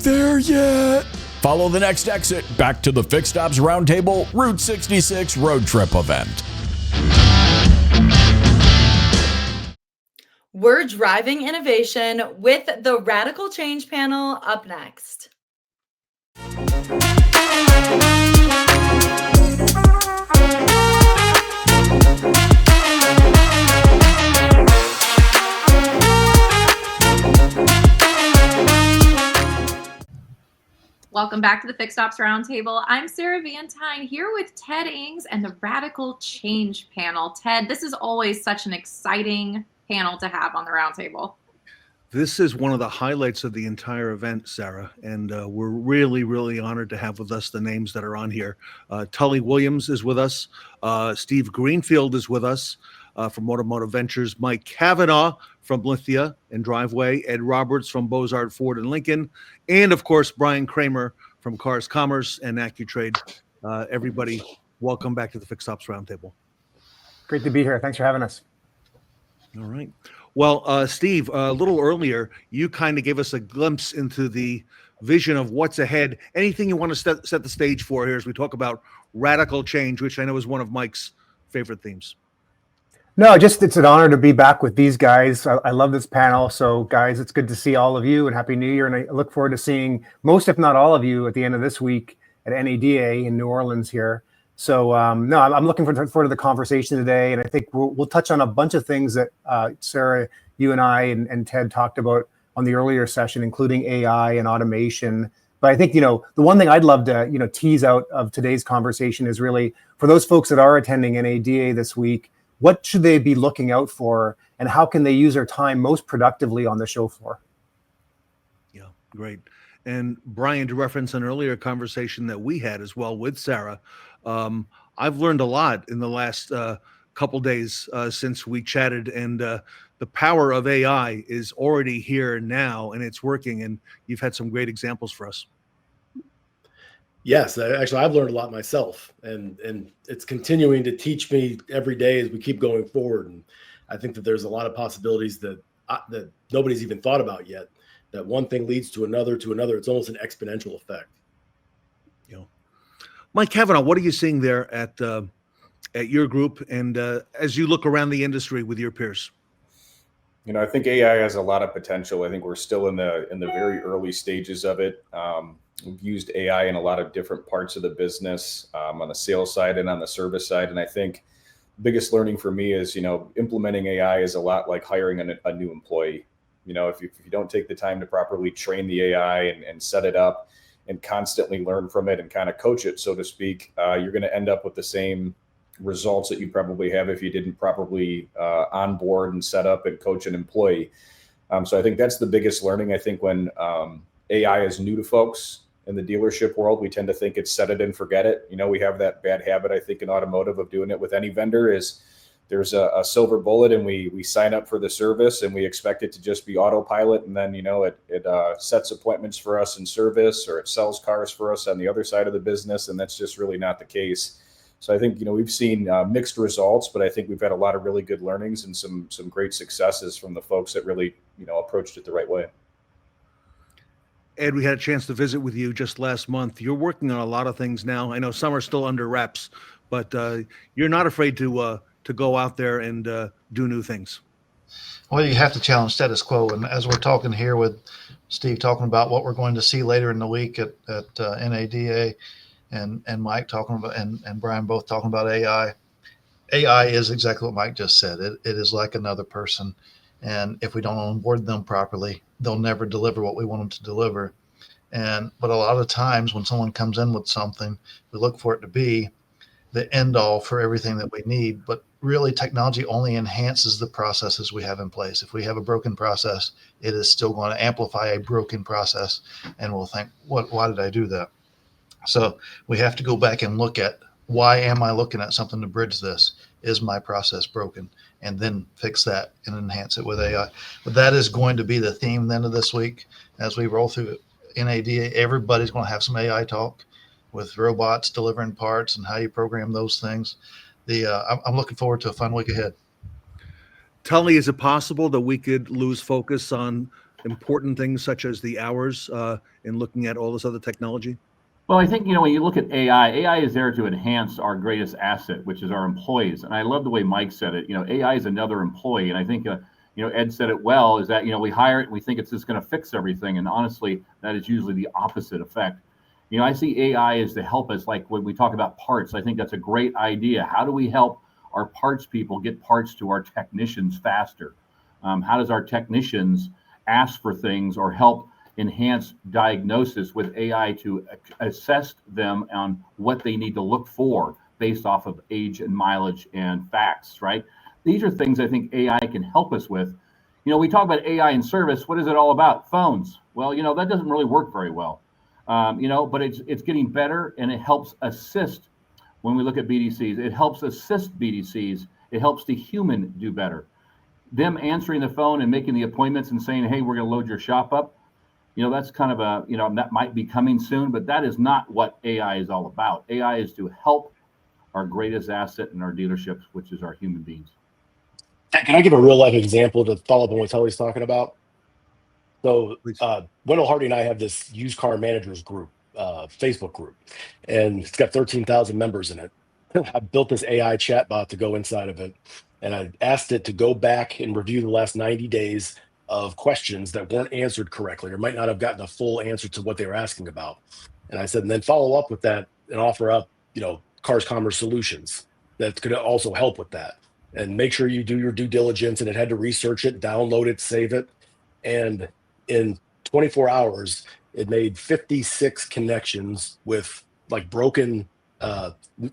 there yet? Follow the next exit back to the Fixed Ops Roundtable Route 66 road trip event. We're driving innovation with the Radical Change Panel up next. Welcome back to the Fixed Ops Roundtable. I'm Sarah Vantine here with Ted Ings and the Radical Change Panel. Ted, this is always such an exciting panel to have on the Roundtable. This is one of the highlights of the entire event, Sarah, and we're really, really honored to have with us the names that are on here. Tully Williams is with us. Steve Greenfield is with us from Automotive Ventures. Mike Cavanaugh from Lithia and Driveway. Ed Roberts from Bozard, Ford, and Lincoln. And, of course, Brian Kramer from Cars Commerce and AccuTrade. Everybody, welcome back to the Fixed Ops Roundtable. Great to be here. Thanks for having us. All right. Well, Steve, a little earlier, you kind of gave us a glimpse into the vision of what's ahead. Anything you want to set the stage for here as we talk about radical change, which I know is one of Mike's favorite themes? No, just it's an honor to be back with these guys. I love this panel. So, guys, it's good to see all of you and Happy New Year. And I look forward to seeing most, if not all of you, at the end of this week at NADA in New Orleans here. So, no, I'm looking forward to the conversation today. And I think we'll touch on a bunch of things that Sarah, you and I and Ted talked about on the earlier session, including AI and automation. But I think, the one thing I'd love to, tease out of today's conversation is really for those folks that are attending NADA this week, what should they be looking out for and how can they use their time most productively on the show floor? Yeah, great. And Brian, to reference an earlier conversation that we had as well with Sarah, I've learned a lot in the last couple days since we chatted, and the power of AI is already here now and it's working, and you've had some great examples for us. Yes, actually, I've learned a lot myself, and it's continuing to teach me every day as we keep going forward. And I think that there's a lot of possibilities that nobody's even thought about yet. That one thing leads to another. It's almost an exponential effect. Mike Cavanaugh, what are you seeing there at your group, and as you look around the industry with your peers? I think AI has a lot of potential. I think we're still in the very early stages of it. We've used AI in a lot of different parts of the business, on the sales side and on the service side. And I think the biggest learning for me is, implementing AI is a lot like hiring a new employee. If you don't take the time to properly train the AI and set it up and constantly learn from it and kind of coach it, so to speak, you're going to end up with the same results that you probably have if you didn't properly onboard and set up and coach an employee. So I think that's the biggest learning. I think when AI is new to folks in the dealership world, we tend to think it's set it and forget it. We have that bad habit, I think, in automotive of doing it with any vendor is there's a silver bullet and we sign up for the service and we expect it to just be autopilot. And then, it sets appointments for us in service, or it sells cars for us on the other side of the business. And that's just really not the case. So I think, we've seen mixed results, but I think we've had a lot of really good learnings and some great successes from the folks that really, approached it the right way. Ed, we had a chance to visit with you just last month. You're working on a lot of things now. I know some are still under wraps, but you're not afraid to go out there and do new things. Well, you have to challenge status quo. And as we're talking here with Steve talking about what we're going to see later in the week at NADA, and Mike talking about and Brian both talking about AI. AI is exactly what Mike just said. It is like another person. And if we don't onboard them properly, they'll never deliver what we want them to deliver. But a lot of times when someone comes in with something, we look for it to be the end all for everything that we need. But really, technology only enhances the processes we have in place. If we have a broken process, it is still going to amplify a broken process. And we'll think, why did I do that? So we have to go back and look at, why am I looking at something to bridge this? Is my process broken? And then fix that and enhance it with AI. But that is going to be the theme then of this week. As we roll through NADA, everybody's going to have some AI talk with robots delivering parts and how you program those things. I'm looking forward to a fun week ahead. Tully, is it possible that we could lose focus on important things such as the hours in looking at all this other technology? Well, I think, when you look at AI is there to enhance our greatest asset, which is our employees. And I love the way Mike said it. AI is another employee. And I think, Ed said it well, is that, we hire it and we think it's just going to fix everything. And honestly, that is usually the opposite effect. I see AI as to help us, like when we talk about parts. I think that's a great idea. How do we help our parts people get parts to our technicians faster? How does our technicians ask for things or help enhance diagnosis with AI to assess them on what they need to look for based off of age and mileage and facts, right? These are things I think AI can help us with. We talk about AI in service. What is it all about? Phones. Well, that doesn't really work very well, but it's getting better, and it helps assist when we look at BDCs. It helps assist BDCs. It helps the human do better. Them answering the phone and making the appointments and saying, hey, we're going to load your shop up. That's kind of that might be coming soon, but that is not what AI is all about. AI is to help our greatest asset in our dealerships, which is our human beings. Can I give a real life example to follow up on what Tully's talking about? So Wendell Hardy and I have this used car managers group, Facebook group, and it's got 13,000 members in it. I built this AI chatbot to go inside of it, and I asked it to go back and review the last 90 days of questions that weren't answered correctly or might not have gotten a full answer to what they were asking about. And I said, and then follow up with that and offer up, Cars Commerce solutions that could also help with that. And make sure you do your due diligence. And it had to research it, download it, save it. And in 24 hours, it made 56 connections with like broken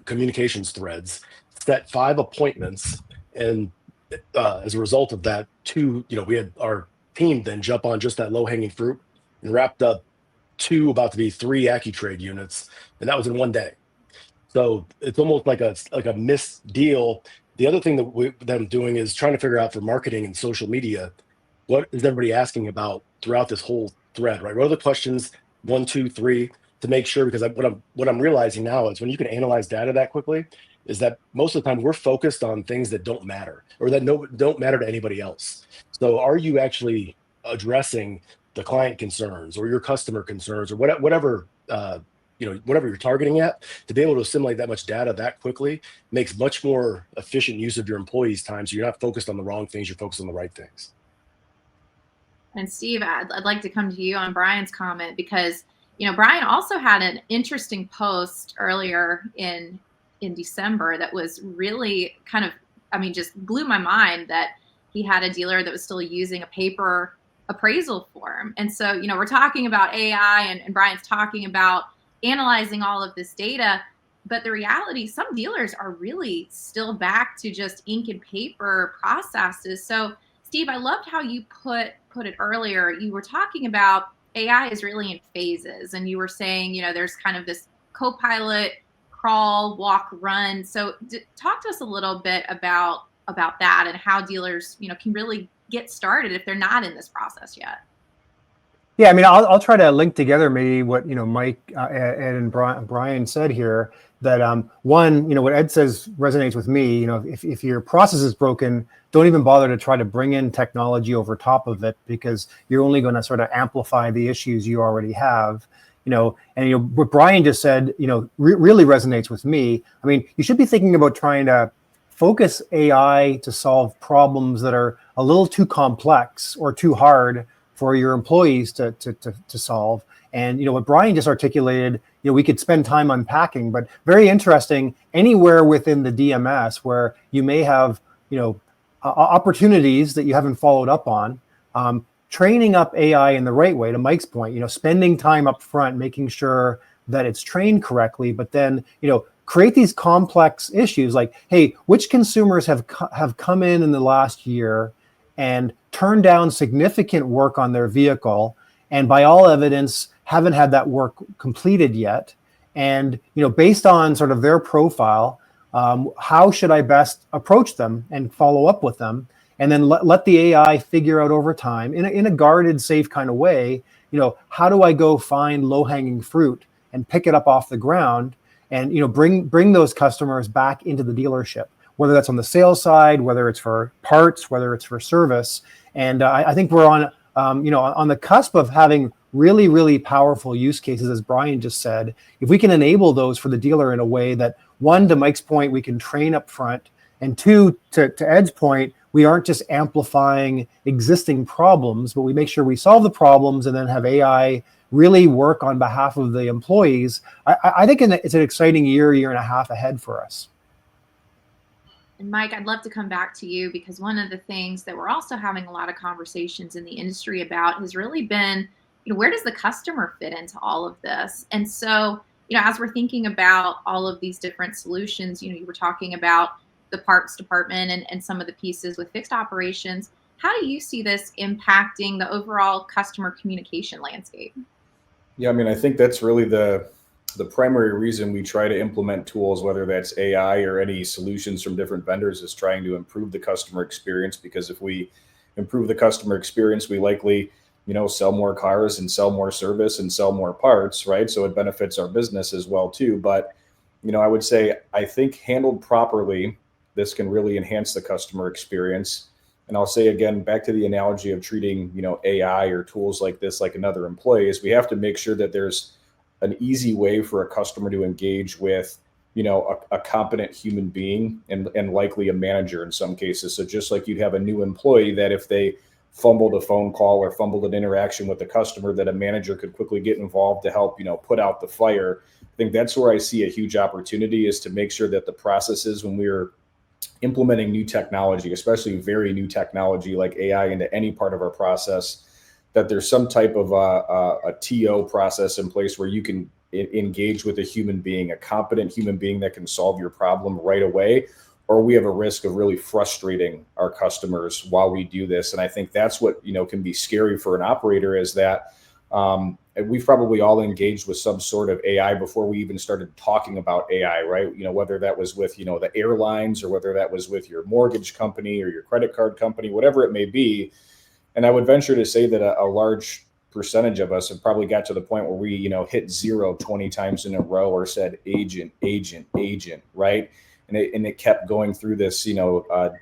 communications threads, set 5 appointments, and as a result of that, we had our team then jump on just that low-hanging fruit and wrapped up 2 about to be 3 AccuTrade units, and that was in one day. So it's almost like a missed deal. The other thing that I'm doing is trying to figure out for marketing and social media, what is everybody asking about throughout this whole thread, right? What are the questions 1, 2, 3 to make sure? Because what I'm realizing now is when you can analyze data that quickly, is that most of the time we're focused on things that don't matter or that don't matter to anybody else. So are you actually addressing the client concerns or your customer concerns or whatever you're targeting at? To be able to assimilate that much data that quickly makes much more efficient use of your employees' time. So you're not focused on the wrong things, you're focused on the right things. And Steve, I'd like to come to you on Brian's comment because, Brian also had an interesting post earlier in December that was really kind of, just blew my mind that he had a dealer that was still using a paper appraisal form. And so, we're talking about AI and Brian's talking about analyzing all of this data, but the reality, some dealers are really still back to just ink and paper processes. So Steve, I loved how you put it earlier. You were talking about AI is really in phases, and you were saying, there's kind of this co-pilot, crawl, walk, run. So talk to us a little bit about that and how dealers, can really get started if they're not in this process yet. Yeah, I'll try to link together maybe what Mike and Brian said here. That one, what Ed says resonates with me. If your process is broken, don't even bother to try to bring in technology over top of it, because you're only going to sort of amplify the issues you already have. And what Brian just said, really resonates with me. You should be thinking about trying to focus AI to solve problems that are a little too complex or too hard for your employees to solve. And what Brian just articulated, we could spend time unpacking, but very interesting. Anywhere within the DMS where you may have opportunities that you haven't followed up on, training up AI in the right way, to Mike's point, spending time up front, making sure that it's trained correctly, but then create these complex issues like, hey, which consumers have come in the last year and turned down significant work on their vehicle, and by all evidence haven't had that work completed yet. And based on sort of their profile, how should I best approach them and follow up with them? And then let the AI figure out over time in a guarded, safe kind of way, how do I go find low-hanging fruit and pick it up off the ground and bring those customers back into the dealership, whether that's on the sales side, whether it's for parts, whether it's for service. And I think we're On the cusp of having really, really powerful use cases, as Brian just said, if we can enable those for the dealer in a way that, one, to Mike's point, we can train up front, and two, to Ed's point, we aren't just amplifying existing problems, but we make sure we solve the problems and then have AI really work on behalf of the employees. I think it's an exciting year and a half ahead for us. And Mike, I'd love to come back to you, because one of the things that we're also having a lot of conversations in the industry about has really been, where does the customer fit into all of this? And so, as we're thinking about all of these different solutions, you were talking about the parts department and some of the pieces with fixed operations. How do you see this impacting the overall customer communication landscape? Yeah, I think that's really the primary reason we try to implement tools, whether that's AI or any solutions from different vendors, is trying to improve the customer experience. Because if we improve the customer experience, we likely, sell more cars and sell more service and sell more parts, right? So it benefits our business as well too. But, I would say, I think handled properly, this can really enhance the customer experience. And I'll say again, back to the analogy of treating, AI or tools like this like another employee, is we have to make sure that there's an easy way for a customer to engage with, a competent human being and likely a manager in some cases. So just like you'd have a new employee that if they fumbled a phone call or fumbled an interaction with the customer, that a manager could quickly get involved to help, put out the fire. I think that's where I see a huge opportunity, is to make sure that the processes, when we're implementing new technology, especially very new technology like AI, into any part of our process, that there's some type of a TO process in place where you can engage with a human being, a competent human being that can solve your problem right away, or we have a risk of really frustrating our customers while we do this. And I think that's what, can be scary for an operator, is that we've probably all engaged with some sort of AI before we even started talking about AI, right? Whether that was with, the airlines, or whether that was with your mortgage company or your credit card company, whatever it may be. And I would venture to say that a large percentage of us have probably got to the point where we, hit 0 20 times in a row, or said agent, agent, agent, right? And it kept going through this,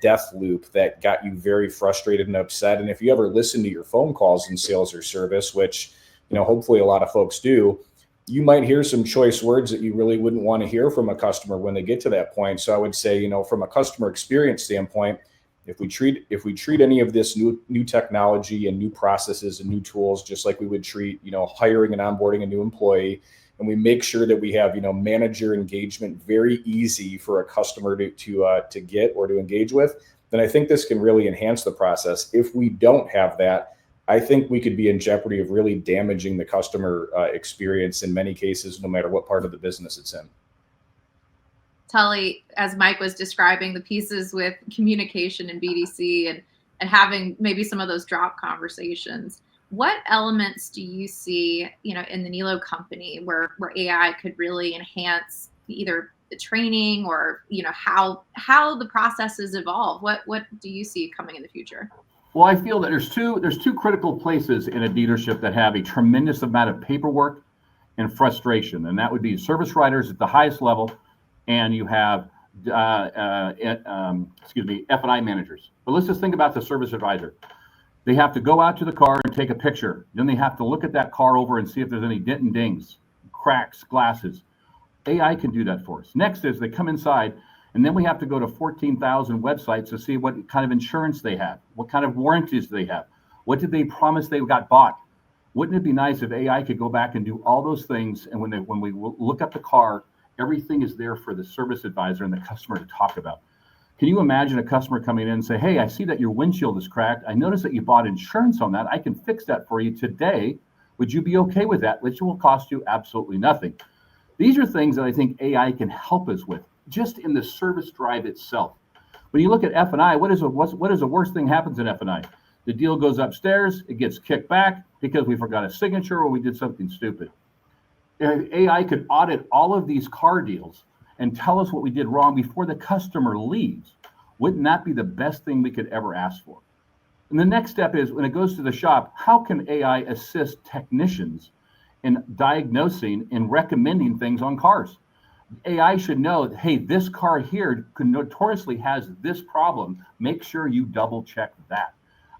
death loop that got you very frustrated and upset. And if you ever listen to your phone calls in sales or service, which, hopefully a lot of folks do, you might hear some choice words that you really wouldn't want to hear from a customer when they get to that point. So I would say, from a customer experience standpoint, if we treat any of this new technology and new processes and new tools just like we would treat, hiring and onboarding a new employee, and we make sure that we have, manager engagement very easy for a customer to get or to engage with, then I think this can really enhance the process. If we don't have that, I think we could be in jeopardy of really damaging the customer experience in many cases, no matter what part of the business it's in. Tully, as Mike was describing the pieces with communication and BDC and having maybe some of those drop conversations, what elements do you see, in the Nilo company where AI could really enhance either the training or, how the processes evolve? What do you see coming in the future? Well, I feel that there's two critical places in a dealership that have a tremendous amount of paperwork and frustration, and that would be service writers at the highest level, and you have F&I managers. But let's just think about the service advisor. They have to go out to the car and take a picture. Then they have to look at that car over and see if there's any dent and dings, cracks, glasses. AI can do that for us. Next is they come inside, and then we have to go to 14,000 websites to see what kind of insurance they have, what kind of warranties they have, what did they promise they got bought. Wouldn't it be nice if AI could go back and do all those things, and when we look up the car, everything is there for the service advisor and the customer to talk about. Can you imagine a customer coming in and say, hey, I see that your windshield is cracked. I noticed that you bought insurance on that. I can fix that for you today. Would you be okay with that? Which will cost you absolutely nothing. These are things that I think AI can help us with, just in the service drive itself. When you look at F&I, what is the worst thing happens in F&I? The deal goes upstairs, it gets kicked back because we forgot a signature or we did something stupid. AI could audit all of these car deals and tell us what we did wrong before the customer leaves. Wouldn't that be the best thing we could ever ask for? And the next step is, when it goes to the shop, how can AI assist technicians in diagnosing and recommending things on cars? AI should know, hey, this car here notoriously has this problem. Make sure you double check that.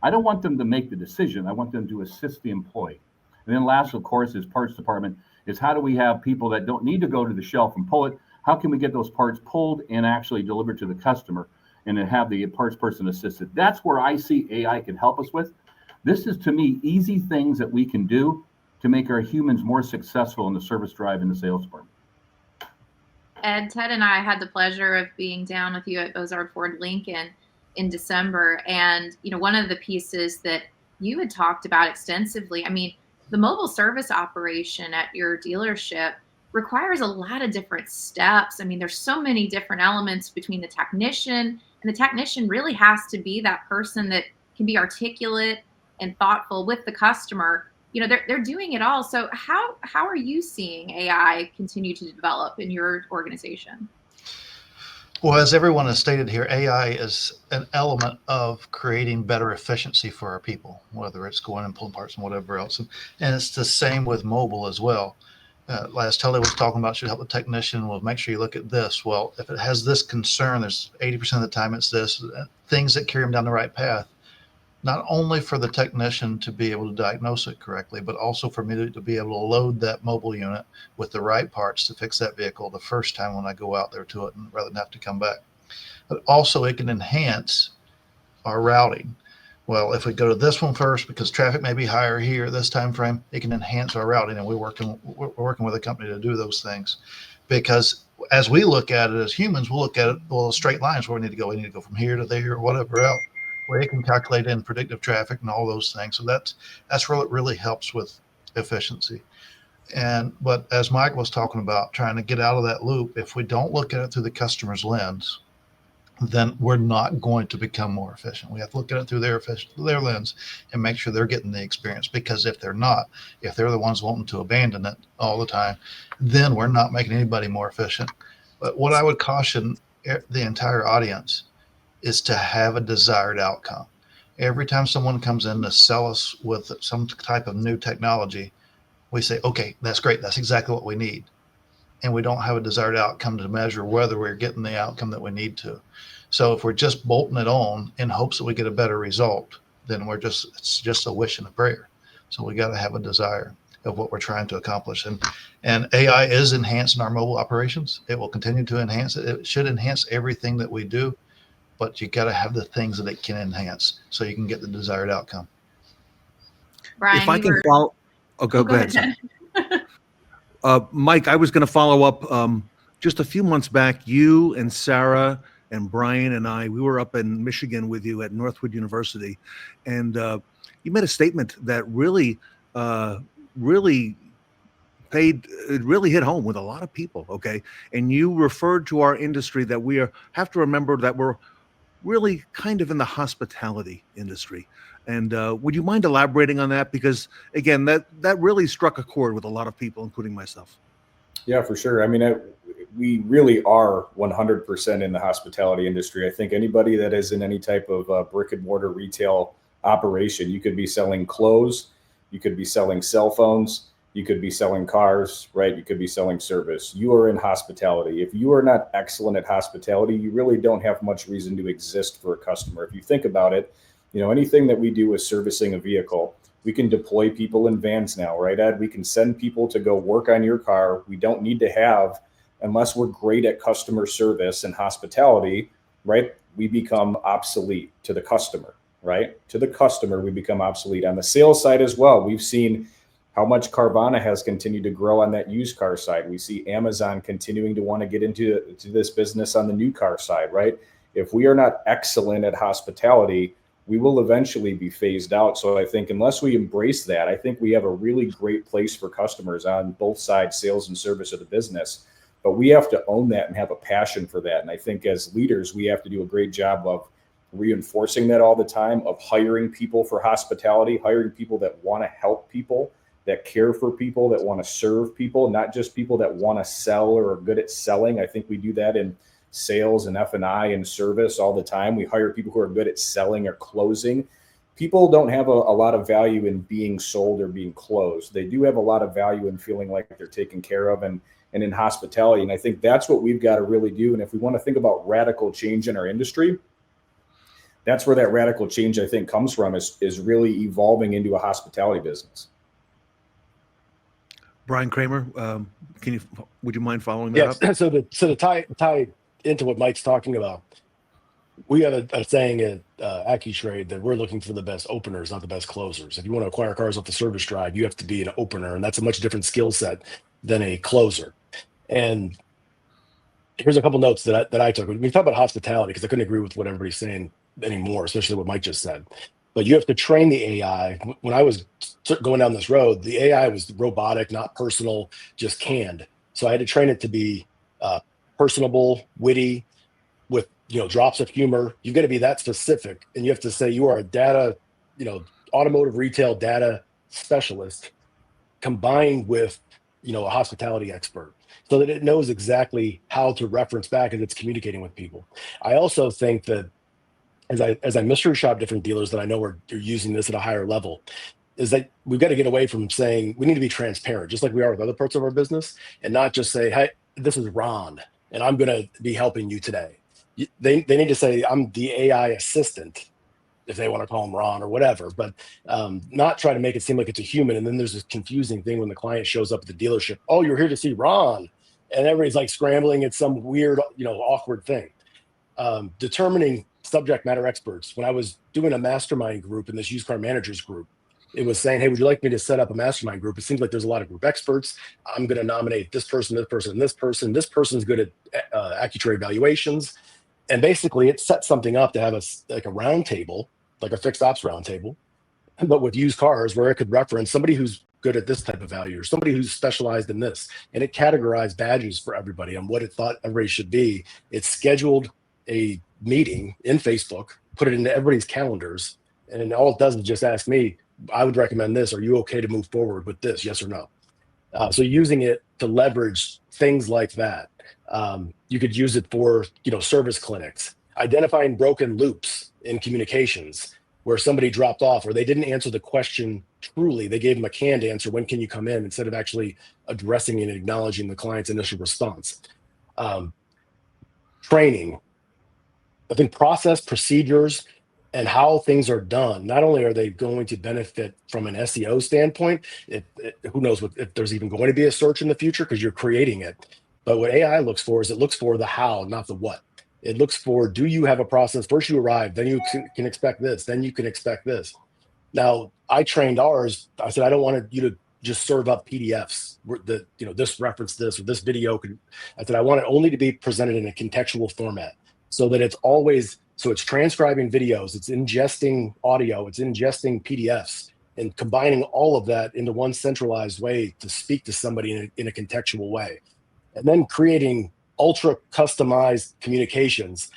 I don't want them to make the decision. I want them to assist the employee. And then last, of course, is parts department, is how do we have people that don't need to go to the shelf and pull it? How can we get those parts pulled and actually delivered to the customer and then have the parts person assisted? That's where I see AI can help us with. This is, to me, easy things that we can do to make our humans more successful in the service drive in the sales department. Ed, Ted, and I had the pleasure of being down with you at Bozard Ford Lincoln in December. And, one of the pieces that you had talked about extensively, I mean, the mobile service operation at your dealership requires a lot of different steps. I mean, there's so many different elements between the technician, and the technician really has to be that person that can be articulate and thoughtful with the customer. They're doing it all. So how are you seeing AI continue to develop in your organization? Well, as everyone has stated here, AI is an element of creating better efficiency for our people, whether it's going and pulling parts and whatever else. And it's the same with mobile as well. As Tully was talking about, should help the technician. Well, make sure you look at this. Well, if it has this concern, there's 80% of the time it's this, things that carry them down the right path. Not only for the technician to be able to diagnose it correctly, but also for me to be able to load that mobile unit with the right parts to fix that vehicle the first time when I go out there to it, and rather than have to come back. But also it can enhance our routing. Well, if we go to this one first, because traffic may be higher here this time frame, it can enhance our routing, and we're working with a company to do those things. Because as we look at it as humans, we'll look at it, well, straight lines where we need to go. We need to go from here to there or whatever else, where it can calculate in predictive traffic and all those things. So that's where it really helps with efficiency. But as Mike was talking about, trying to get out of that loop, if we don't look at it through the customer's lens, then we're not going to become more efficient. We have to look at it through their lens and make sure they're getting the experience. Because if they're not, if they're the ones wanting to abandon it all the time, then we're not making anybody more efficient. But what I would caution the entire audience is to have a desired outcome. Every time someone comes in to sell us with some type of new technology, we say, okay, that's great. That's exactly what we need. And we don't have a desired outcome to measure whether we're getting the outcome that we need to. So if we're just bolting it on in hopes that we get a better result, then it's just a wish and a prayer. So we got to have a desire of what we're trying to accomplish. And AI is enhancing our mobile operations. It will continue to enhance it. It should enhance everything that we do, but you got to have the things that it can enhance so you can get the desired outcome. Brian, if I can follow, go ahead. Mike, I was going to follow up. Just a few months back, you and Sarah and Brian and I, we were up in Michigan with you at Northwood University, and you made a statement that really hit home with a lot of people. Okay, and you referred to our industry that have to remember that we're really kind of in the hospitality industry. And would you mind elaborating on that? Because again, that really struck a chord with a lot of people, including myself. Yeah, for sure. I mean, we really are 100% in the hospitality industry. I think anybody that is in any type of brick and mortar retail operation, you could be selling clothes, you could be selling cell phones, you could be selling cars, right? You could be selling service. You are in hospitality. If you are not excellent at hospitality, you really don't have much reason to exist for a customer. If you think about it, anything that we do is servicing a vehicle. We can deploy people in vans now, right, Ed? We can send people to go work on your car. We don't need to have, unless we're great at customer service and hospitality, right? We become obsolete to the customer, right? To the customer, we become obsolete. On the sales side as well, we've seen how much Cavanaugh has continued to grow on that used car side. We see Amazon continuing to want to get into this business on the new car side, right? If we are not excellent at hospitality, we will eventually be phased out. So I think unless we embrace that, I think we have a really great place for customers on both sides, sales and service of the business. But we have to own that and have a passion for that. And I think as leaders, we have to do a great job of reinforcing that all the time, of hiring people for hospitality, hiring people that want to help people, that care for people, that want to serve people, not just people that want to sell or are good at selling. I think we do that in sales and F&I and service all the time. We hire people who are good at selling or closing. People don't have a lot of value in being sold or being closed. They do have a lot of value in feeling like they're taken care of and in hospitality. And I think that's what we've got to really do. And if we want to think about radical change in our industry, that's where that radical change, I think, comes from, is really evolving into a hospitality business. Brian Kramer, would you mind following that up? So to tie into what Mike's talking about, we have a saying at AccuTrade that we're looking for the best openers, not the best closers. If you want to acquire cars off the service drive, you have to be an opener, and that's a much different skill set than a closer. And here's a couple notes that I took. We talk about hospitality because I couldn't agree with what everybody's saying anymore, especially what Mike just said. But you have to train the AI. When I was going down this road, the AI was robotic, not personal, just canned. So I had to train it to be personable, witty, with drops of humor. You've got to be that specific, and you have to say you are a data, automotive retail data specialist, combined with a hospitality expert, so that it knows exactly how to reference back as it's communicating with people. I also think that as I mystery shop different dealers that I know are using this at a higher level, is that we've got to get away from saying, we need to be transparent, just like we are with other parts of our business, and not just say, hey, this is Ron, and I'm going to be helping you today. They need to say, I'm the AI assistant, if they want to call him Ron or whatever, but not try to make it seem like it's a human. And then there's this confusing thing when the client shows up at the dealership. Oh, you're here to see Ron. And everybody's like scrambling. It's some weird, awkward thing. Determining subject matter experts. When I was doing a mastermind group in this used car managers group, it was saying, hey, would you like me to set up a mastermind group? It seems like there's a lot of group experts. I'm going to nominate this person, this person, and this person. This person's good at AccuTrade valuations. And basically it sets something up to have a roundtable, like a fixed ops roundtable, but with used cars, where it could reference somebody who's good at this type of value or somebody who's specialized in this. And it categorized badges for everybody on what it thought everybody should be. It scheduled a meeting in Facebook, put it into everybody's calendars. And all it does is just ask me, I would recommend this. Are you okay to move forward with this? Yes or no? So using it to leverage things like that. You could use it for, service clinics, identifying broken loops in communications where somebody dropped off or they didn't answer the question truly. They gave them a canned answer. When can you come in? Instead of actually addressing and acknowledging the client's initial response. Training. I think process, procedures, and how things are done. Not only are they going to benefit from an SEO standpoint, who knows if there's even going to be a search in the future because you're creating it. But what AI looks for is it looks for the how, not the what. It looks for, do you have a process? First you arrive, then you can expect this, then you can expect this. Now, I trained ours. I said, I don't want you to just serve up PDFs that, this reference this or this video could. I said, I want it only to be presented in a contextual format so that it's always, so it's transcribing videos, it's ingesting audio, it's ingesting PDFs, and combining all of that into one centralized way to speak to somebody in a contextual way. And then creating ultra customized communications.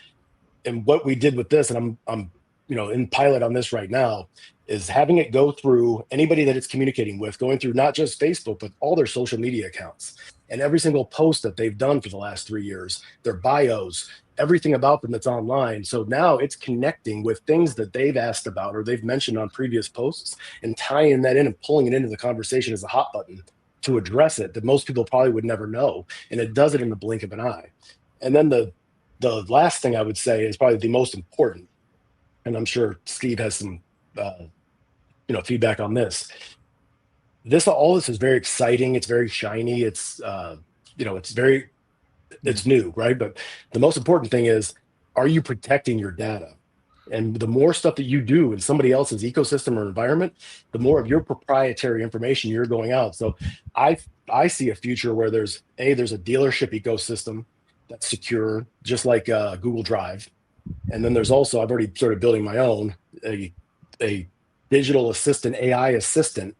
And what we did with this, and I'm in pilot on this right now, is having it go through anybody that it's communicating with, going through not just Facebook, but all their social media accounts and every single post that they've done for the last 3 years, their bios, everything about them that's online. So now it's connecting with things that they've asked about or they've mentioned on previous posts and tying that in and pulling it into the conversation as a hot button to address it that most people probably would never know. And it does it in the blink of an eye. And then the last thing I would say is probably the most important, and I'm sure Steve has some feedback on this. All this is very exciting. It's very shiny. It's it's new, right? But the most important thing is, are you protecting your data? And the more stuff that you do in somebody else's ecosystem or environment, the more of your proprietary information you're going out. So I see a future where there's a dealership ecosystem that's secure, just like Google Drive. And then there's also, I've already started building my own, a digital assistant, AI assistant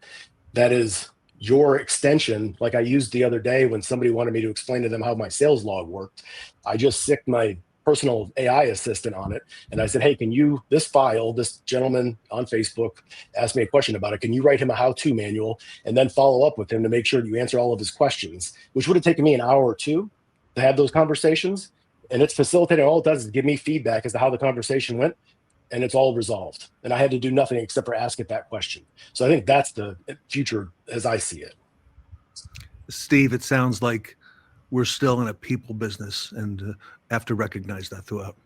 that is your extension. Like I used the other day when somebody wanted me to explain to them how my sales log worked. I just sicked my personal AI assistant on it. And I said, hey, this gentleman on Facebook asked me a question about it. Can you write him a how-to manual and then follow up with him to make sure you answer all of his questions, which would have taken me an hour or two to have those conversations. And it's facilitating. All it does is give me feedback as to how the conversation went, and it's all resolved. And I had to do nothing except for ask it that question. So I think that's the future as I see it. Steve, it sounds like we're still in a people business and have to recognize that throughout.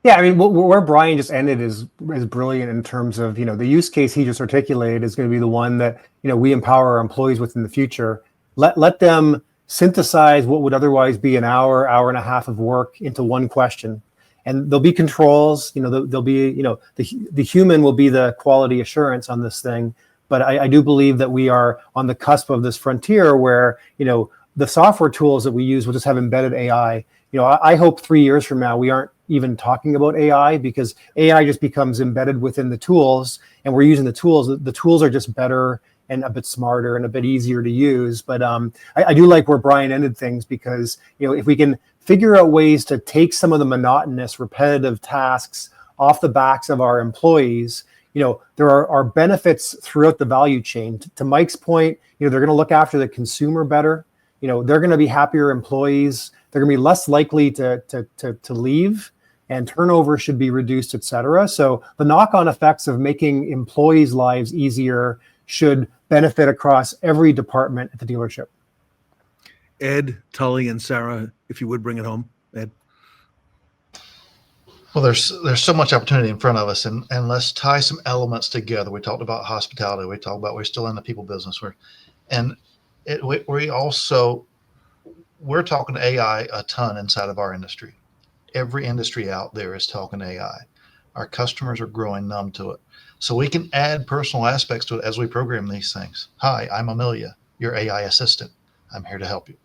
Yeah, I mean, where Brian just ended is brilliant in terms of, the use case he just articulated is going to be the one that, we empower our employees with in the future. Let them synthesize what would otherwise be an hour and a half of work into one question. And there'll be controls, there'll be, the human will be the quality assurance on this thing. But I do believe that we are on the cusp of this frontier where, the software tools that we use will just have embedded AI. I hope 3 years from now, we aren't even talking about AI, because AI just becomes embedded within the tools, and we're using the tools. The tools are just better and a bit smarter and a bit easier to use. But I do like where Brian ended things, because, if we can figure out ways to take some of the monotonous, repetitive tasks off the backs of our employees, there are benefits throughout the value chain. To Mike's point, they're going to look after the consumer better. They're going to be happier employees. They're going to be less likely to leave, and turnover should be reduced, et cetera. So the knock-on effects of making employees' lives easier should benefit across every department at the dealership. Ed, Tully, and Sarah, if you would bring it home. Ed. Well, there's so much opportunity in front of us, and let's tie some elements together. We talked about hospitality. We talked about we're still in the people business. We're talking AI a ton inside of our industry. Every industry out there is talking AI. Our customers are growing numb to it. So we can add personal aspects to it as we program these things. Hi, I'm Amelia, your AI assistant. I'm here to help you.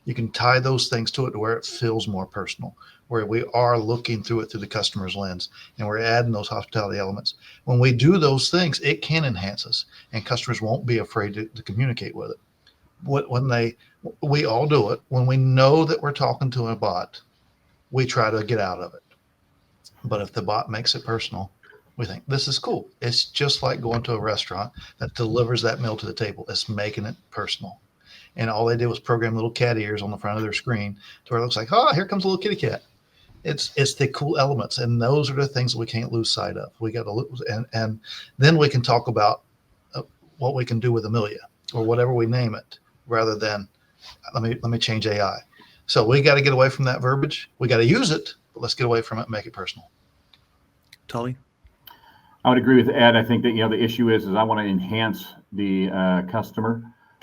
You can tie those things to it to where it feels more personal, where we are looking through it through the customer's lens, and we're adding those hospitality elements. When we do those things, it can enhance us, and customers won't be afraid to communicate with it. We all do it. When we know that we're talking to a bot, we try to get out of it. But if the bot makes it personal, we think this is cool. It's just like going to a restaurant that delivers that meal to the table. It's making it personal. And all they did was program little cat ears on the front of their screen to where it looks like, oh, here comes a little kitty cat. It's the cool elements. And those are the things that we can't lose sight of. We got to lose. And then we can talk about what we can do with Amelia or whatever we name it, rather than let me change AI. So we got to get away from that verbiage. We got to use it, but let's get away from it and make it personal. Tully? I would agree with Ed. I think that, the issue is I want to enhance the customer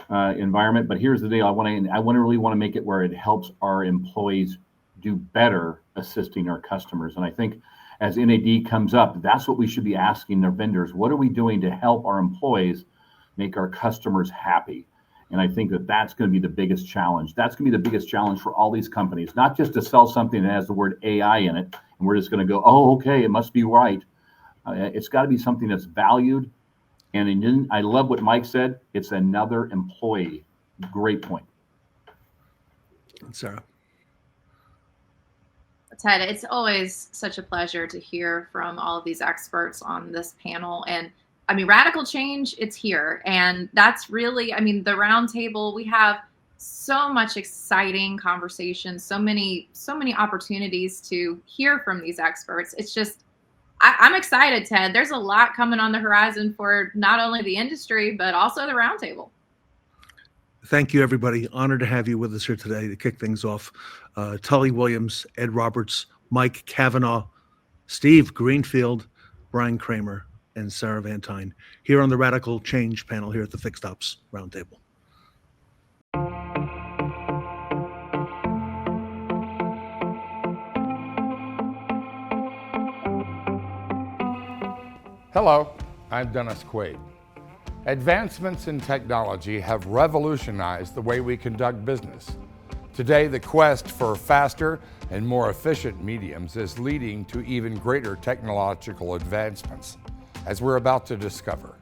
environment, but here's the deal. I really want to make it where it helps our employees do better assisting our customers. And I think as NAD comes up, that's what we should be asking their vendors. What are we doing to help our employees make our customers happy? And I think that that's going to be the biggest challenge. That's going to be the biggest challenge for all these companies, not just to sell something that has the word AI in it, and we're just going to go, oh, okay, it must be right. It's got to be something that's valued. And I love what Mike said. It's another employee. Great point. Sarah? Ted, it's always such a pleasure to hear from all of these experts on this panel. And I mean, radical change, it's here. And that's really, the roundtable, we have so much exciting conversations, so many opportunities to hear from these experts. It's just, I'm excited, Ted. There's a lot coming on the horizon for not only the industry, but also the roundtable. Thank you, everybody. Honored to have you with us here today to kick things off. Tully Williams, Ed Roberts, Mike Cavanaugh, Steve Greenfield, Brian Kramer, and Sarah Vantine here on the Radical Change panel here at the Fixed Ops Roundtable. Hello, I'm Dennis Quaid. Advancements in technology have revolutionized the way we conduct business. Today, the quest for faster and more efficient mediums is leading to even greater technological advancements, as we're about to discover.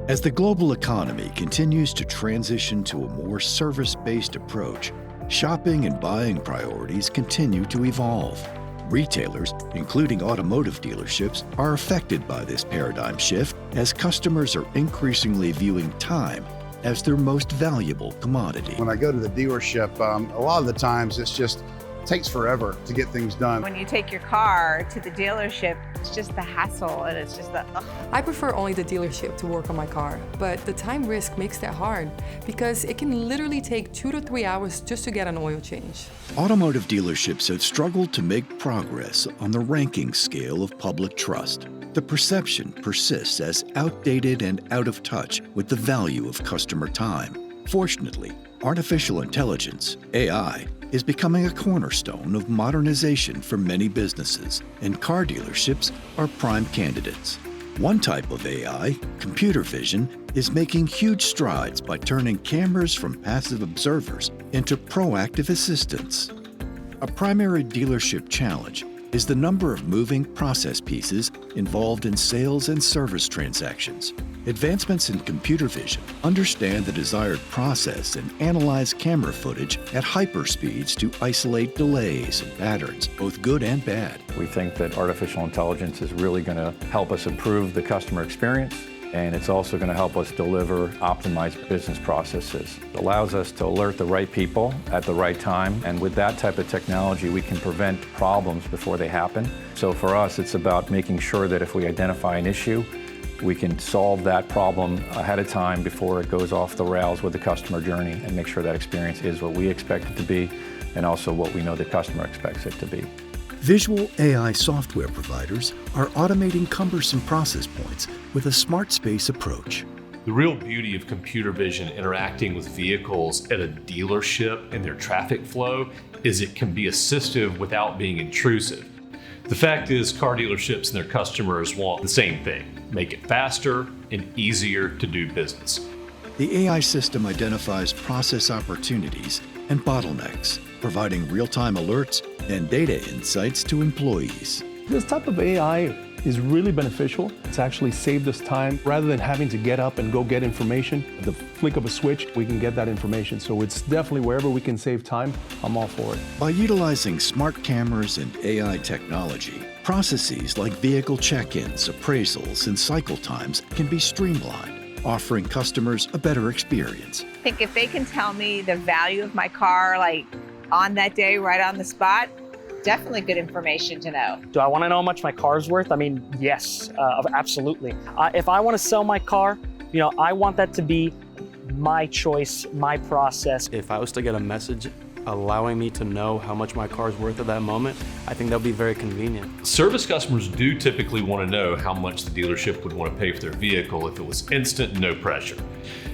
As the global economy continues to transition to a more service-based approach, shopping and buying priorities continue to evolve. Retailers, including automotive dealerships, are affected by this paradigm shift as customers are increasingly viewing time as their most valuable commodity. When I go to the dealership, a lot of the times it takes forever to get things done. When you take your car to the dealership, it's just the hassle, and it's just the ugh. I prefer only the dealership to work on my car, but the time risk makes that hard because it can literally take 2 to 3 hours just to get an oil change. Automotive dealerships have struggled to make progress on the ranking scale of public trust. The perception persists as outdated and out of touch with the value of customer time. Fortunately, artificial intelligence, AI, is becoming a cornerstone of modernization for many businesses, and car dealerships are prime candidates. One type of AI, computer vision, is making huge strides by turning cameras from passive observers into proactive assistants. A primary dealership challenge is the number of moving process pieces involved in sales and service transactions. Advancements in computer vision understand the desired process and analyze camera footage at hyperspeeds to isolate delays and patterns, both good and bad. We think that artificial intelligence is really going to help us improve the customer experience, and it's also going to help us deliver optimized business processes. It allows us to alert the right people at the right time, and with that type of technology, we can prevent problems before they happen. So for us, it's about making sure that if we identify an issue, we can solve that problem ahead of time before it goes off the rails with the customer journey and make sure that experience is what we expect it to be and also what we know the customer expects it to be. Visual AI software providers are automating cumbersome process points with a smart space approach. The real beauty of computer vision interacting with vehicles at a dealership and their traffic flow is it can be assistive without being intrusive. The fact is, car dealerships and their customers want the same thing: make it faster and easier to do business. The AI system identifies process opportunities and bottlenecks, providing real-time alerts and data insights to employees. This type of AI is really beneficial. It's actually saved us time. Rather than having to get up and go get information, the flick of a switch, we can get that information. So it's definitely wherever we can save time, I'm all for it. By utilizing smart cameras and AI technology, processes like vehicle check-ins, appraisals, and cycle times can be streamlined, offering customers a better experience. I think if they can tell me the value of my car, like on that day, right on the spot, definitely good information to know. Do I want to know how much my car's worth? I mean, yes, absolutely. If I want to sell my car, I want that to be my choice, my process. If I was to get a message allowing me to know how much my car's worth at that moment, I think that would be very convenient. Service customers do typically want to know how much the dealership would want to pay for their vehicle if it was instant, no pressure.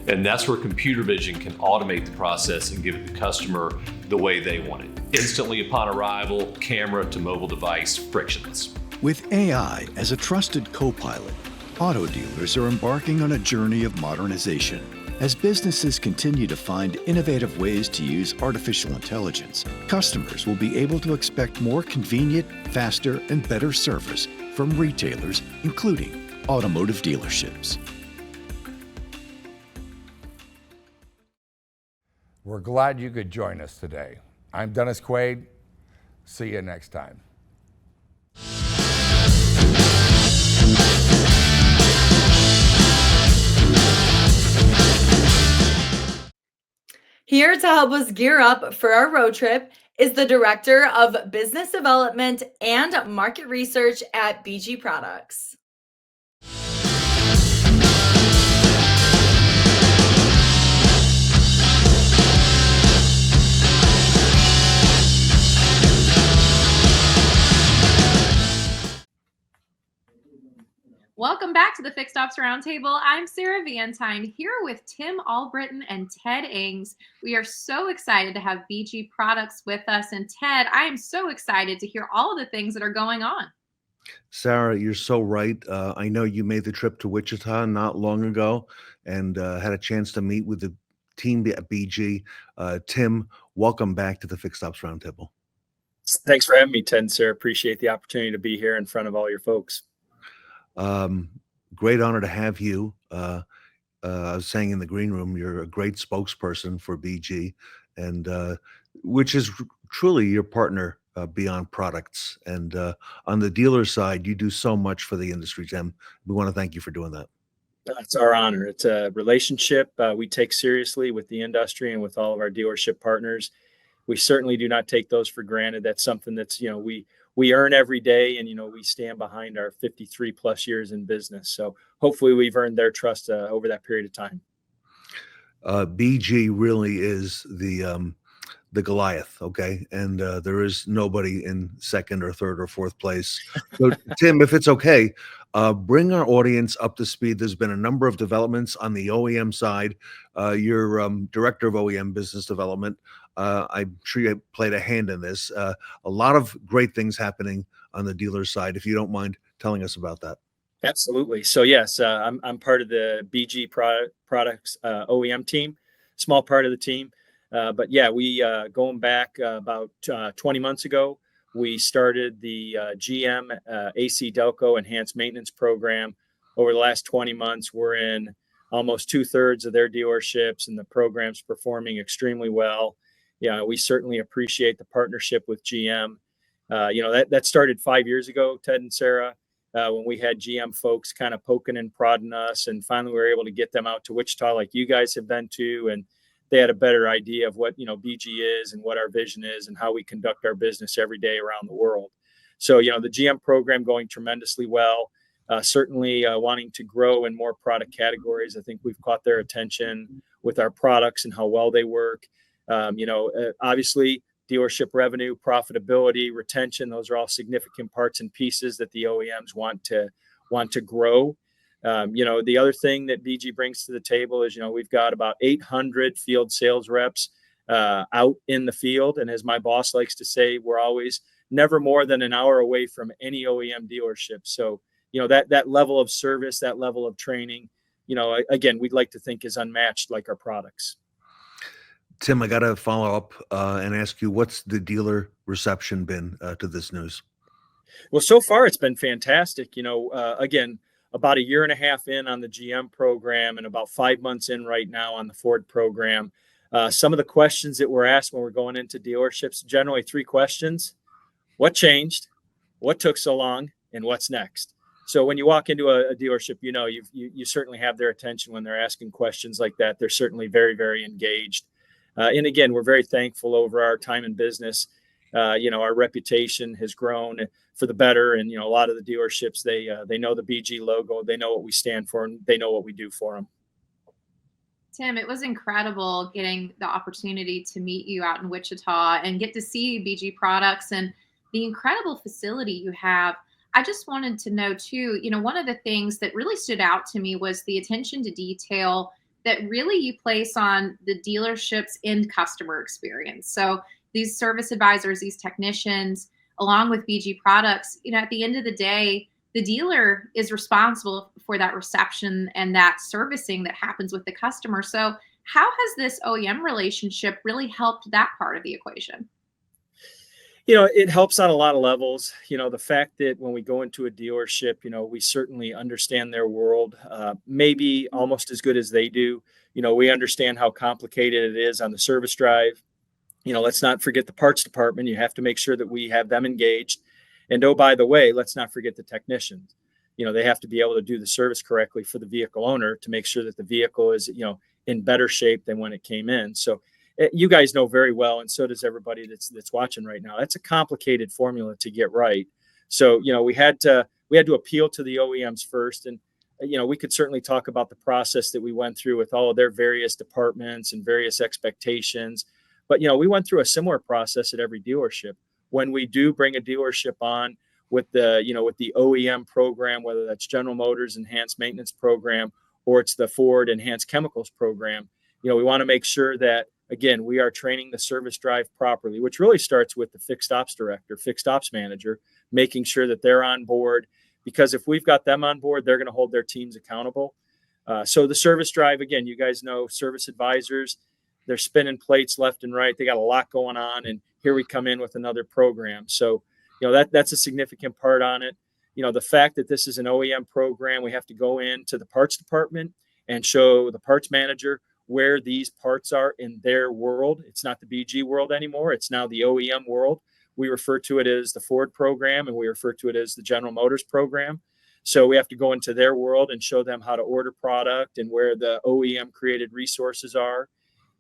And that's where computer vision can automate the process and give it the customer the way they want it. Instantly upon arrival, camera to mobile device, frictionless. With AI as a trusted co-pilot, auto dealers are embarking on a journey of modernization. As businesses continue to find innovative ways to use artificial intelligence, customers will be able to expect more convenient, faster, and better service from retailers, including automotive dealerships. We're glad you could join us today. I'm Dennis Quaid. See you next time. Here to help us gear up for our road trip is the Director of Business Development and Market Research at BG Products. Welcome back to the Fixed Ops Roundtable. I'm Sarah Vantine here with Tim Allbritten and Ted Ings. We are so excited to have BG Products with us. And Ted, I am so excited to hear all of the things that are going on. Sarah, you're so right. I know you made the trip to Wichita not long ago and had a chance to meet with the team at BG. Tim, welcome back to the Fixed Ops Roundtable. Thanks for having me, Ted and Sarah. Appreciate the opportunity to be here in front of all your folks. Great honor to have you. I was saying in the green room, you're a great spokesperson for BG, and which is truly your partner beyond products. And on the dealer side, you do so much for the industry, Tim. We want to thank you for doing that. That's our honor. It's a relationship we take seriously with the industry and with all of our dealership partners. We certainly do not take those for granted. That's something that's, we we earn every day, and we stand behind our 53 plus years in business. So hopefully we've earned their trust over that period of time. BG really is the Goliath, okay? And there is nobody in second or third or fourth place. So, Tim, if it's okay, bring our audience up to speed. There's been a number of developments on the OEM side. You're director of OEM business development. I'm sure you played a hand in this. A lot of great things happening on the dealer side. If you don't mind telling us about that. Absolutely. So yes, I'm part of the BG products OEM team, small part of the team. But yeah, we going back about 20 months ago, we started the GM AC Delco Enhanced Maintenance Program. Over the last 20 months, we're in almost 2/3 of their dealerships, and the program's performing extremely well. Yeah, we certainly appreciate the partnership with GM. That started 5 years ago, Ted and Sarah, when we had GM folks kind of poking and prodding us, and finally we were able to get them out to Wichita, like you guys have been to, and they had a better idea of what BG is and what our vision is and how we conduct our business every day around the world. So the GM program going tremendously well. Certainly wanting to grow in more product categories. I think we've caught their attention with our products and how well they work. Obviously dealership revenue, profitability, retention, those are all significant parts and pieces that the OEMs want to grow. The other thing that BG brings to the table is, we've got about 800 field sales reps out in the field. And as my boss likes to say, we're always never more than an hour away from any OEM dealership. So, that level of service, that level of training, again, we'd like to think is unmatched like our products. Tim, I got to follow up and ask you, what's the dealer reception been to this news? Well, so far it's been fantastic. Again, about a year and a half in on the GM program and about 5 months in right now on the Ford program. Some of the questions that we're asked when we're going into dealerships, generally 3 questions. What changed? What took so long? And what's next? So when you walk into a dealership, you certainly have their attention when they're asking questions like that. They're certainly very, very engaged. And again, we're very thankful over our time in business. Our reputation has grown for the better. And, a lot of the dealerships, they know the BG logo, they know what we stand for, and they know what we do for them. Tim, it was incredible getting the opportunity to meet you out in Wichita and get to see BG products and the incredible facility you have. I just wanted to know too, one of the things that really stood out to me was the attention to detail that really you place on the dealership's end customer experience. So these service advisors, these technicians, along with BG products, at the end of the day, the dealer is responsible for that reception and that servicing that happens with the customer. So how has this OEM relationship really helped that part of the equation? It helps on a lot of levels. The fact that when we go into a dealership, we certainly understand their world, maybe almost as good as they do. We understand how complicated it is on the service drive. Let's not forget the parts department. You have to make sure that we have them engaged. And oh, by the way, let's not forget the technicians. They have to be able to do the service correctly for the vehicle owner to make sure that the vehicle is, in better shape than when it came in. So you guys know very well, and so does everybody that's watching right now. That's a complicated formula to get right. So, we had to appeal to the OEMs first. And, we could certainly talk about the process that we went through with all of their various departments and various expectations. But, we went through a similar process at every dealership. When we do bring a dealership on with the OEM program, whether that's General Motors Enhanced Maintenance Program or it's the Ford Enhanced Chemicals Program, we want to make sure that, again, we are training the service drive properly, which really starts with the fixed ops director, fixed ops manager, making sure that they're on board, because if we've got them on board, they're going to hold their teams accountable. So the service drive, again, you guys know service advisors, they're spinning plates left and right. They got a lot going on. And here we come in with another program. So, that's a significant part on it. The fact that this is an OEM program, we have to go into the parts department and show the parts manager where these parts are in their world. It's not the BG world anymore. It's now the OEM world. We refer to it as the Ford program, and we refer to it as the General Motors program. So we have to go into their world and show them how to order product and where the OEM created resources are.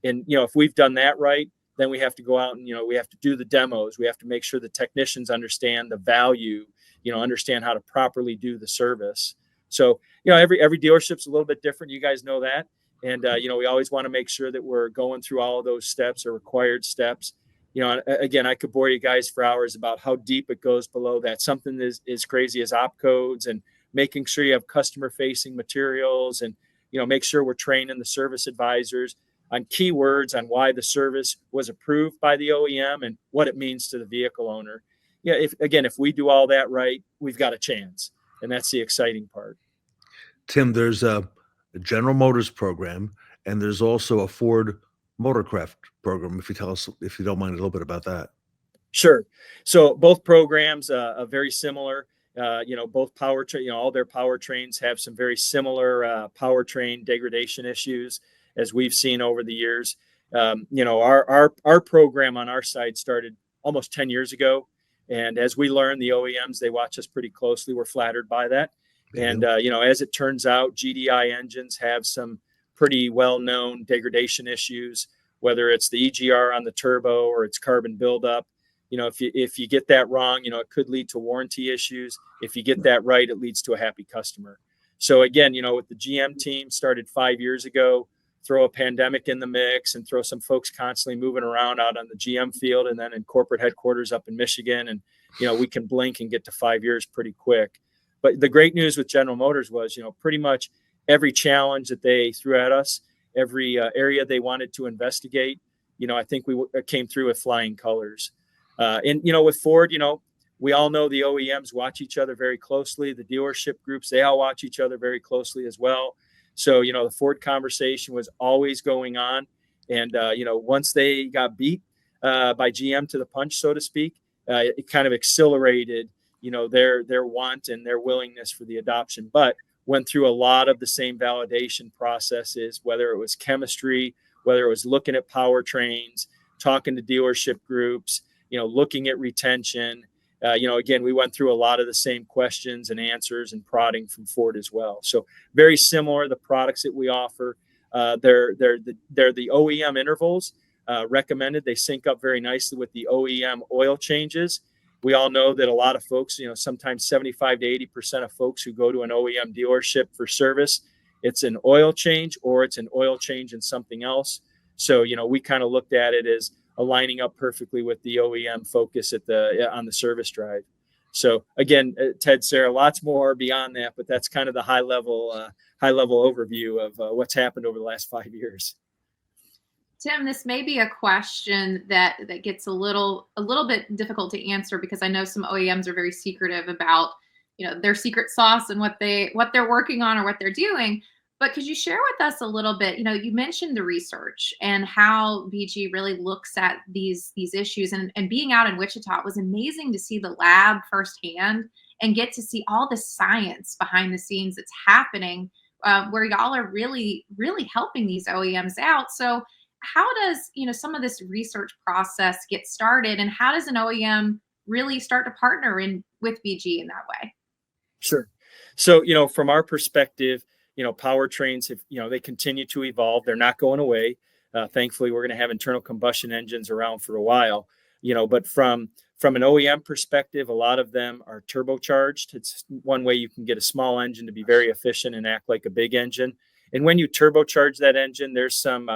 And, if we've done that right, then we have to go out and, we have to do the demos. We have to make sure the technicians understand the value, understand how to properly do the service. So, every dealership's a little bit different. You guys know that. And, we always want to make sure that we're going through all of those steps or required steps. Again, I could bore you guys for hours about how deep it goes below that. Something as crazy as op codes and making sure you have customer facing materials and, make sure we're training the service advisors on keywords on why the service was approved by the OEM and what it means to the vehicle owner. If we do all that right, we've got a chance. And that's the exciting part. Tim, there's a General Motors program, and there's also a Ford Motorcraft program. If you don't mind, a little bit about that. Sure. So both programs are very similar. Both powertrain, all their powertrains have some very similar powertrain degradation issues as we've seen over the years. Our program on our side started almost 10 years ago. And as we learn, the OEMs, they watch us pretty closely. We're flattered by that. And, as it turns out, GDI engines have some pretty well-known degradation issues, whether it's the EGR on the turbo or it's carbon buildup. If you get that wrong, it could lead to warranty issues. If you get that right, it leads to a happy customer. So again, with the GM team started 5 years ago, throw a pandemic in the mix and throw some folks constantly moving around out on the GM field and then in corporate headquarters up in Michigan. And, we can blink and get to 5 years pretty quick. But the great news with General Motors was, pretty much every challenge that they threw at us, every area they wanted to investigate, I think we came through with flying colors. And, with Ford, we all know the OEMs watch each other very closely. The dealership groups, they all watch each other very closely as well. So, the Ford conversation was always going on. And, once they got beat by GM to the punch, so to speak, it kind of accelerated, their want and their willingness for the adoption, but went through a lot of the same validation processes, whether it was chemistry, whether it was looking at powertrains, talking to dealership groups, looking at retention. Again, we went through a lot of the same questions and answers and prodding from Ford as well. So very similar, the products that we offer. They're the OEM intervals recommended. They sync up very nicely with the OEM oil changes. We all know that a lot of folks, sometimes 75 to 80% of folks who go to an OEM dealership for service, it's an oil change or it's an oil change in something else. So, we kind of looked at it as aligning up perfectly with the OEM focus on the service drive. So again, Ted, Sarah, lots more beyond that, but that's kind of the high level overview of what's happened over the last 5 years. Tim, this may be a question that gets a little bit difficult to answer because I know some OEMs are very secretive about, their secret sauce and what they're working on or what they're doing. But could you share with us a little bit? You mentioned the research and how BG really looks at these issues, and being out in Wichita, it was amazing to see the lab firsthand and get to see all the science behind the scenes that's happening, where y'all are really, really helping these OEMs out. So how does, some of this research process get started, and how does an OEM really start to partner with BG in that way? Sure. So, from our perspective, powertrains have, they continue to evolve. They're not going away. Thankfully, we're going to have internal combustion engines around for a while, but from an OEM perspective, a lot of them are turbocharged. It's one way you can get a small engine to be very efficient and act like a big engine. And when you turbocharge that engine, there's some,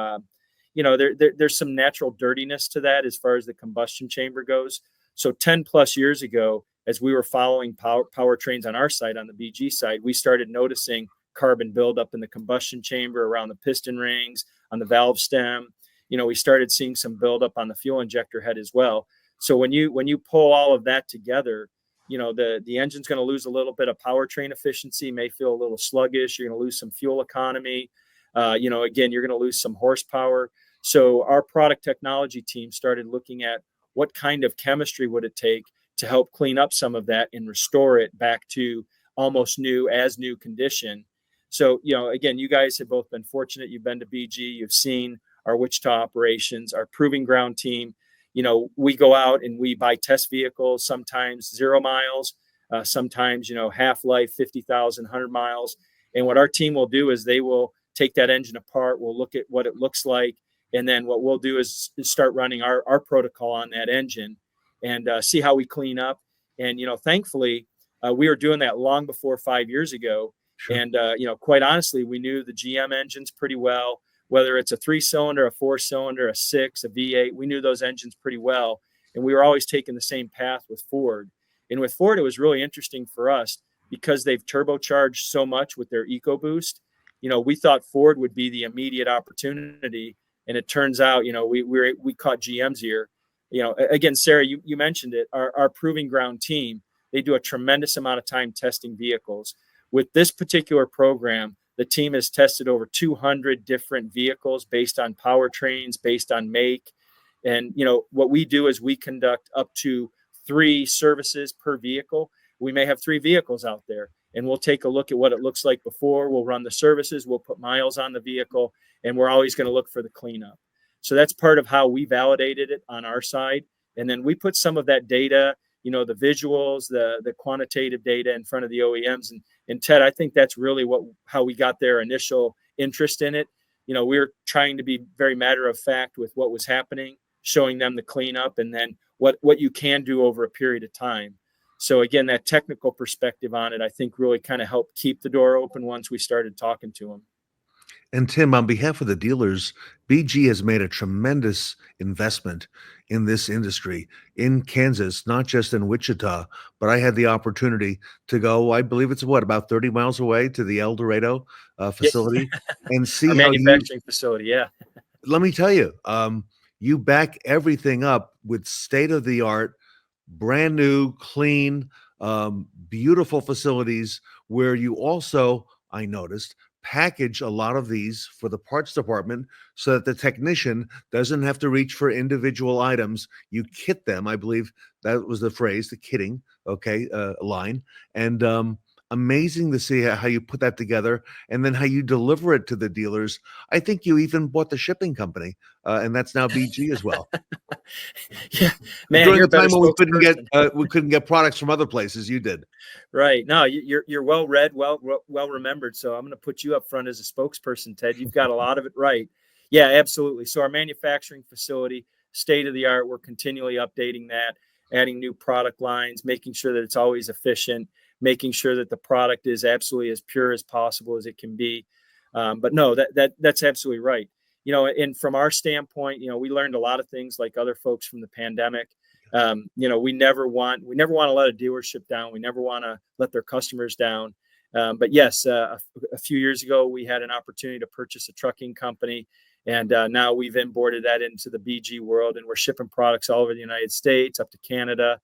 there's some natural dirtiness to that as far as the combustion chamber goes. So 10 plus years ago, as we were following powertrains on our side, on the BG side, we started noticing carbon buildup in the combustion chamber, around the piston rings, on the valve stem. We started seeing some buildup on the fuel injector head as well. So when you pull all of that together, the engine's going to lose a little bit of powertrain efficiency, may feel a little sluggish. You're going to lose some fuel economy. Again, you're going to lose some horsepower. So our product technology team started looking at what kind of chemistry would it take to help clean up some of that and restore it back to almost new condition. So, again, you guys have both been fortunate. You've been to BG, you've seen our Wichita operations, our proving ground team. We go out and we buy test vehicles, sometimes 0 miles, sometimes, half-life, 50,000, 100 miles. And what our team will do is they will take that engine apart. We'll look at what it looks like. And then what we'll do is start running our protocol on that engine and see how we clean up. And, thankfully, we were doing that long before 5 years ago. Sure. And, quite honestly, we knew the GM engines pretty well, whether it's a 3-cylinder, a 4-cylinder, a 6, a V8, we knew those engines pretty well. And we were always taking the same path with Ford. And with Ford, it was really interesting for us because they've turbocharged so much with their EcoBoost. We thought Ford would be the immediate opportunity. And it turns out, we caught GM's ear. Again, Sarah, you mentioned it, our proving ground team, they do a tremendous amount of time testing vehicles. With this particular program, the team has tested over 200 different vehicles based on powertrains, based on make. And, what we do is we conduct up to 3 services per vehicle. We may have 3 vehicles out there, and we'll take a look at what it looks like before. We'll run the services, we'll put miles on the vehicle, and we're always going to look for the cleanup. So that's part of how we validated it on our side. And then we put some of that data, the visuals, the quantitative data in front of the OEMs. And Ted, I think that's really how we got their initial interest in it. We were trying to be very matter of fact with what was happening, showing them the cleanup, and then what you can do over a period of time. So again, that technical perspective on it, I think really kind of helped keep the door open once we started talking to them. And Tim, on behalf of the dealers, BG has made a tremendous investment in this industry in Kansas, not just in Wichita, but I had the opportunity to go, I believe it's about 30 miles away to the El Dorado facility and see our manufacturing facility. Yeah. Let me tell you, you back everything up with state-of-the-art, brand new, clean, beautiful facilities where you also, I noticed, package a lot of these for the parts department so that the technician doesn't have to reach for individual items. You kit them. I believe that was the phrase, the kitting, line. And amazing to see how you put that together and then how you deliver it to the dealers. I think you even bought the shipping company, and that's now BG as well. Yeah, man. During the time when we couldn't get products from other places, you did. Right. No, you're well read, well remembered. So I'm going to put you up front as a spokesperson, Ted. You've got a lot of it right. Yeah, absolutely. So our manufacturing facility, state of the art, we're continually updating that, adding new product lines, making sure that it's always efficient, making sure that the product is absolutely as pure as possible as it can be. But no, that's absolutely right. And from our standpoint, we learned a lot of things like other folks from the pandemic. We never want to let a dealership down. We never want to let their customers down. But yes, a few years ago, we had an opportunity to purchase a trucking company. And now we've imported that into the BG world, and we're shipping products all over the United States, up to Canada.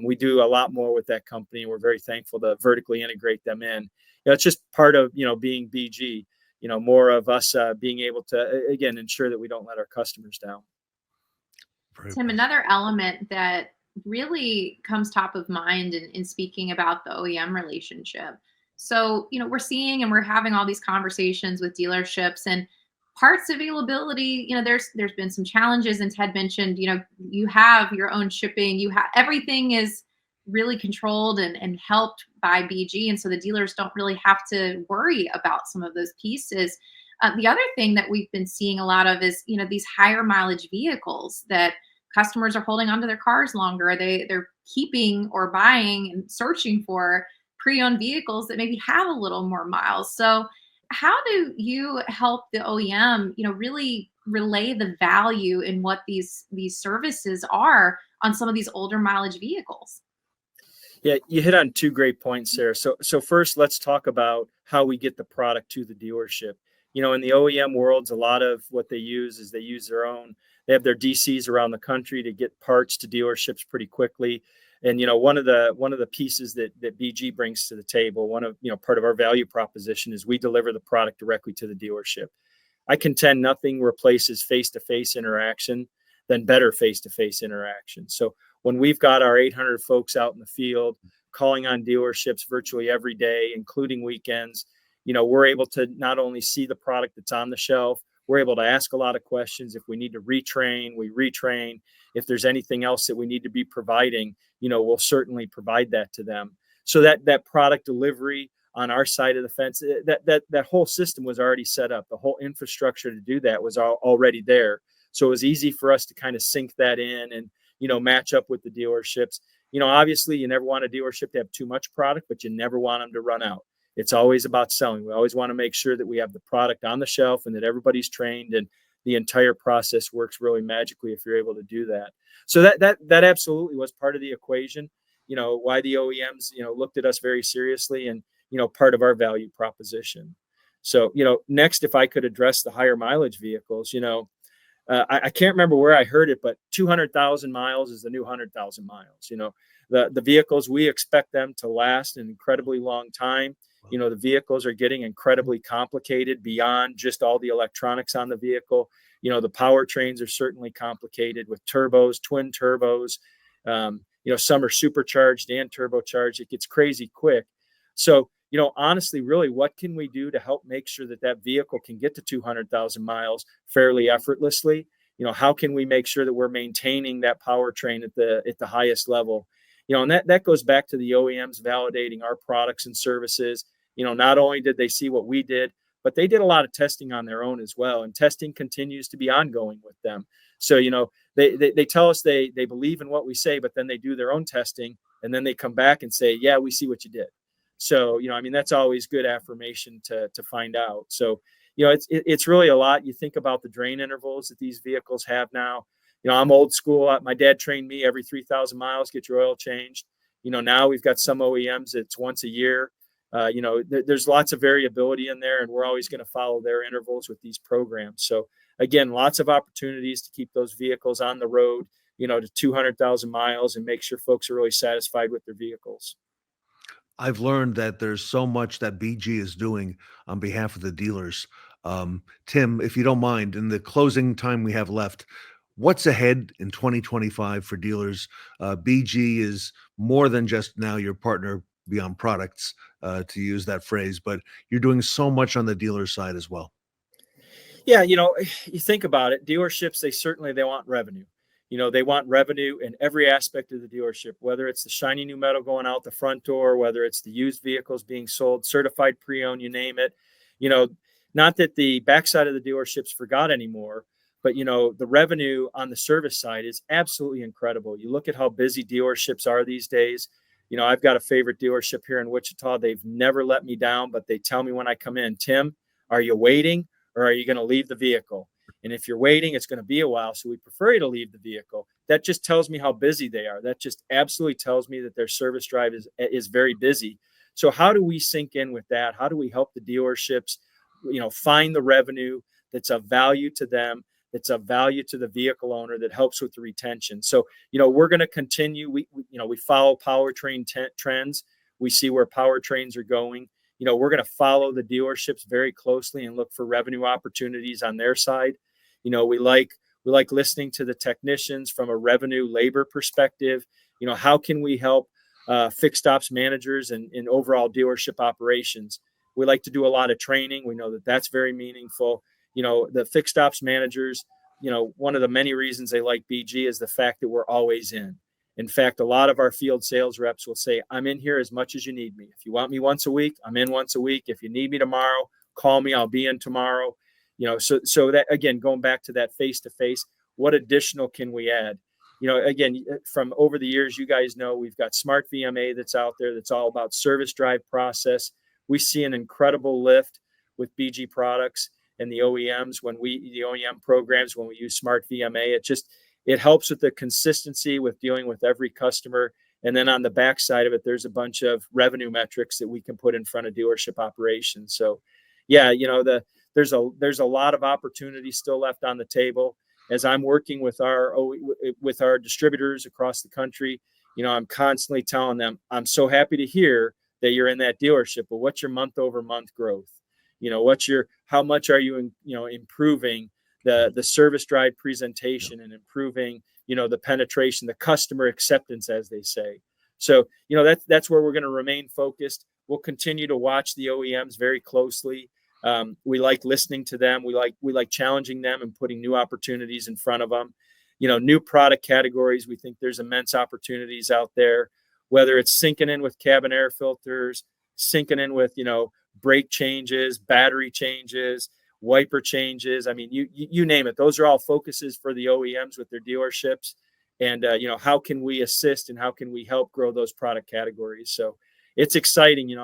We do a lot more with that company, and we're very thankful to vertically integrate them in. It's just part of, being BG, more of us being able to, again, ensure that we don't let our customers down. Tim, another element that really comes top of mind in speaking about the OEM relationship. So, we're seeing and we're having all these conversations with dealerships and parts availability. There's been some challenges, and Ted mentioned, you have your own shipping, everything is really controlled and helped by BG. And so the dealers don't really have to worry about some of those pieces. The other thing that we've been seeing a lot of is, these higher mileage vehicles that customers are holding onto their cars longer. They're keeping or buying and searching for pre-owned vehicles that maybe have a little more miles. So how do you help the OEM, really relay the value in what these services are on some of these older mileage vehicles? Yeah, you hit on 2 great points, Sarah. So first, let's talk about how we get the product to the dealership. In the OEM worlds, a lot of what they use is they use they have their DCs around the country to get parts to dealerships pretty quickly. And, one of the pieces that BG brings to the table, part of our value proposition is we deliver the product directly to the dealership. I contend nothing replaces face-to-face interaction than better face-to-face interaction. So when we've got our 800 folks out in the field calling on dealerships virtually every day, including weekends, we're able to not only see the product that's on the shelf, we're able to ask a lot of questions. If we need to retrain, we retrain. If there's anything else that we need to be providing, we'll certainly provide that to them. So that product delivery on our side of the fence. That whole system was already set up. The whole infrastructure to do that was already there. So it was easy for us to kind of sink that in and, match up with the dealerships. Obviously you never want a dealership to have too much product, but you never want them to run out. It's always about selling. We always want to make sure that we have the product on the shelf and that everybody's trained, and the entire process works really magically if you're able to do that. So that absolutely was part of the equation, why the OEMs, looked at us very seriously, and, part of our value proposition. So, next, if I could address the higher mileage vehicles, I can't remember where I heard it, but 200,000 miles is the new 100,000 miles. The vehicles, we expect them to last an incredibly long time. The vehicles are getting incredibly complicated beyond just all the electronics on the vehicle. The powertrains are certainly complicated with turbos, twin turbos. Some are supercharged and turbocharged. It gets crazy quick. So, honestly, really, what can we do to help make sure that vehicle can get to 200,000 miles fairly effortlessly? How can we make sure that we're maintaining that powertrain at the highest level? And that goes back to the OEMs validating our products and services. Not only did they see what we did, but they did a lot of testing on their own as well. And testing continues to be ongoing with them. So, they tell us they believe in what we say, but then they do their own testing, and then they come back and say, yeah, we see what you did. So, that's always good affirmation to find out. So, it's really a lot. You think about the drain intervals that these vehicles have now. I'm old school. My dad trained me every 3,000 miles, get your oil changed. Now we've got some OEMs, it's once a year. There's lots of variability in there, and we're always going to follow their intervals with these programs. So again, lots of opportunities to keep those vehicles on the road, to 200,000 miles, and make sure folks are really satisfied with their vehicles. I've learned that there's so much that BG is doing on behalf of the dealers. Tim, if you don't mind, in the closing time we have left, what's ahead in 2025 for dealers? BG is more than just now your partner beyond products, to use that phrase, but you're doing so much on the dealer side as well. Yeah, you think about it, dealerships, they want revenue. They want revenue in every aspect of the dealership, whether it's the shiny new metal going out the front door, whether it's the used vehicles being sold, certified pre-owned, you name it. Not that the backside of the dealerships forgot anymore, but, the revenue on the service side is absolutely incredible. You look at how busy dealerships are these days. I've got a favorite dealership here in Wichita. They've never let me down, but they tell me when I come in, Tim, are you waiting or are you going to leave the vehicle? And if you're waiting, it's going to be a while. So we prefer you to leave the vehicle. That just tells me how busy they are. That just absolutely tells me that their service drive is very busy. So how do we sink in with that? How do we help the dealerships, find the revenue that's of value to them, that's of value to the vehicle owner, that helps with the retention? So, we're going to continue. We follow powertrain trends. We see where powertrains are going. We're going to follow the dealerships very closely and look for revenue opportunities on their side. We like listening to the technicians from a revenue labor perspective. How can we help fixed ops managers and overall dealership operations? We like to do a lot of training. We know that that's very meaningful. The fixed ops managers, one of the many reasons they like BG is the fact that we're always in. In fact, a lot of our field sales reps will say, I'm in here as much as you need me. If you want me once a week, I'm in once a week. If you need me tomorrow, call me, I'll be in tomorrow. So that, again, going back to that face-to-face, what additional can we add? Again, from over the years, you guys know we've got Smart VMA that's out there that's all about service drive process. We see an incredible lift with BG products and the OEMs the OEM programs, when we use Smart VMA. It helps with the consistency with dealing with every customer. And then on the backside of it, there's a bunch of revenue metrics that we can put in front of dealership operations. So yeah, there's a lot of opportunity still left on the table. As I'm working with our distributors across the country, I'm constantly telling them, I'm so happy to hear that you're in that dealership, but what's your month over month growth? How much are you improving the service drive presentation and improving, the penetration, the customer acceptance, as they say. So, that's where we're going to remain focused. We'll continue to watch the OEMs very closely. We like listening to them. We like challenging them and putting new opportunities in front of them. New product categories. We think there's immense opportunities out there, whether it's sinking in with cabin air filters, sinking in with, brake changes, battery changes, wiper changes. I mean, you name it. Those are all focuses for the OEMs with their dealerships. And, how can we assist and how can we help grow those product categories? So it's exciting.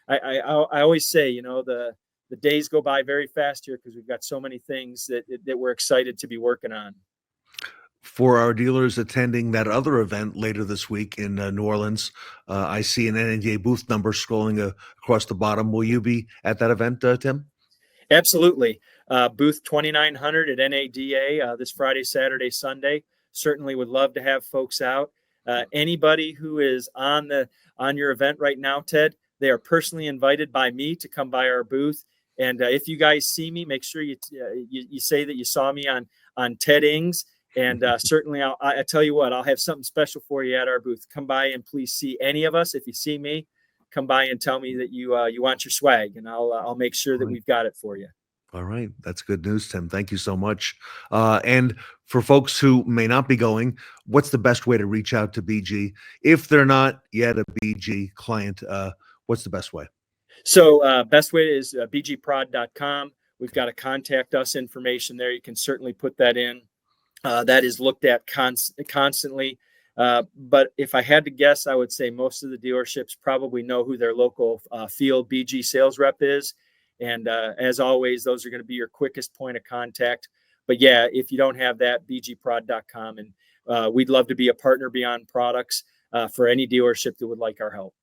I always say, the days go by very fast here because we've got so many things that we're excited to be working on. For our dealers attending that other event later this week in New Orleans, I see an NADA booth number scrolling across the bottom. Will you be at that event, Tim? Absolutely. Booth 2900 at NADA this Friday, Saturday, Sunday. Certainly would love to have folks out. Anybody who is on your event right now, Ted, they are personally invited by me to come by our booth. And if you guys see me, make sure you say that you saw me on Ted Ings. And certainly, I tell you what, I'll have something special for you at our booth. Come by and please see any of us. If you see me, come by and tell me that you want your swag, and I'll make sure that we've got it for you. All right. That's good news, Tim. Thank you so much. And for folks who may not be going, what's the best way to reach out to BG? If they're not yet a BG client, what's the best way? So best way is bgprod.com. We've got a contact us information there. You can certainly put that in. That is looked at constantly. But if I had to guess, I would say most of the dealerships probably know who their local field BG sales rep is. And as always, those are going to be your quickest point of contact. But yeah, if you don't have that, bgprod.com. And we'd love to be a partner beyond products for any dealership that would like our help.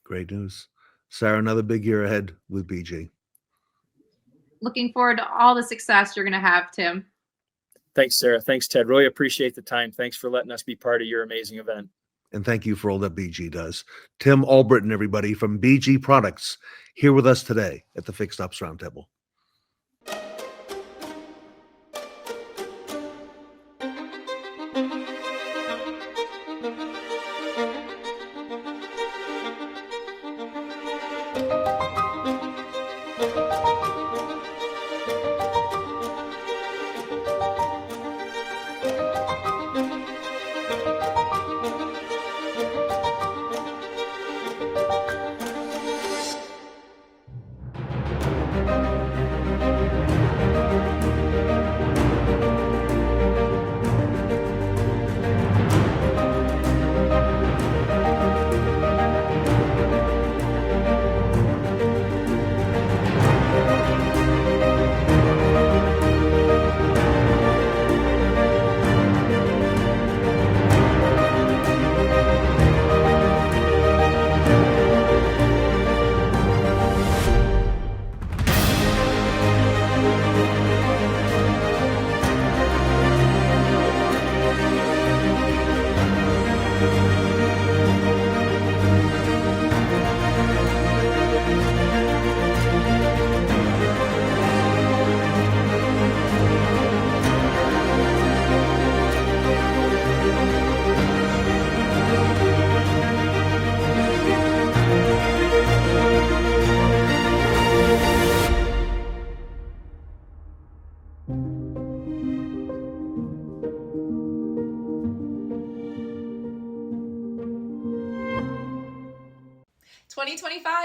Great news. Sarah, another big year ahead with BG. Looking forward to all the success you're going to have, Tim. Thanks, Sarah. Thanks, Ted. Really appreciate the time. Thanks for letting us be part of your amazing event. And thank you for all that BG does. Tim Allbritten, everybody, from BG Products, here with us today at the Fixed Ops Roundtable.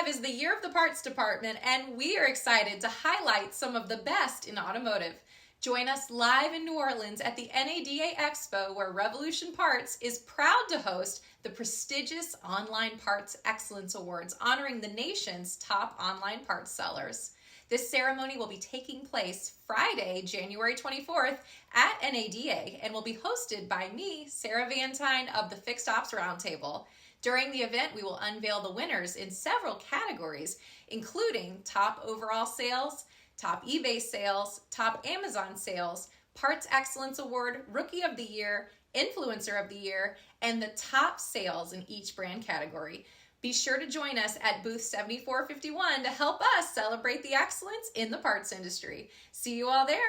Is the year of the parts department, and we are excited to highlight some of the best in automotive. Join us live in New Orleans at the NADA Expo, where Revolution Parts is proud to host the prestigious Online Parts Excellence Awards, honoring the nation's top online parts sellers. This ceremony will be taking place Friday, January 24th at NADA, and will be hosted by me, Sarah Vantine of the Fixed Ops Roundtable. During the event, we will unveil the winners in several categories, including top overall sales, top eBay sales, top Amazon sales, Parts Excellence Award, Rookie of the Year, Influencer of the Year, and the top sales in each brand category. Be sure to join us at booth 7451 to help us celebrate the excellence in the parts industry. See you all there.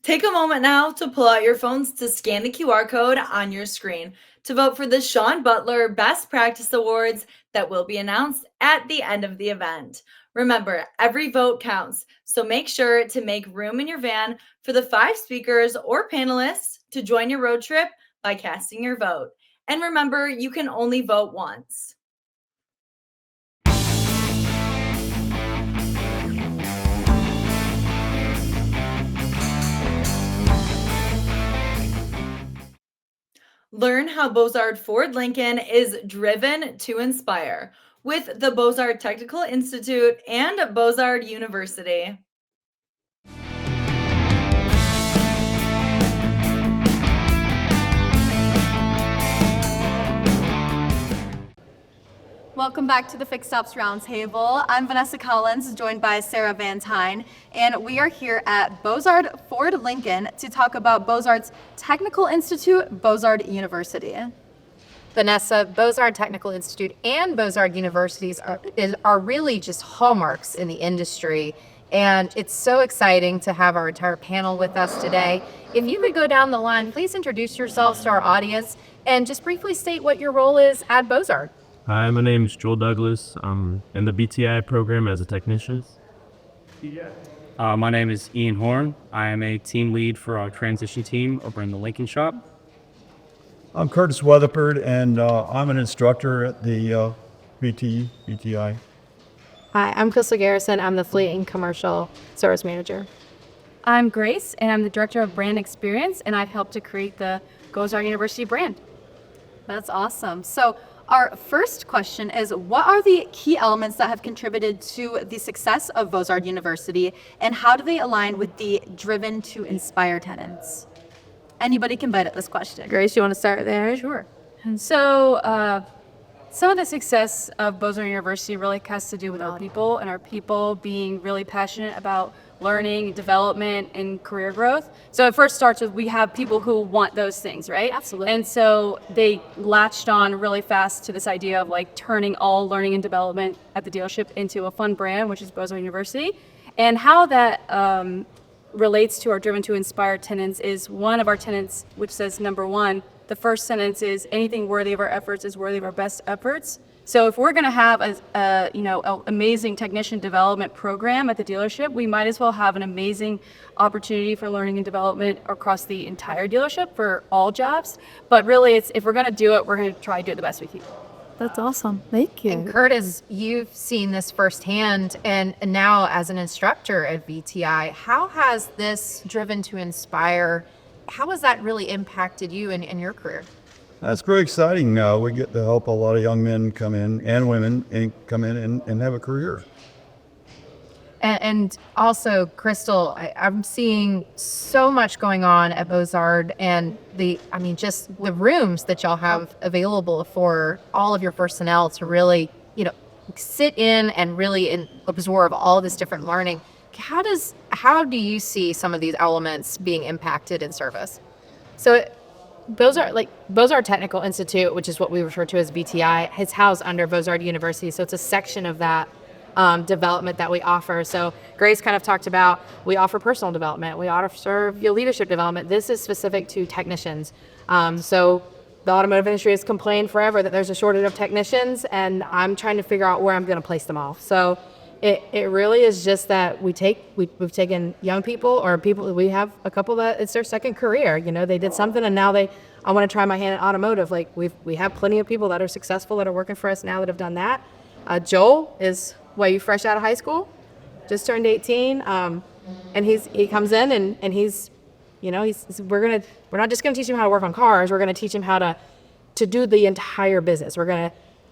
Take a moment now to pull out your phones to scan the QR code on your screen to vote for the Sean Butler Best Practice Awards that will be announced at the end of the event. Remember, every vote counts, so make sure to make room in your van for the 5 speakers or panelists to join your road trip by casting your vote. And remember, you can only vote once. Learn how Bozard Ford Lincoln is driven to inspire with the Bozard Technical Institute and Bozard University. Welcome back to the Fixed Ops Roundtable. I'm Vanessa Collins, joined by Sarah Vantine, and we are here at Bozard Ford Lincoln to talk about Bozard's Technical Institute, Bozard University. Vanessa, Bozard Technical Institute and Bozard Universities are really just hallmarks in the industry. And it's so exciting to have our entire panel with us today. If you could go down the line, please introduce yourselves to our audience and just briefly state what your role is at Bozard. Hi, my name is Joel Douglas. I'm in the BTI program as a technician. My name is Ian Horn. I am a team lead for our transition team over in the Lincoln shop. I'm Curtis Weatherford, and I'm an instructor at the BTI. Hi, I'm Crystal Garrison. I'm the Fleet and Commercial Service Manager. I'm Grace, and I'm the Director of Brand Experience, and I've helped to create the Bozard University brand. That's awesome. So our first question is, what are the key elements that have contributed to the success of Bozard University, and how do they align with the driven to inspire tenets? Anybody can bite at this question. Grace, you want to start there? Sure. And so some of the success of Bozard University really has to do with our people, and our people being really passionate about learning, development, and career growth. So it first starts with, we have people who want those things, right? Absolutely. And so they latched on really fast to this idea of like turning all learning and development at the dealership into a fun brand, which is Bozard University. And how that relates to our driven to inspire tenets is one of our tenets, which says, number one, the first sentence is, anything worthy of our efforts is worthy of our best efforts. So if we're going to have an amazing technician development program at the dealership, we might as well have an amazing opportunity for learning and development across the entire dealership for all jobs. But really, if we're going to do it, we're going to try to do it the best we can. That's awesome. Thank you. And Curtis, you've seen this firsthand, and now as an instructor at VTI, how has this driven to inspire, how has that really impacted you in your career? That's very exciting. We get to help a lot of young men come in and women come in and have a career. And also, Crystal, I'm seeing so much going on at Bozard, and just the rooms that y'all have available for all of your personnel to really, sit in and really absorb all this different learning. How do you see some of these elements being impacted in service? So Bozard Technical Institute, which is what we refer to as BTI, is housed under Bozard University. So it's a section of that development that we offer. So Grace kind of talked about, we offer personal development, we offer leadership development. This is specific to technicians. So the automotive industry has complained forever that there's a shortage of technicians, and I'm trying to figure out where I'm going to place them all. So it really is just that we've taken young people, or people, we have a couple that it's their second career. They did something and now I want to try my hand at automotive. Like we have plenty of people that are successful that are working for us now that have done that. Joel is you fresh out of high school, just turned 18, and he comes in and he's we're not just gonna teach him how to work on cars. We're gonna teach him how to do the entire business. We're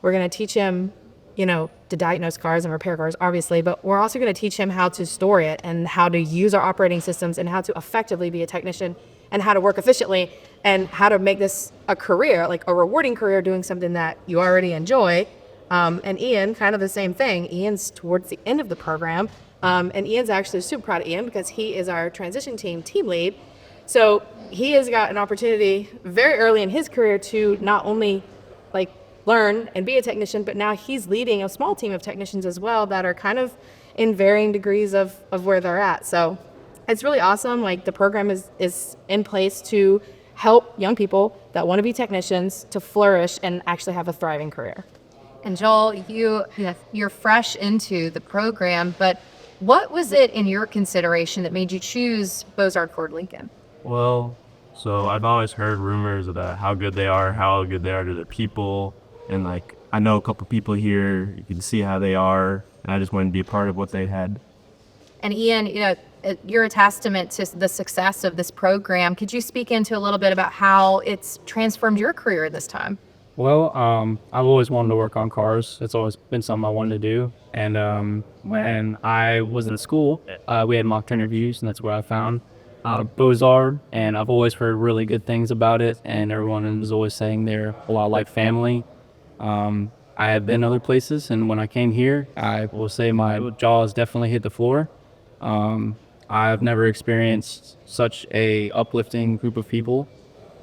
gonna teach him to diagnose cars and repair cars, obviously, but we're also going to teach him how to store it and how to use our operating systems and how to effectively be a technician and how to work efficiently and how to make this a career, like a rewarding career, doing something that you already enjoy. And Ian, kind of the same thing. Ian's towards the end of the program, and Ian's actually super proud of Ian because he is our transition team lead. So he has got an opportunity very early in his career to not only learn and be a technician, but now he's leading a small team of technicians as well that are kind of in varying degrees of where they're at. So it's really awesome. The program is in place to help young people that want to be technicians to flourish and actually have a thriving career. And Joel, you're fresh into the program, but what was it in your consideration that made you choose Bozard Ford Lincoln? Well, so I've always heard rumors about how good they are to the people. And like, I know a couple people here, you can see how they are. And I just wanted to be a part of what they had. And Ian, you're a testament to the success of this program. Could you speak into a little bit about how it's transformed your career this time? Well, I've always wanted to work on cars. It's always been something I wanted to do. And when I was in school, we had mock interviews, and that's where I found Bozard. And I've always heard really good things about it, and everyone was always saying they're a lot like family. I have been other places, and when I came here, I will say my jaw has definitely hit the floor. I've never experienced such a uplifting group of people.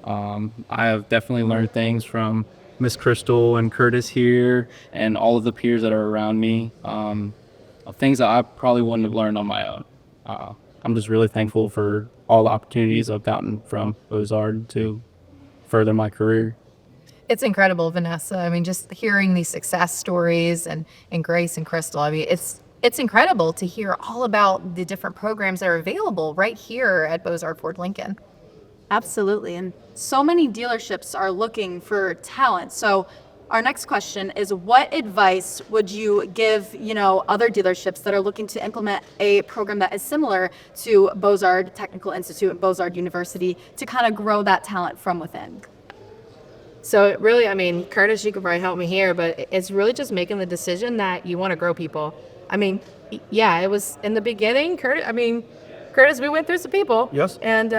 I have definitely learned things from Miss Crystal and Curtis here and all of the peers that are around me, things that I probably wouldn't have learned on my own. I'm just really thankful for all the opportunities I've gotten from Bozard to further my career. It's incredible, Vanessa. I mean, just hearing these success stories and Grace and Crystal, I mean, it's incredible to hear all about the different programs that are available right here at Bozard Ford Lincoln. Absolutely. And so many dealerships are looking for talent. So our next question is, what advice would you give, other dealerships that are looking to implement a program that is similar to Bozard Technical Institute and Bozard University to kind of grow that talent from within? So it really, I mean, Curtis, you could probably help me here, but it's really just making the decision that you want to grow people. I mean, yeah, it was in the beginning, Curtis, we went through some people. Yes. And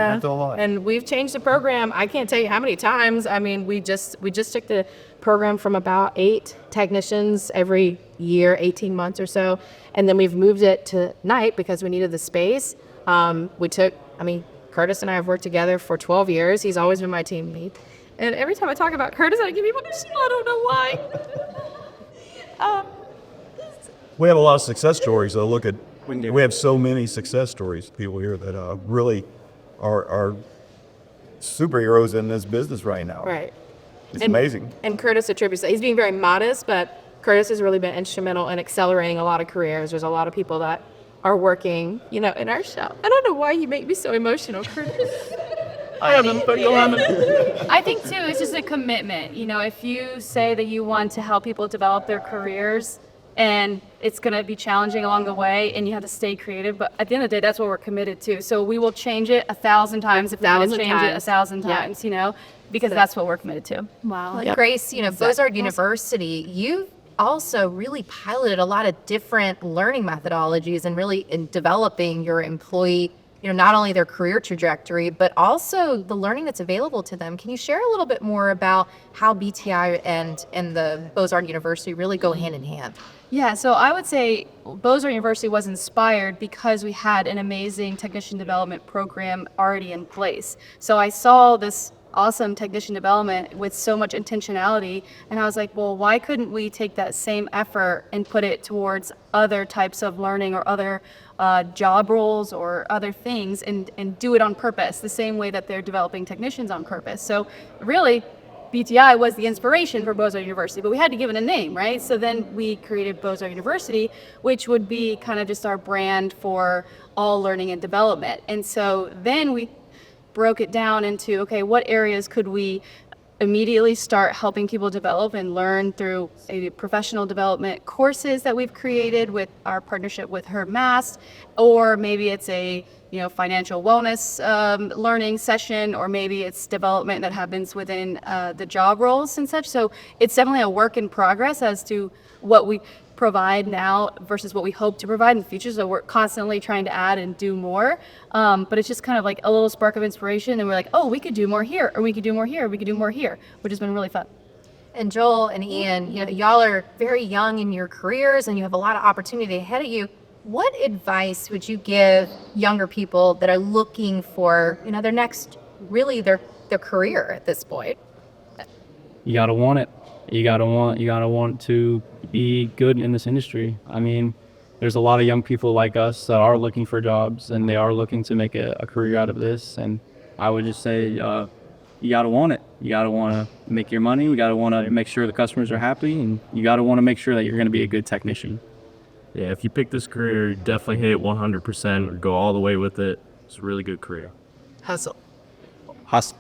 we've changed the program. I can't tell you how many times. I mean, we just took the program from about 8 technicians every year, 18 months or so. And then we've moved it to night because we needed the space. Curtis and I have worked together for 12 years. He's always been my team lead. And every time I talk about Curtis, I give him I don't know why. We have a lot of success stories. So we have so many success stories, people here that really are superheroes in this business right now. Right. It's amazing. And Curtis attributes that. He's being very modest, but Curtis has really been instrumental in accelerating a lot of careers. There's a lot of people that are working, in our shop. I don't know why you make me so emotional, Curtis. I think too, it's just a commitment. If you say that you want to help people develop their careers, and it's going to be challenging along the way, and you have to stay creative. But at the end of the day, that's what we're committed to. So we will change it 1,000 times if we want to change it 1,000 times, because that's what we're committed to. Wow. Grace, Bozard University, you've also really piloted a lot of different learning methodologies and really in developing your employee, not only their career trajectory, but also the learning that's available to them. Can you share a little bit more about how BTI and the Bozard University really go hand in hand? Yeah, so I would say Bozard University was inspired because we had an amazing technician development program already in place. So I saw this awesome technician development with so much intentionality, and I was like, well, why couldn't we take that same effort and put it towards other types of learning or other job roles or other things and do it on purpose, the same way that they're developing technicians on purpose. So really, BTI was the inspiration for Bozard University, but we had to give it a name, right? So then we created Bozard University, which would be kind of just our brand for all learning and development. And so then we broke it down into, okay, what areas could we immediately start helping people develop and learn through a professional development courses that we've created with our partnership with Herb Mast, or maybe it's a financial wellness learning session, or maybe it's development that happens within the job roles and such. So it's definitely a work in progress as to what we provide now versus what we hope to provide in the future. So we're constantly trying to add and do more. But it's just kind of like a little spark of inspiration. And we're like, oh, we could do more here, or we could do more here, or we could do more here, which has been really fun. And Joel and Ian, y'all are very young in your careers and you have a lot of opportunity ahead of you. What advice would you give younger people that are looking for, their next, really their career at this point? You gotta want it. You gotta want to be good in this industry. I mean, there's a lot of young people like us that are looking for jobs and they are looking to make a career out of this. And I would just say, you gotta want it. You got to want to make your money. We got to want to make sure the customers are happy, and you got to want to make sure that you're going to be a good technician. Yeah, if you pick this career, definitely hit it 100% or go all the way with it. It's a really good career. Hustle. Hustle.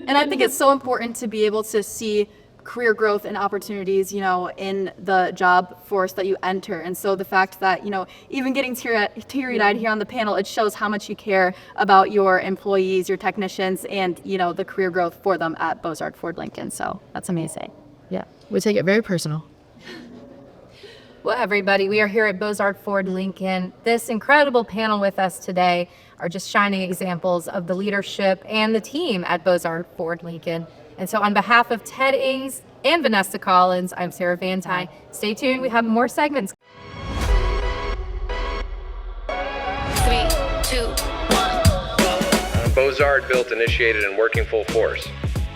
And I think it's so important to be able to see career growth and opportunities, in the job force that you enter. And so the fact that, even getting teary-eyed here on the panel, it shows how much you care about your employees, your technicians, and, the career growth for them at Bozard Ford Lincoln. So that's amazing. Yeah, we take it very personal. Well, everybody, we are here at Bozard Ford Lincoln. This incredible panel with us today are just shining examples of the leadership and the team at Bozard Ford Lincoln. And so on behalf of Ted Ings and Vanessa Collins, I'm Sarah Vantine. Stay tuned, we have more segments. 3, 2, 1. Bozard Built initiated and working full force.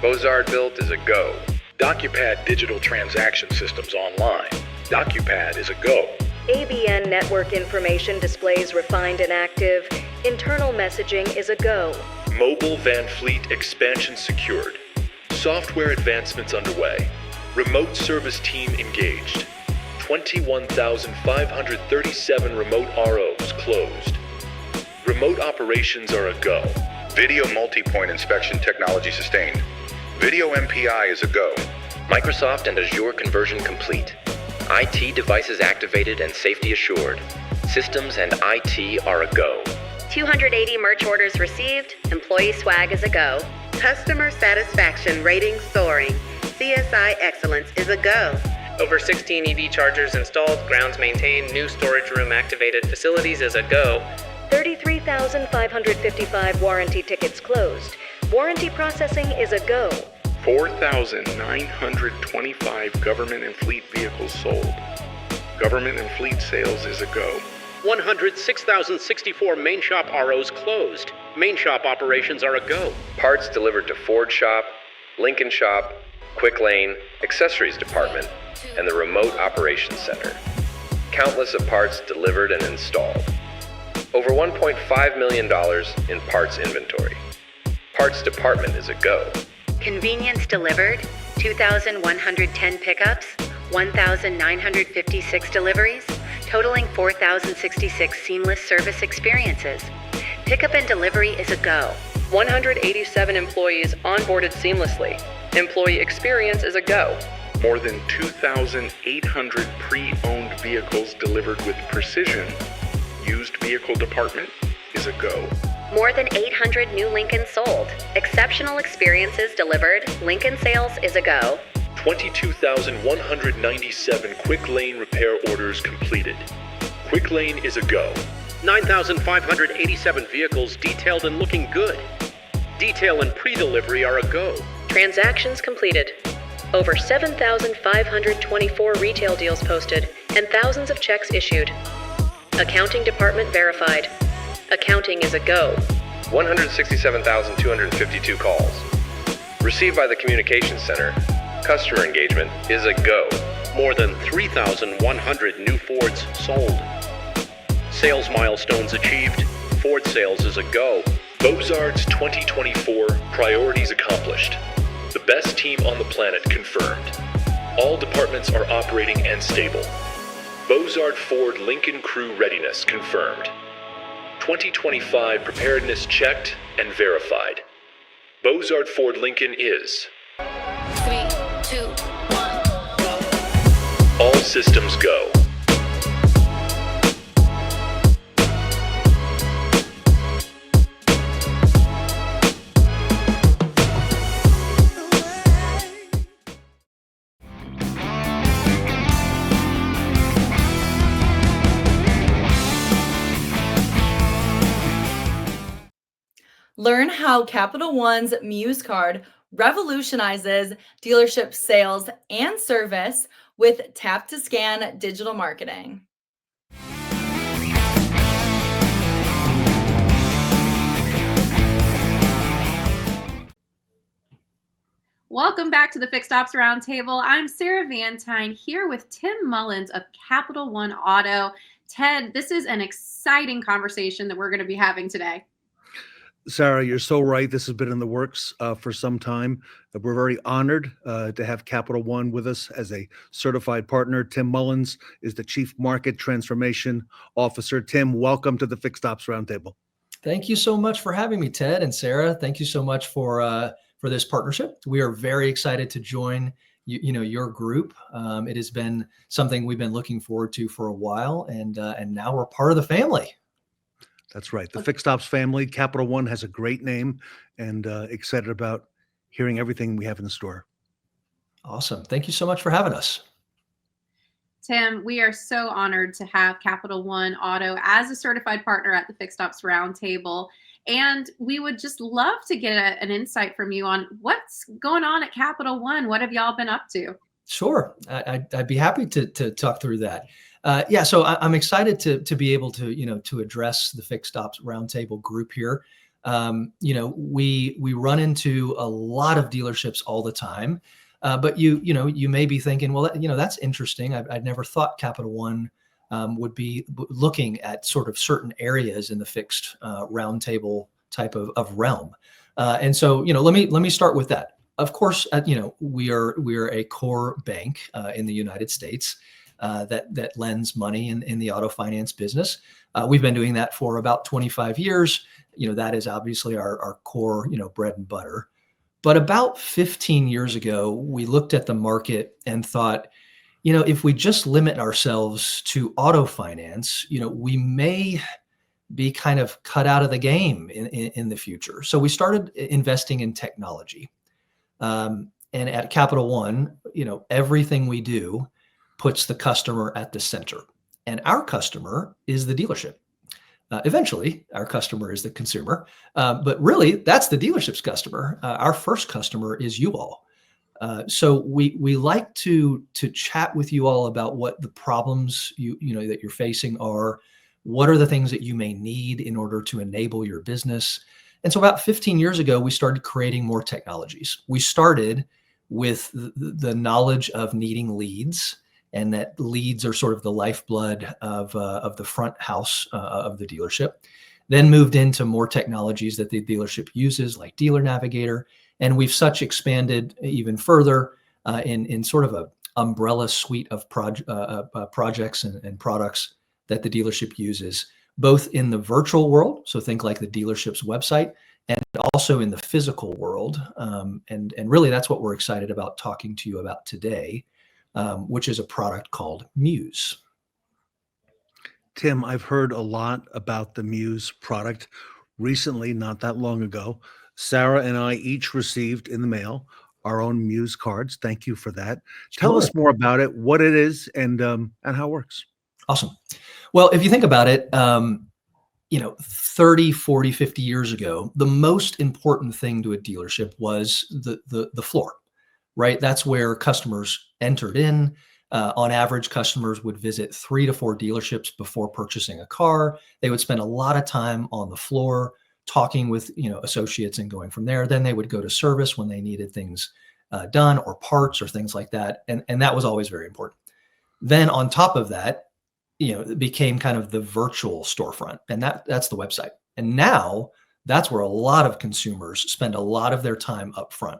Bozard Built is a go. DocuPad digital transaction systems online. DocuPad is a go. ABN network information displays refined and active. Internal messaging is a go. Mobile Van Fleet expansion secured. Software advancements underway. Remote service team engaged. 21,537 remote ROs closed. Remote operations are a go. Video multi-point inspection technology sustained. Video MPI is a go. Microsoft and Azure conversion complete. IT devices activated and safety assured. Systems and IT are a go. 280 merch orders received. Employee swag is a go. Customer satisfaction rating soaring. CSI excellence is a go. Over 16 EV chargers installed, grounds maintained, new storage room activated, facilities is a go. 33,555 warranty tickets closed. Warranty processing is a go. 4,925 government and fleet vehicles sold. Government and fleet sales is a go. 106,064 main shop ROs closed. Main shop operations are a go. Parts delivered to Ford Shop, Lincoln Shop, Quick Lane, Accessories Department, and the Remote Operations Center. Countless of parts delivered and installed. Over $1.5 million in parts inventory. Parts Department is a go. Convenience delivered. 2,110 pickups. 1,956 deliveries. Totaling 4,066 seamless service experiences. Pickup and delivery is a go. 187 employees onboarded seamlessly. Employee experience is a go. More than 2,800 pre-owned vehicles delivered with precision. Used vehicle department is a go. More than 800 new Lincolns sold. Exceptional experiences delivered. Lincoln sales is a go. 22,197 Quick Lane repair orders completed. Quick Lane is a go. 9,587 vehicles detailed and looking good. Detail and pre-delivery are a go. Transactions completed. Over 7,524 retail deals posted and thousands of checks issued. Accounting department verified. Accounting is a go. 167,252 calls. Received by the Communications Center. Customer engagement is a go. More than 3,100 new Fords sold. Sales milestones achieved. Ford sales is a go. Bozard's 2024 priorities accomplished. The best team on the planet confirmed. All departments are operating and stable. Bozard Ford Lincoln crew readiness confirmed. 2025 preparedness checked and verified. Bozard Ford Lincoln is 3, 2, 1. all systems go. Learn how Capital One's Muse card revolutionizes dealership sales and service with tap-to-scan digital marketing. Welcome back to the Fixed Ops Roundtable. I'm Sarah Vantine here with Tim Mullins of Capital One Auto. Ted, this is an exciting conversation that we're going to be having today. Sarah, you're so right. This has been in the works for some time. We're very honored to have Capital One with us as a certified partner. Tim Mullins is the Chief Market Transformation Officer. Tim, welcome to the Fixed Ops Roundtable. Thank you so much for having me, Ted and Sarah. Thank you so much for this partnership. We are very excited to join your group. It has been something we've been looking forward to for a while, and now we're part of the family. That's right. The Fixed Ops family. Capital One has a great name, and excited about hearing everything we have in store. Awesome. Thank you so much for having us. Tim, we are so honored to have Capital One Auto as a certified partner at the Fixed Ops Roundtable. And we would just love to get an insight from you on what's going on at Capital One. What have y'all been up to? Sure. I'd be happy to talk through that. So I'm excited to be able to, to address the Fixed Ops Roundtable group here. We run into a lot of dealerships all the time, but you may be thinking, well, that's interesting. I'd never thought Capital One would be looking at sort of certain areas in the fixed roundtable type of realm. And so, let me start with that. Of course, we are a core bank in the United States that lends money in the auto finance business. We've been doing that for about 25 years. That is obviously our core, bread and butter. But about 15 years ago, we looked at the market and thought, if we just limit ourselves to auto finance, we may be kind of cut out of the game in the future. So we started investing in technology. And at Capital One, everything we do puts the customer at the center. And our customer is the dealership. Eventually, our customer is the consumer. But really, that's the dealership's customer. Our first customer is you all. So we like to chat with you all about what the problems that you're facing are. What are the things that you may need in order to enable your business? And so about 15 years ago, we started creating more technologies. We started with the knowledge of needing leads, and that leads are sort of the lifeblood of the front house of the dealership. Then moved into more technologies that the dealership uses, like Dealer Navigator. And we've expanded even further in sort of a umbrella suite of projects and products that the dealership uses, both in the virtual world, so think like the dealership's website, and also in the physical world. And really, that's what we're excited about talking to you about today, which is a product called Muse. Tim, I've heard a lot about the Muse product recently, not that long ago. Sarah and I each received in the mail our own Muse cards. Thank you for that. Tell us more about it, what it is, and how it works. Awesome. Well, if you think about it, 30, 40, 50 years ago, the most important thing to a dealership was the floor, right? That's where customers entered in. On average, customers would visit 3 to 4 dealerships before purchasing a car. They would spend a lot of time on the floor talking with associates and going from there. Then they would go to service when they needed things done, or parts or things like that. And that was always very important. Then on top of that, it became kind of the virtual storefront, and that's the website. And now that's where a lot of consumers spend a lot of their time up front.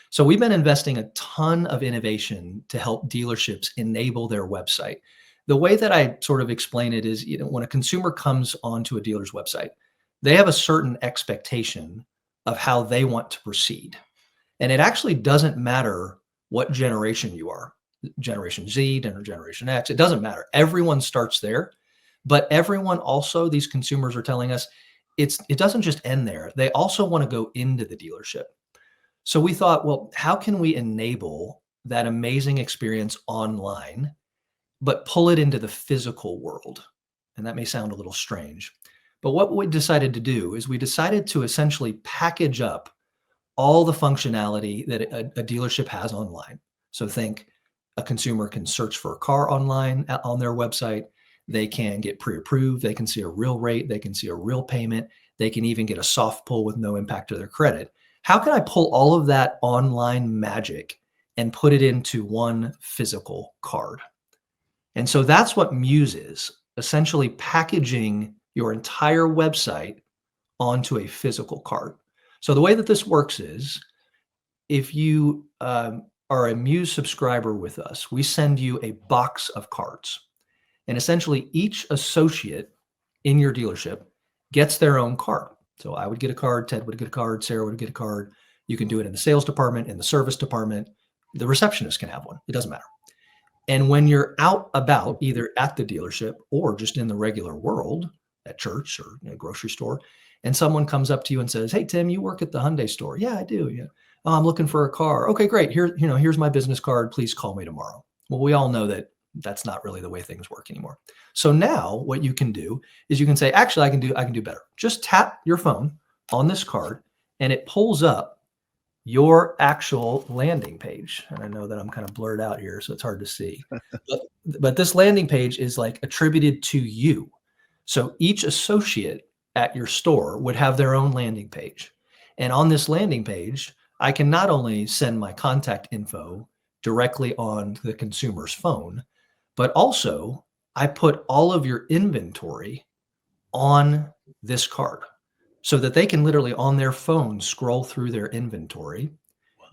So we've been investing a ton of innovation to help dealerships enable their website. The way that I sort of explain it is, when a consumer comes onto a dealer's website, they have a certain expectation of how they want to proceed. And it actually doesn't matter what generation you are, Generation Z or Generation X, it doesn't matter. Everyone starts there, but everyone also, these consumers are telling us, it doesn't just end there. They also want to go into the dealership. So we thought, well, how can we enable that amazing experience online, but pull it into the physical world? And that may sound a little strange, but what we decided to do is we decided to essentially package up all the functionality that a dealership has online. So think a consumer can search for a car online on their website. They can get pre-approved. They can see a real rate. They can see a real payment. They can even get a soft pull with no impact to their credit. How can I pull all of that online magic and put it into one physical card? And so that's what Muse is, essentially packaging your entire website onto a physical card. So the way that this works is, if you are a Muse subscriber with us, we send you a box of cards. And essentially each associate in your dealership gets their own card. So I would get a card, Ted would get a card, Sarah would get a card. You can do it in the sales department, in the service department. The receptionist can have one. It doesn't matter. And when you're out about, either at the dealership or just in the regular world, at church or a grocery store, and someone comes up to you and says, "Hey, Tim, you work at the Hyundai store?" "Yeah, I do." "Yeah. Oh, I'm looking for a car." "Okay, great. Here's my business card. Please call me tomorrow." Well, we all know that that's not really the way things work anymore. So now what you can do is you can say, "Actually, I can do better." Just tap your phone on this card and it pulls up your actual landing page. And I know that I'm kind of blurred out here, so it's hard to see. But this landing page is like attributed to you. So each associate at your store would have their own landing page. And on this landing page, I can not only send my contact info directly on the consumer's phone, but also I put all of your inventory on this card so that they can literally on their phone scroll through their inventory.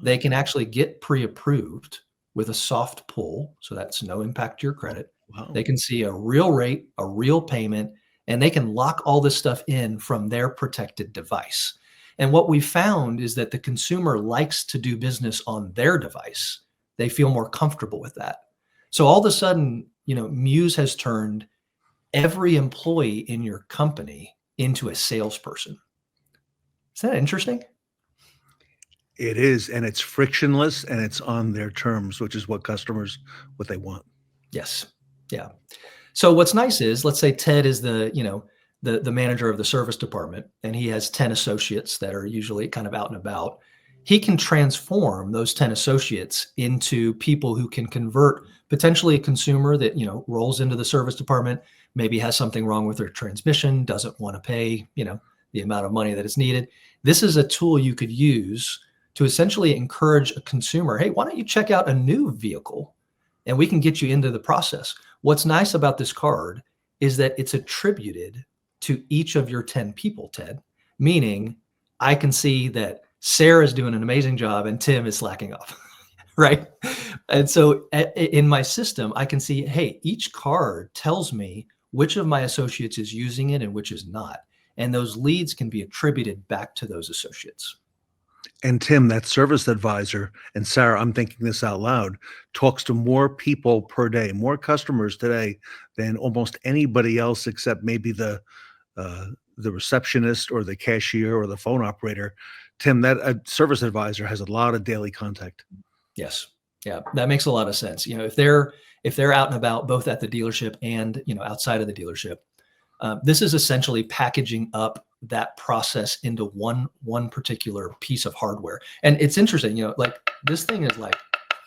They can actually get pre-approved with a soft pull. So that's no impact to your credit. Wow. They can see a real rate, a real payment, and they can lock all this stuff in from their protected device. And what we found is that the consumer likes to do business on their device. They feel more comfortable with that. So all of a sudden, Muse has turned every employee in your company into a salesperson. Is that interesting? It is, and it's frictionless and it's on their terms, which is what they want. Yes. Yeah. So what's nice is, let's say Ted is the manager of the service department, and he has 10 associates that are usually kind of out and about. He can transform those 10 associates into people who can convert potentially a consumer that, rolls into the service department, maybe has something wrong with their transmission, doesn't want to pay, the amount of money that is needed. This is a tool you could use to essentially encourage a consumer. Hey, why don't you check out a new vehicle and we can get you into the process. What's nice about this card is that it's attributed to each of your 10 people, Ted, meaning I can see that Sarah's doing an amazing job and Tim is slacking off, right? And so in my system, I can see, hey, each card tells me which of my associates is using it and which is not. And those leads can be attributed back to those associates. And Tim, that service advisor, and Sarah, I'm thinking this out loud, talks to more people per day, more customers today than almost anybody else, except maybe the receptionist or the cashier or the phone operator. Tim, that service advisor has a lot of daily contact. Yes. Yeah, that makes a lot of sense. If they're out and about, both at the dealership and, outside of the dealership, this is essentially packaging up that process into one particular piece of hardware. And it's interesting, like this thing is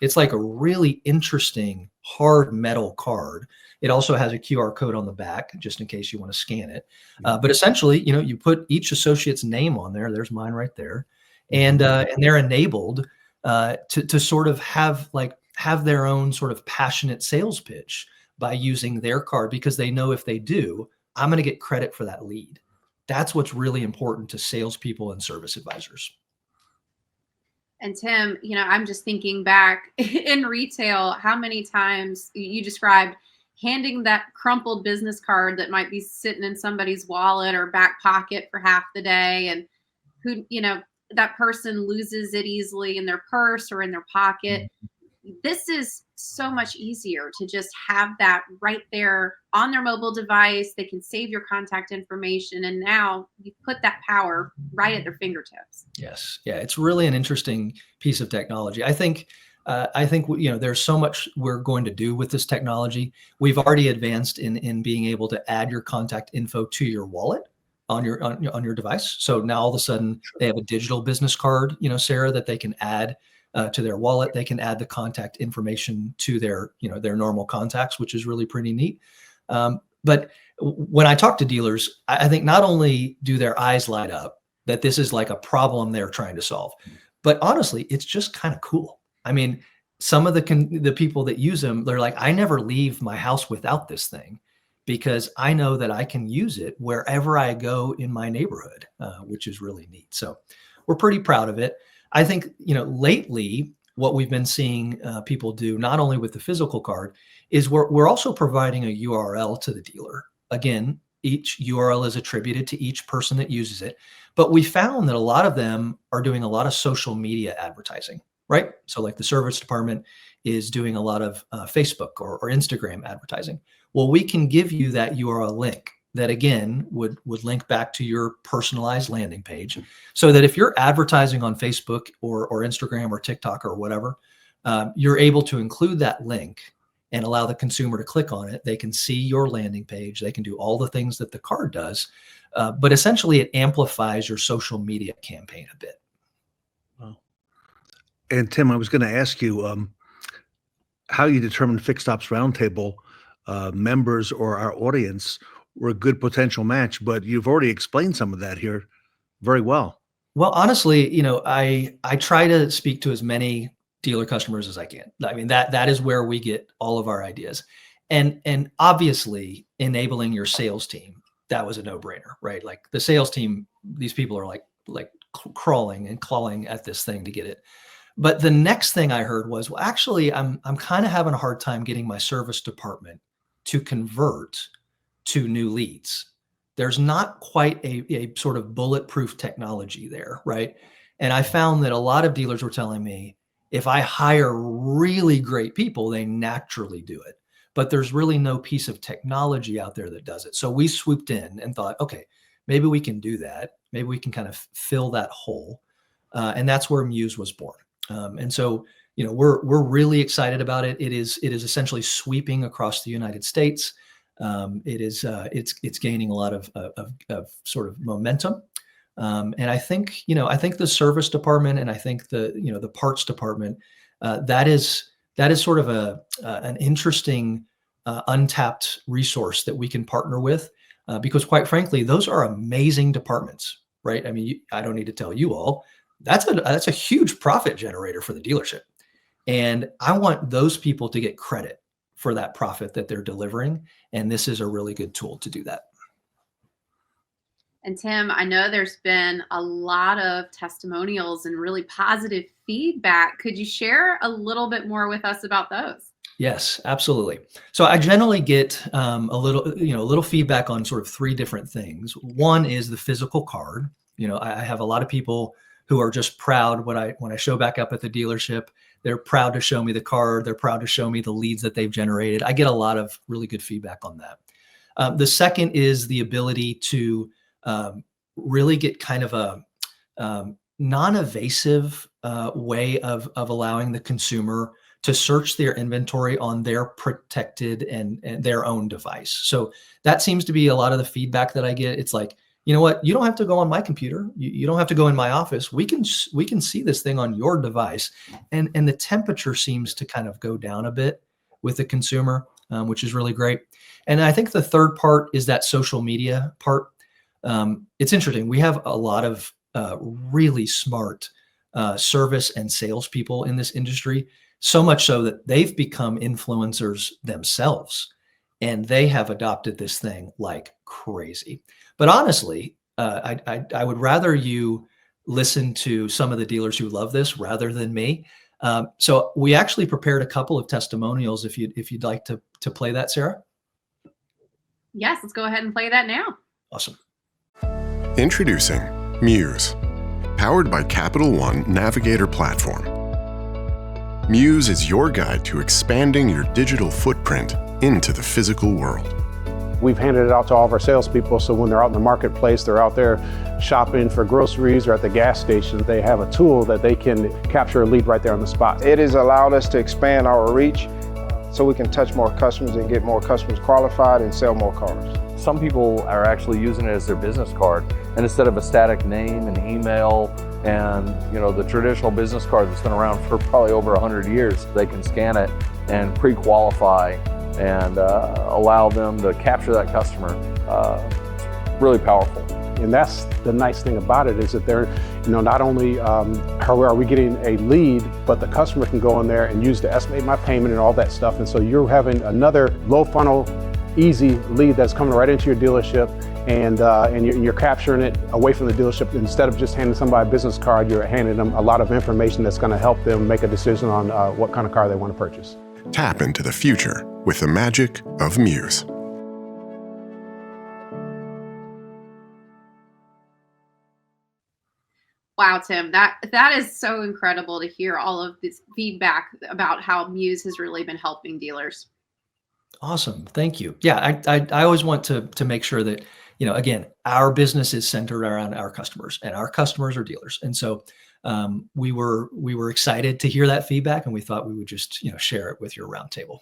it's like a really interesting hard metal card. It also has a QR code on the back, just in case you want to scan it. But essentially, you put each associate's name on there. There's mine right there. And they're enabled to sort of have their own sort of passionate sales pitch by using their card, because they know if they do, I'm going to get credit for that lead. That's what's really important to salespeople and service advisors. And Tim, I'm just thinking back in retail, how many times you described handing that crumpled business card that might be sitting in somebody's wallet or back pocket for half the day, and who, that person loses it easily in their purse or in their pocket. This is so much easier to just have that right there on their mobile device. They can save your contact information, and now you put that power right at their fingertips. Yes. Yeah. It's really an interesting piece of technology. I think, there's so much we're going to do with this technology. We've already advanced in being able to add your contact info to your wallet on your device. So now all of a sudden they have a digital business card, Sarah, that they can add to their wallet. They can add the contact information to their normal contacts, which is really pretty neat. But when I talk to dealers, I think not only do their eyes light up that this is like a problem they're trying to solve, but honestly, it's just kind of cool. I mean, some of the people that use them, they're like, I never leave my house without this thing, because I know that I can use it wherever I go in my neighborhood, which is really neat. So we're pretty proud of it. I think, lately, what we've been seeing people do, not only with the physical card, is we're also providing a URL to the dealer. Again, each URL is attributed to each person that uses it. But we found that a lot of them are doing a lot of social media advertising, right? So like the service department is doing a lot of Facebook or Instagram advertising. Well, we can give you that URL link that, again, would link back to your personalized landing page, so that if you're advertising on Facebook or Instagram or TikTok or whatever, you're able to include that link and allow the consumer to click on it. They can see your landing page. They can do all the things that the card does. But essentially, it amplifies your social media campaign a bit. Wow. And Tim, I was going to ask you how you determine Fixed Ops Roundtable members or our audience were a good potential match, but you've already explained some of that here very well. Well, honestly, I try to speak to as many dealer customers as I can. I mean, that is where we get all of our ideas. And obviously, enabling your sales team, that was a no-brainer, right? Like the sales team, these people are like crawling and clawing at this thing to get it. But the next thing I heard was, well, actually, I'm kind of having a hard time getting my service department to convert to new leads. There's not quite a sort of bulletproof technology there, right? And I found that a lot of dealers were telling me, if I hire really great people, they naturally do it. But there's really no piece of technology out there that does it. So we swooped in and thought, okay, maybe we can do that. Maybe we can kind of fill that hole. And that's where Muse was born. And so, we're really excited about it. It is essentially sweeping across the United States. It's gaining a lot of sort of momentum. And I think the service department and I think the parts department, that is sort of an interesting untapped resource that we can partner with, because quite frankly, those are amazing departments, right? I mean, I don't need to tell you all, that's a huge profit generator for the dealership. And I want those people to get credit for that profit that they're delivering. And this is a really good tool to do that. And Tim, I know there's been a lot of testimonials and really positive feedback. Could you share a little bit more with us about those? Yes, absolutely. So I generally get a little feedback on sort of three different things. One is the physical card. I have a lot of people who are just proud when I show back up at the dealership. They're proud to show me the card. They're proud to show me the leads that they've generated. I get a lot of really good feedback on that. The second is the ability to really get kind of a non-evasive way of allowing the consumer to search their inventory on their protected and their own device. So that seems to be a lot of the feedback that I get. It's like, you know what? You don't have to go on my computer. You don't have to go in my office. We can see this thing on your device, and the temperature seems to kind of go down a bit with the consumer, which is really great. And I think the third part is that social media part. It's interesting. We have a lot of really smart service and salespeople in this industry, so much so that they've become influencers themselves, and they have adopted this thing like crazy. But honestly, I would rather you listen to some of the dealers who love this rather than me. So we actually prepared a couple of testimonials. If you'd like to play that, Sarah. Yes, let's go ahead and play that now. Awesome. Introducing Muse, powered by Capital One Navigator Platform. Muse is your guide to expanding your digital footprint into the physical world. We've handed it out to all of our salespeople, so when they're out in the marketplace, they're out there shopping for groceries or at the gas station, they have a tool that they can capture a lead right there on the spot. It has allowed us to expand our reach so we can touch more customers and get more customers qualified and sell more cars. Some people are actually using it as their business card, and instead of a static name and email and the traditional business card that's been around for probably over 100 years, they can scan it and pre-qualify and allow them to capture that customer. Really powerful. And that's the nice thing about it, is that they're, not only are we getting a lead, but the customer can go in there and use the estimate my payment and all that stuff. And so you're having another low funnel easy lead that's coming right into your dealership, and you're capturing it away from the dealership. Instead of just handing somebody a business card, you're handing them a lot of information that's going to help them make a decision on what kind of car they want to purchase. Tap into the future with the magic of Muse. Wow, Tim, that is so incredible to hear all of this feedback about how Muse has really been helping dealers. Awesome. Thank you. Yeah, I always want to make sure that, again, our business is centered around our customers, and our customers are dealers. And so we were excited to hear that feedback, and we thought we would just, share it with your roundtable.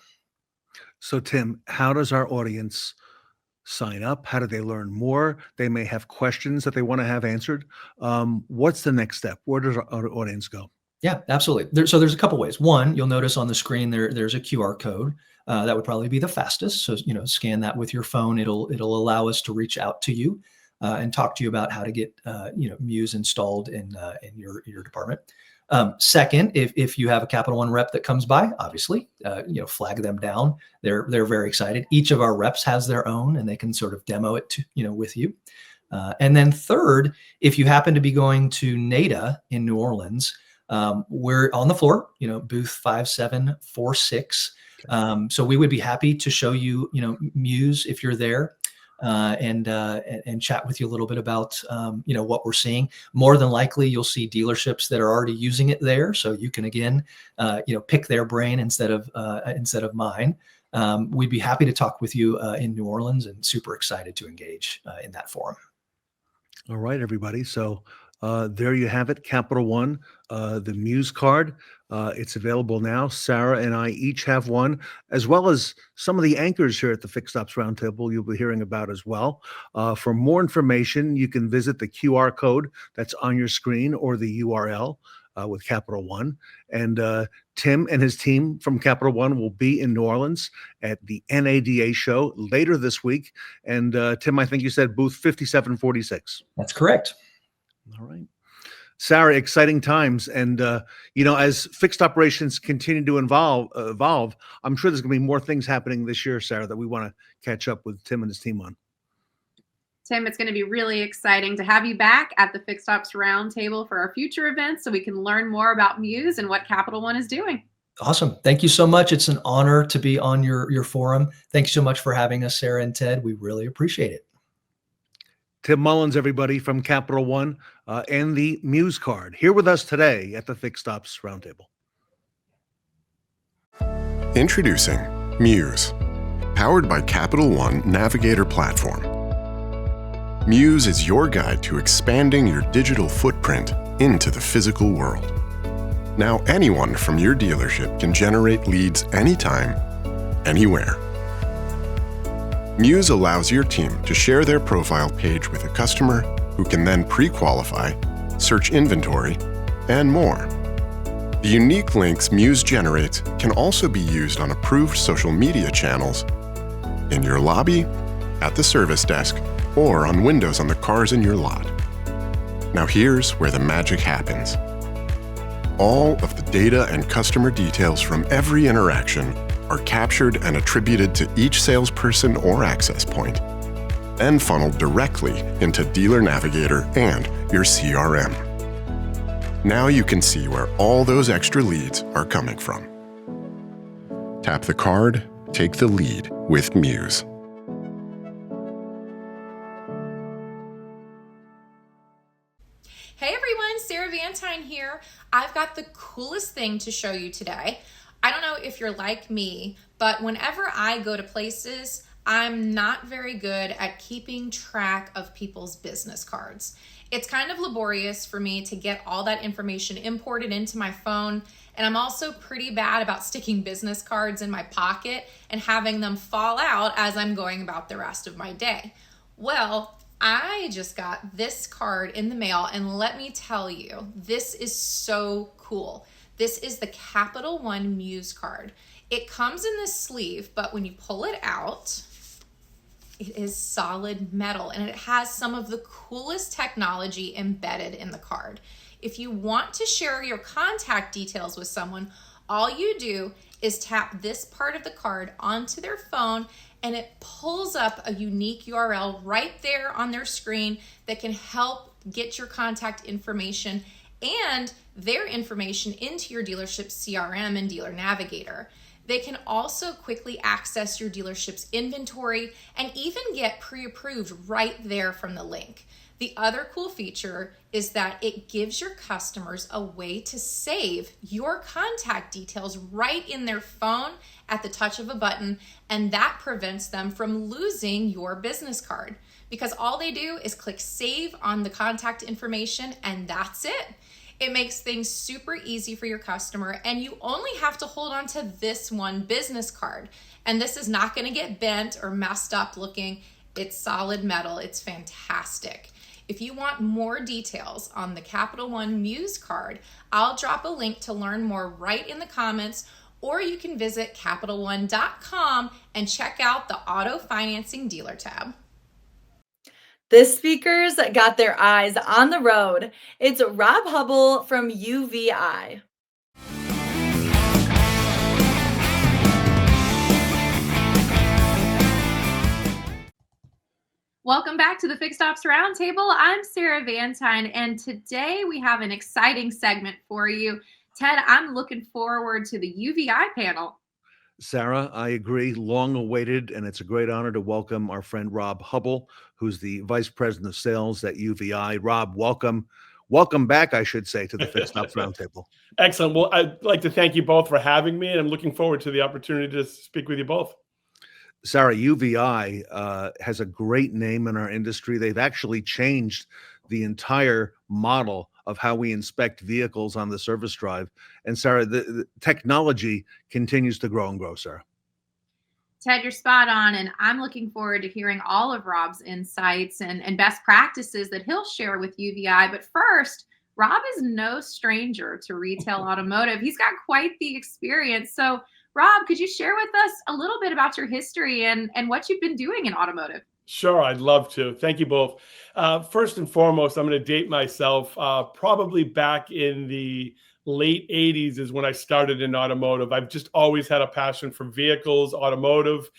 So Tim, how does our audience sign up? How do they learn more? They may have questions that they want to have answered. What's the next step? Where does our audience go? Yeah, absolutely. So there's a couple ways. One, you'll notice on the screen there's a QR code. That would probably be the fastest. So, scan that with your phone. It'll allow us to reach out to you and talk to you about how to get Muse installed in your department. Second, if you have a Capital One rep that comes by, obviously, flag them down. They're very excited. Each of our reps has their own, and they can sort of demo it with you. And then third, if you happen to be going to NADA in New Orleans, we're on the floor, booth 5746. So we would be happy to show you, Muse if you're there, and chat with you a little bit about, what we're seeing. More than likely, you'll see dealerships that are already using it there. So you can, again, pick their brain instead of mine. We'd be happy to talk with you in New Orleans, and super excited to engage in that forum. All right, everybody. So there you have it, Capital One, the Muse card. It's available now. Sarah and I each have one, as well as some of the anchors here at the Fixed Ops Roundtable you'll be hearing about as well. For more information, you can visit the QR code that's on your screen or the URL with Capital One. And Tim and his team from Capital One will be in New Orleans at the NADA show later this week. And Tim, I think you said booth 5746. That's correct. All right. Sarah, exciting times. And, as fixed operations continue to evolve, I'm sure there's going to be more things happening this year, Sarah, that we want to catch up with Tim and his team on. Tim, it's going to be really exciting to have you back at the Fixed Ops Roundtable for our future events so we can learn more about Muse and what Capital One is doing. Awesome. Thank you so much. It's an honor to be on your forum. Thanks so much for having us, Sarah and Ted. We really appreciate it. Tim Mullins, everybody, from Capital One and the Muse card, here with us today at the Fixed Ops Roundtable. Introducing Muse, powered by Capital One Navigator Platform. Muse is your guide to expanding your digital footprint into the physical world. Now anyone from your dealership can generate leads anytime, anywhere. Muse allows your team to share their profile page with a customer who can then pre-qualify, search inventory, and more. The unique links Muse generates can also be used on approved social media channels, in your lobby, at the service desk, or on windows on the cars in your lot. Now here's where the magic happens. All of the data and customer details from every interaction are captured and attributed to each salesperson or access point, then funneled directly into Dealer Navigator and your CRM. Now you can see where all those extra leads are coming from. Tap the card, take the lead with Muse. Hey everyone, Sarah Vantine here. I've got the coolest thing to show you today. I don't know if you're like me, but whenever I go to places, I'm not very good at keeping track of people's business cards. It's kind of laborious for me to get all that information imported into my phone, and I'm also pretty bad about sticking business cards in my pocket and having them fall out as I'm going about the rest of my day. Well, I just got this card in the mail, and let me tell you, this is so cool. This is the Capital One Muse card. It comes in this sleeve, but when you pull it out, it is solid metal, and it has some of the coolest technology embedded in the card. If you want to share your contact details with someone, all you do is tap this part of the card onto their phone, and it pulls up a unique URL right there on their screen that can help get your contact information and their information into your dealership's CRM and Dealer Navigator. They can also quickly access your dealership's inventory and even get pre-approved right there from the link. The other cool feature is that it gives your customers a way to save your contact details right in their phone at the touch of a button, and that prevents them from losing your business card, because all they do is click save on the contact information and that's it. It makes things super easy for your customer, and you only have to hold on to this one business card. And this is not going to get bent or messed up looking. It's solid metal. It's fantastic. If you want more details on the Capital One Muse card, I'll drop a link to learn more right in the comments, or you can visit CapitalOne.com and check out the Auto Financing Dealer tab. The speakers got their eyes on the road. It's Rob Hubbell from UVEye. Welcome back to the Fixed Ops Roundtable. I'm Sarah Vantine, and today we have an exciting segment for you. Ted, I'm looking forward to the UVEye panel. Sarah, I agree. Long awaited, and it's a great honor to welcome our friend Rob Hubbell, who's the Vice President of Sales at UVEye. Rob, welcome. Welcome back, I should say, to the Fixed Ops Roundtable. Excellent. Well, I'd like to thank you both for having me, and I'm looking forward to the opportunity to speak with you both. Sarah, UVEye has a great name in our industry. They've actually changed the entire model of how we inspect vehicles on the service drive. And Sarah, the technology continues to grow and grow, Sarah. Ted, you're spot on, and I'm looking forward to hearing all of Rob's insights and best practices that he'll share with UVEye. But first, Rob is no stranger to retail automotive. He's got quite the experience. So, Rob, could you share with us a little bit about your history and what you've been doing in automotive? Sure, I'd love to. Thank you both. First and foremost, I'm going to date myself. Probably back in the late 80s is when I started in automotive. I've just always had a passion for vehicles, automotive.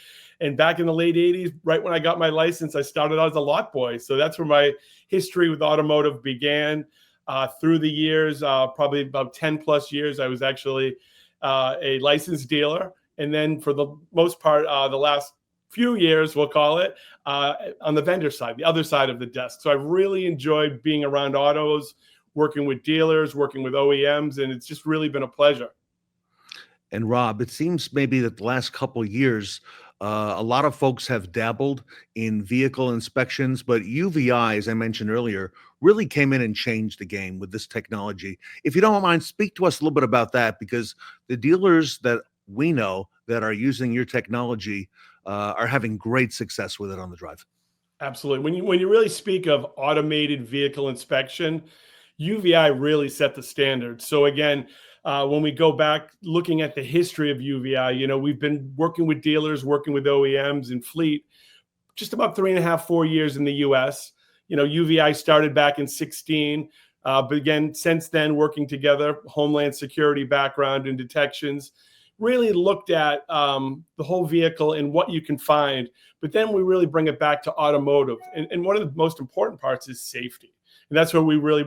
And back in the late 80s, right when I got my license, I started out as a lot boy. So that's where my history with automotive began. Through the years, probably about 10 plus years, I was actually a licensed dealer. And then for the most part, the last few years, we'll call it, on the vendor side, the other side of the desk. So I've really enjoyed being around autos, working with dealers, working with OEMs, and it's just really been a pleasure. And Rob, it seems maybe that the last couple of years, a lot of folks have dabbled in vehicle inspections, but UVEye, as I mentioned earlier, really came in and changed the game with this technology. If you don't mind, speak to us a little bit about that, because the dealers that we know that are using your technology are having great success with it on the drive. Absolutely. When you really speak of automated vehicle inspection, UVEye really set the standard. So again, when we go back looking at the history of UVEye, we've been working with dealers, working with OEMs and fleet, just about 3.5, 4 years in the US. UVEye started back in 2016, but again, since then, working together, Homeland Security background and detections, really looked at the whole vehicle and what you can find. But then we really bring it back to automotive. And one of the most important parts is safety. And that's where we really,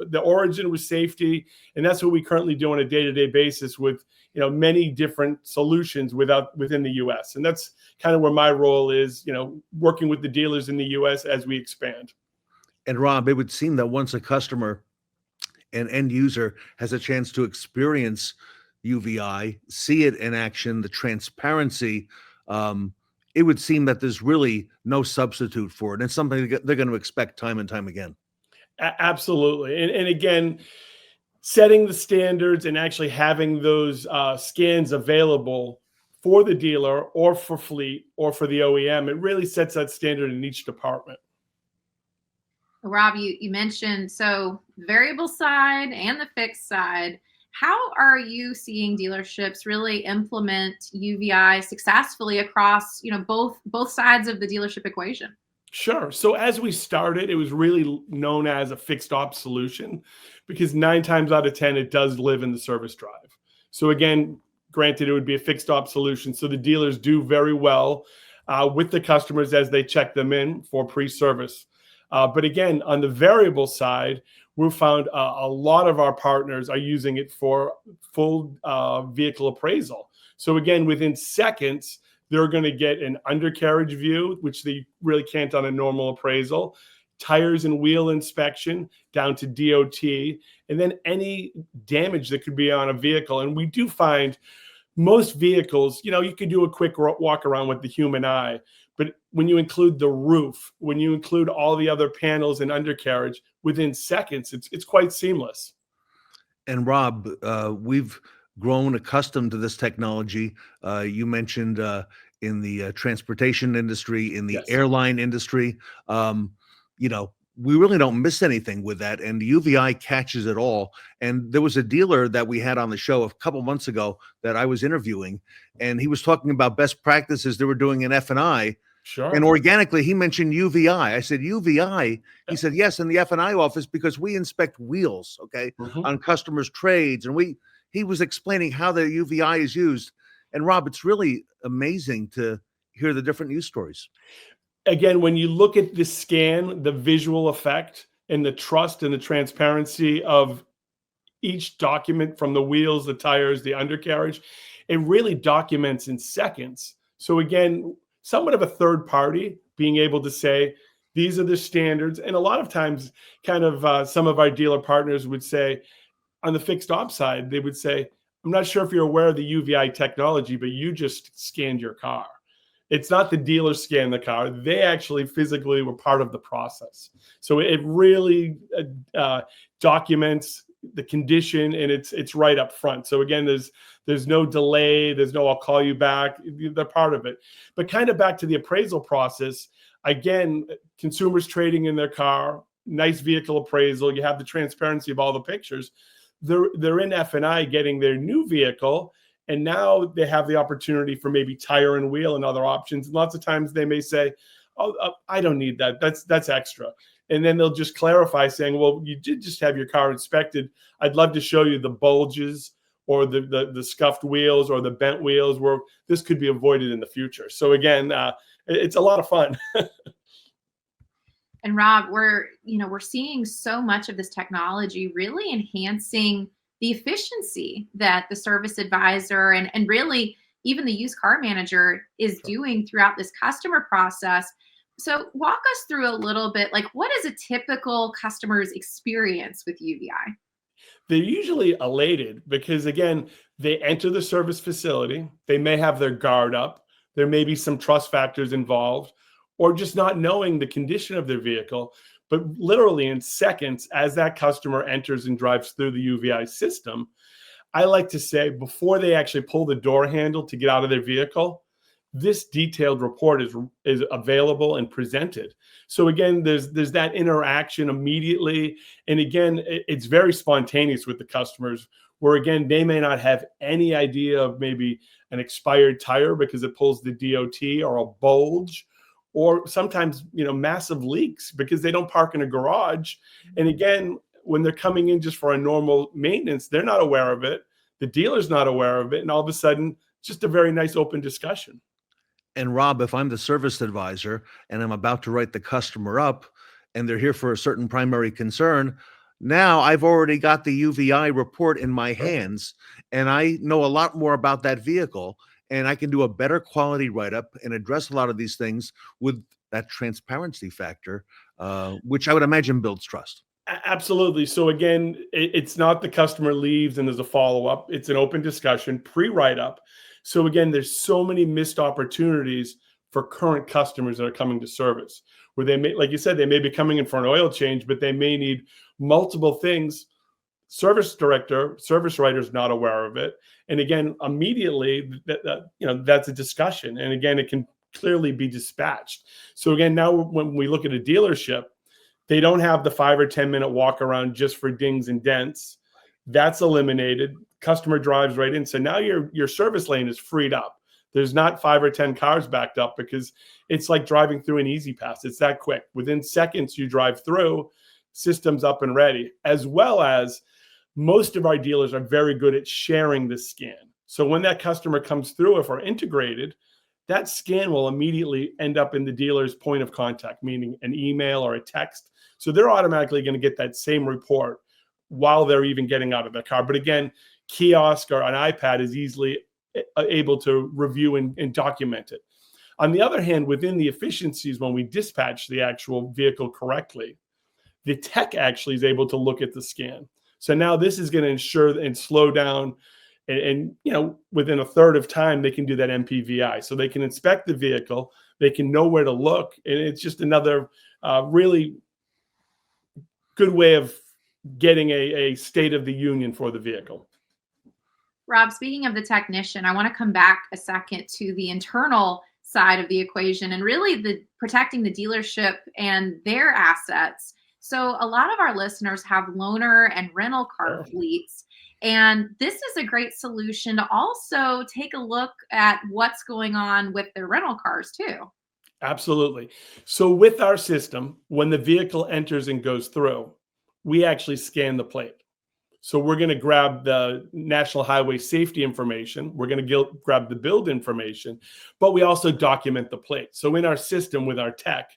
the origin was safety. And that's what we currently do on a day-to-day basis with, many different solutions within the US. And that's kind of where my role is, working with the dealers in the US as we expand. And Rob, it would seem that once a customer and end user has a chance to experience UVEye, see it in action, the transparency, it would seem that there's really no substitute for it. And it's something they're going to expect time and time again. Absolutely. And again, setting the standards and actually having those scans available for the dealer or for fleet or for the OEM, it really sets that standard in each department. Rob, you mentioned so variable side and the fixed side. How are you seeing dealerships really implement UVEye successfully across, both sides of the dealership equation? Sure. So as we started, it was really known as a fixed ops solution because 9 times out of 10, it does live in the service drive. So again, granted, it would be a fixed op solution. So the dealers do very well with the customers as they check them in for pre-service. But again, on the variable side, we've found a lot of our partners are using it for full vehicle appraisal. So again, within seconds, they're going to get an undercarriage view, which they really can't on a normal appraisal, tires and wheel inspection down to DOT, and then any damage that could be on a vehicle. And we do find most vehicles, you can do a quick walk around with the human eye, but when you include the roof, when you include all the other panels and undercarriage, within seconds, it's quite seamless. And Rob, we've grown accustomed to this technology. You mentioned in the transportation industry, in the airline industry, we really don't miss anything with that. And the UVEye catches it all. And there was a dealer that we had on the show a couple months ago that I was interviewing, and he was talking about best practices they were doing in F&I. Sure. And organically, he mentioned UVEye. I said, UVEye? He said, yes, in the F&I office, because we inspect wheels, on customers' trades. And he was explaining how the UVEye is used. And Rob, it's really amazing to hear the different news stories. Again, when you look at the scan, the visual effect and the trust and the transparency of each document, from the wheels, the tires, the undercarriage, it really documents in seconds. So again, somewhat of a third party being able to say, these are the standards. And a lot of times kind of some of our dealer partners would say, on the fixed op side, they would say, I'm not sure if you're aware of the UVEye technology, but you just scanned your car. It's not the dealer scanned the car. They actually physically were part of the process. So it really documents the condition, and it's right up front. So again, there's no delay. There's no, I'll call you back. They're part of it. But kind of back to the appraisal process, again, consumers trading in their car, nice vehicle appraisal. You have the transparency of all the pictures. They're in F&I getting their new vehicle, and now they have the opportunity for maybe tire and wheel and other options. And lots of times they may say, oh, I don't need that. That's extra. And then they'll just clarify saying, well, you did just have your car inspected. I'd love to show you the bulges or the scuffed wheels or the bent wheels where this could be avoided in the future. So again, it's a lot of fun. And Rob, we're seeing so much of this technology really enhancing the efficiency that the service advisor and really even the used car manager is doing throughout this customer process. So walk us through a little bit, like what is a typical customer's experience with UVEye? They're usually elated because, again, they enter the service facility. They may have their guard up. There may be some trust factors involved, or just not knowing the condition of their vehicle. But literally in seconds, as that customer enters and drives through the UVEye system, I like to say before they actually pull the door handle to get out of their vehicle, this detailed report is available and presented. So again, there's that interaction immediately. And again, it's very spontaneous with the customers, where again, they may not have any idea of maybe an expired tire because it pulls the DOT, or a bulge, or sometimes, massive leaks because they don't park in a garage. And again, when they're coming in just for a normal maintenance, they're not aware of it. The dealer's not aware of it. And all of a sudden, just a very nice open discussion. And Rob, if I'm the service advisor and I'm about to write the customer up and they're here for a certain primary concern, now I've already got the UVEye report in my hands, and I know a lot more about that vehicle. And I can do a better quality write-up and address a lot of these things with that transparency factor, which I would imagine builds trust. Absolutely. So again, it's not the customer leaves and there's a follow-up. It's an open discussion, pre-write-up. So again, there's so many missed opportunities for current customers that are coming to service, where they may, like you said, they may be coming in for an oil change, but they may need multiple things. Service director, service writer is not aware of it. And again, immediately, that's a discussion. And again, it can clearly be dispatched. So again, now when we look at a dealership, they don't have the 5 or 10 minute walk around just for dings and dents. That's eliminated. Customer drives right in. So now your service lane is freed up. There's not 5 or 10 cars backed up because it's like driving through an easy pass. It's that quick. Within seconds, you drive through, systems up and ready, as well as most of our dealers are very good at sharing this scan. So when that customer comes through, if we're integrated, that scan will immediately end up in the dealer's point of contact, meaning an email or a text. So they're automatically going to get that same report while they're even getting out of their car. But again, kiosk or an iPad is easily able to review and document it. On the other hand, within the efficiencies, when we dispatch the actual vehicle correctly, the tech actually is able to look at the scan. So now this is going to ensure and slow down, and within a third of time, they can do that MPVI. So they can inspect the vehicle, they can know where to look, and it's just another really good way of getting a state of the union for the vehicle. Rob, speaking of the technician, I want to come back a second to the internal side of the equation and really the protecting the dealership and their assets. So a lot of our listeners have loaner and rental car fleets. And this is a great solution to also take a look at what's going on with their rental cars too. Absolutely. So with our system, when the vehicle enters and goes through, we actually scan the plate. So we're going to grab the National Highway Safety information. We're going to grab the build information, but we also document the plate. So in our system with our tech,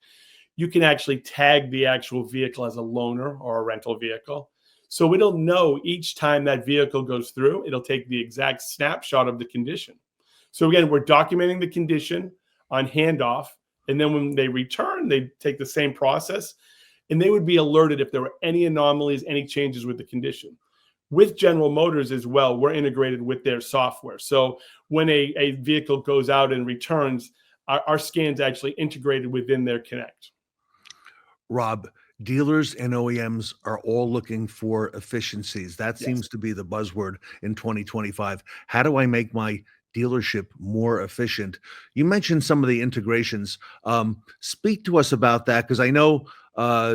you can actually tag the actual vehicle as a loaner or a rental vehicle. So it'll know each time that vehicle goes through, it'll take the exact snapshot of the condition. So again, we're documenting the condition on handoff. And then when they return, they take the same process and they would be alerted if there were any anomalies, any changes with the condition. With General Motors as well, we're integrated with their software. So when a vehicle goes out and returns, our scan's actually integrated within their Connect. Rob, dealers and OEMs are all looking for efficiencies. That seems to be the buzzword in 2025. How do I make my dealership more efficient? You mentioned some of the integrations. Speak to us about that, because I know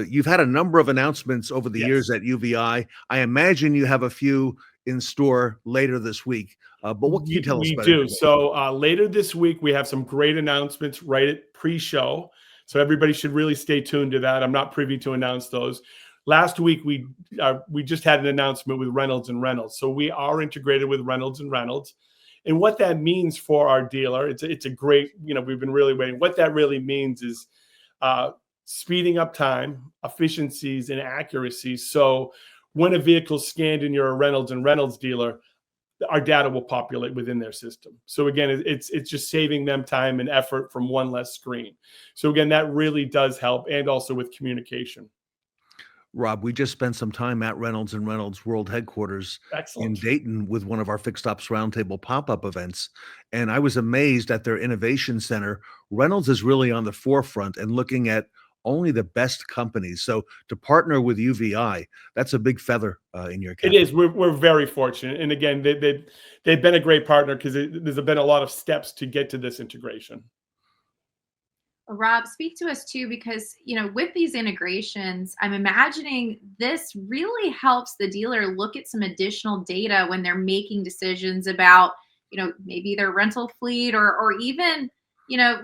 you've had a number of announcements over the years at UVEye. I imagine you have a few in store later this week. But what can you tell us about it? We do. So later this week, we have some great announcements right at pre-show. So everybody should really stay tuned to that. I'm not privy to announce those. Last week, we just had an announcement with Reynolds and Reynolds. So we are integrated with Reynolds and Reynolds. And what that means for our dealer, it's a great, we've been really waiting. What that really means is speeding up time, efficiencies, and accuracy. So when a vehicle's scanned and you're a Reynolds and Reynolds dealer, our data will populate within their system. So again, it's just saving them time and effort from one less screen. So again, that really does help, and also with communication. Rob, we just spent some time at Reynolds and Reynolds World Headquarters in Dayton with one of our Fixed Ops Roundtable pop-up events. And I was amazed at their innovation center. Reynolds is really on the forefront and looking at only the best companies. So to partner with UVEye, that's a big feather in your cap. It is. We're very fortunate. And again, they've been a great partner because there's been a lot of steps to get to this integration. Rob, speak to us too, because, with these integrations, I'm imagining this really helps the dealer look at some additional data when they're making decisions about, maybe their rental fleet or even,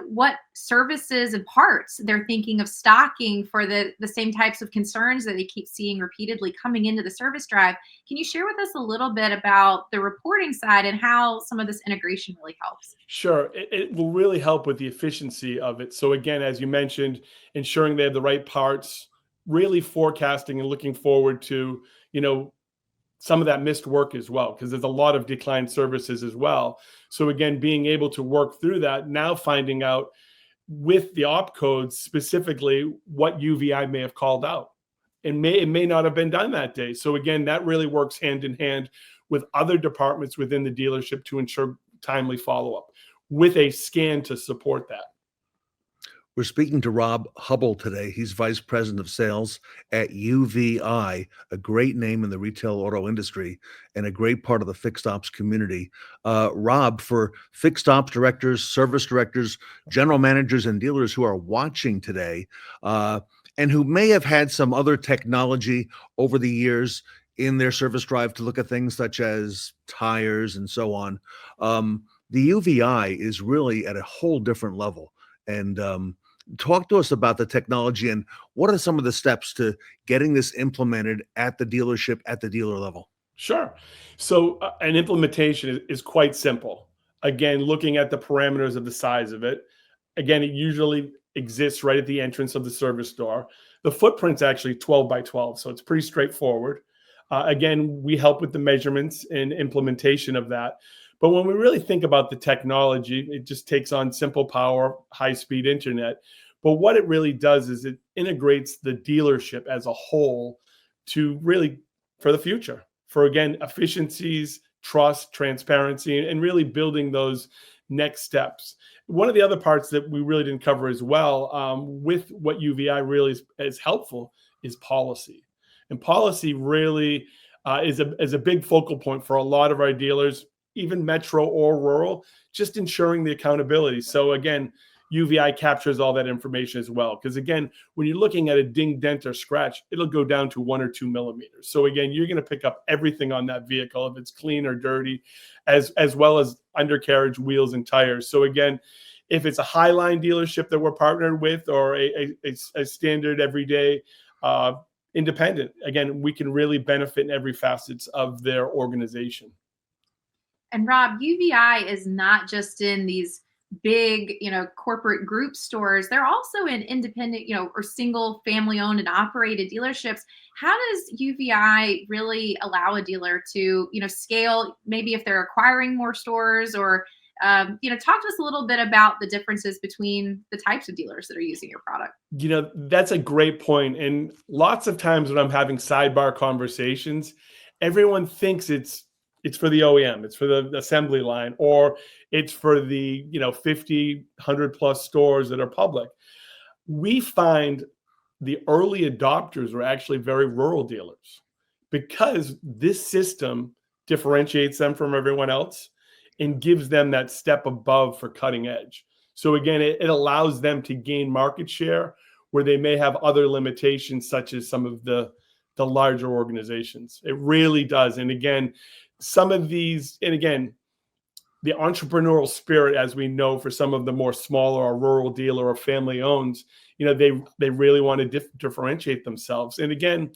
what services and parts they're thinking of stocking for the same types of concerns that they keep seeing repeatedly coming into the service drive. Can you share with us a little bit about the reporting side and how some of this integration really helps? Sure. It will really help with the efficiency of it. So again, as you mentioned, ensuring they have the right parts, really forecasting and looking forward to, some of that missed work as well, because there's a lot of declined services as well. So again, being able to work through that, now finding out with the op codes specifically what UVEye may have called out. It may not have been done that day. So again, that really works hand in hand with other departments within the dealership to ensure timely follow-up with a scan to support that. We're speaking to Rob Hubbell today. He's Vice President of Sales at UVEye, a great name in the retail auto industry and a great part of the fixed ops community. Rob, for fixed ops directors, service directors, general managers, and dealers who are watching today and who may have had some other technology over the years in their service drive to look at things such as tires and so on, the UVEye is really at a whole different level. And talk to us about the technology and what are some of the steps to getting this implemented at the dealership, at the dealer level? Sure. So an implementation is quite simple. Again, looking at the parameters of the size of it. Again, it usually exists right at the entrance of the service door. The footprint's actually 12 by 12, so it's pretty straightforward. Again, we help with the measurements and implementation of that. But when we really think about the technology, it just takes on simple power, high-speed internet. But what it really does is it integrates the dealership as a whole to really for the future, for again, efficiencies, trust, transparency, and really building those next steps. One of the other parts that we really didn't cover as well, with what UVEye really is helpful, is policy. And policy really is a big focal point for a lot of our dealers, even metro or rural, just ensuring the accountability. So again, UVEye captures all that information as well. Because again, when you're looking at a ding, dent, or scratch, it'll go down to 1 or 2 millimeters. So again, you're going to pick up everything on that vehicle, if it's clean or dirty, as well as undercarriage, wheels, and tires. So again, if it's a Highline dealership that we're partnered with, or a standard everyday independent, again, we can really benefit in every facets of their organization. And Rob, UVEye is not just in these big, corporate group stores. They're also in independent, or single family owned and operated dealerships. How does UVEye really allow a dealer to, scale, maybe if they're acquiring more stores, or, talk to us a little bit about the differences between the types of dealers that are using your product? That's a great point. And lots of times when I'm having sidebar conversations, everyone thinks it's for the OEM, it's for the assembly line, or it's for the 50, 100 plus stores that are public. We find the early adopters are actually very rural dealers, because this system differentiates them from everyone else and gives them that step above for cutting edge. So again, it allows them to gain market share where they may have other limitations, such as some of the larger organizations. It really does. And again, some of these, and again, the entrepreneurial spirit, as we know, for some of the more smaller or rural dealer or family owns, they really want to differentiate themselves. And again,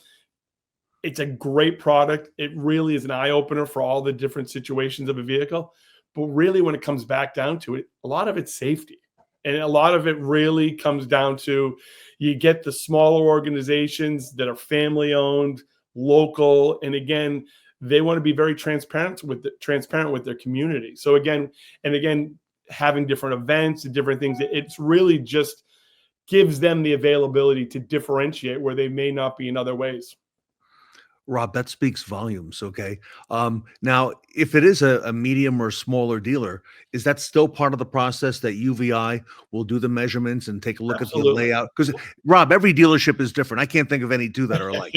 it's a great product. It really is an eye opener for all the different situations of a vehicle. But really, when it comes back down to it, a lot of it's safety. And a lot of it really comes down to, you get the smaller organizations that are family owned, local, and again, they want to be very transparent with their community. So again, having different events and different things, it's really just gives them the availability to differentiate where they may not be in other ways. Rob, that speaks volumes. Okay. Now, if it is a medium or smaller dealer, is that still part of the process that UVEye will do the measurements and take a look Absolutely. at the layout? Because Rob, every dealership is different. I can't think of any two that are alike.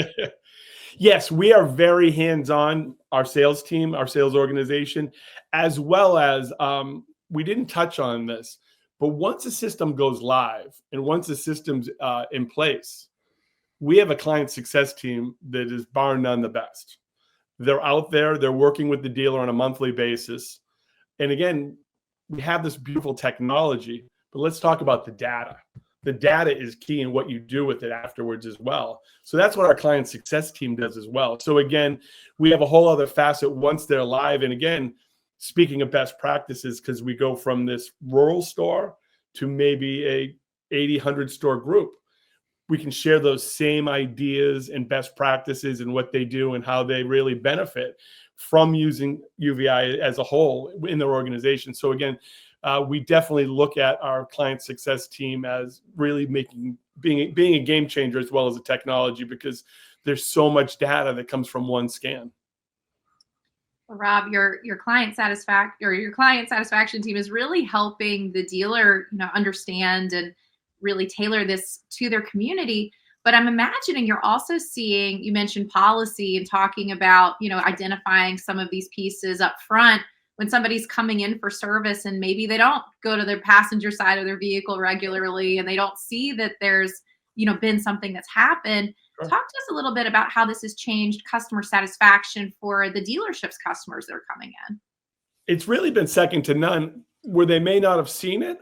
Yes, we are very hands-on, our sales team, our sales organization, as well as we didn't touch on this, but once a system goes live and once the system's in place, we have a client success team that is bar none the best. They're out there, they're working with the dealer on a monthly basis. And again, we have this beautiful technology, but let's talk about the data. The data is key in what you do with it afterwards as well. So that's what our client success team does as well. So again, we have a whole other facet once they're live. And again, speaking of best practices, because we go from this rural store to maybe a 80, 100 store group, we can share those same ideas and best practices and what they do and how they really benefit from using UVEye as a whole in their organization. So again, we definitely look at our client success team as really being a game changer as well as a technology, because there's so much data that comes from one scan. Well, Rob, your client satisfaction team is really helping the dealer, understand and really tailor this to their community. But I'm imagining you're also seeing, you mentioned policy and talking about, identifying some of these pieces up front when somebody's coming in for service and maybe they don't go to their passenger side of their vehicle regularly and they don't see that there's, been something that's happened. Sure. Talk to us a little bit about how this has changed customer satisfaction for the dealership's customers that are coming in. It's really been second to none, where they may not have seen it,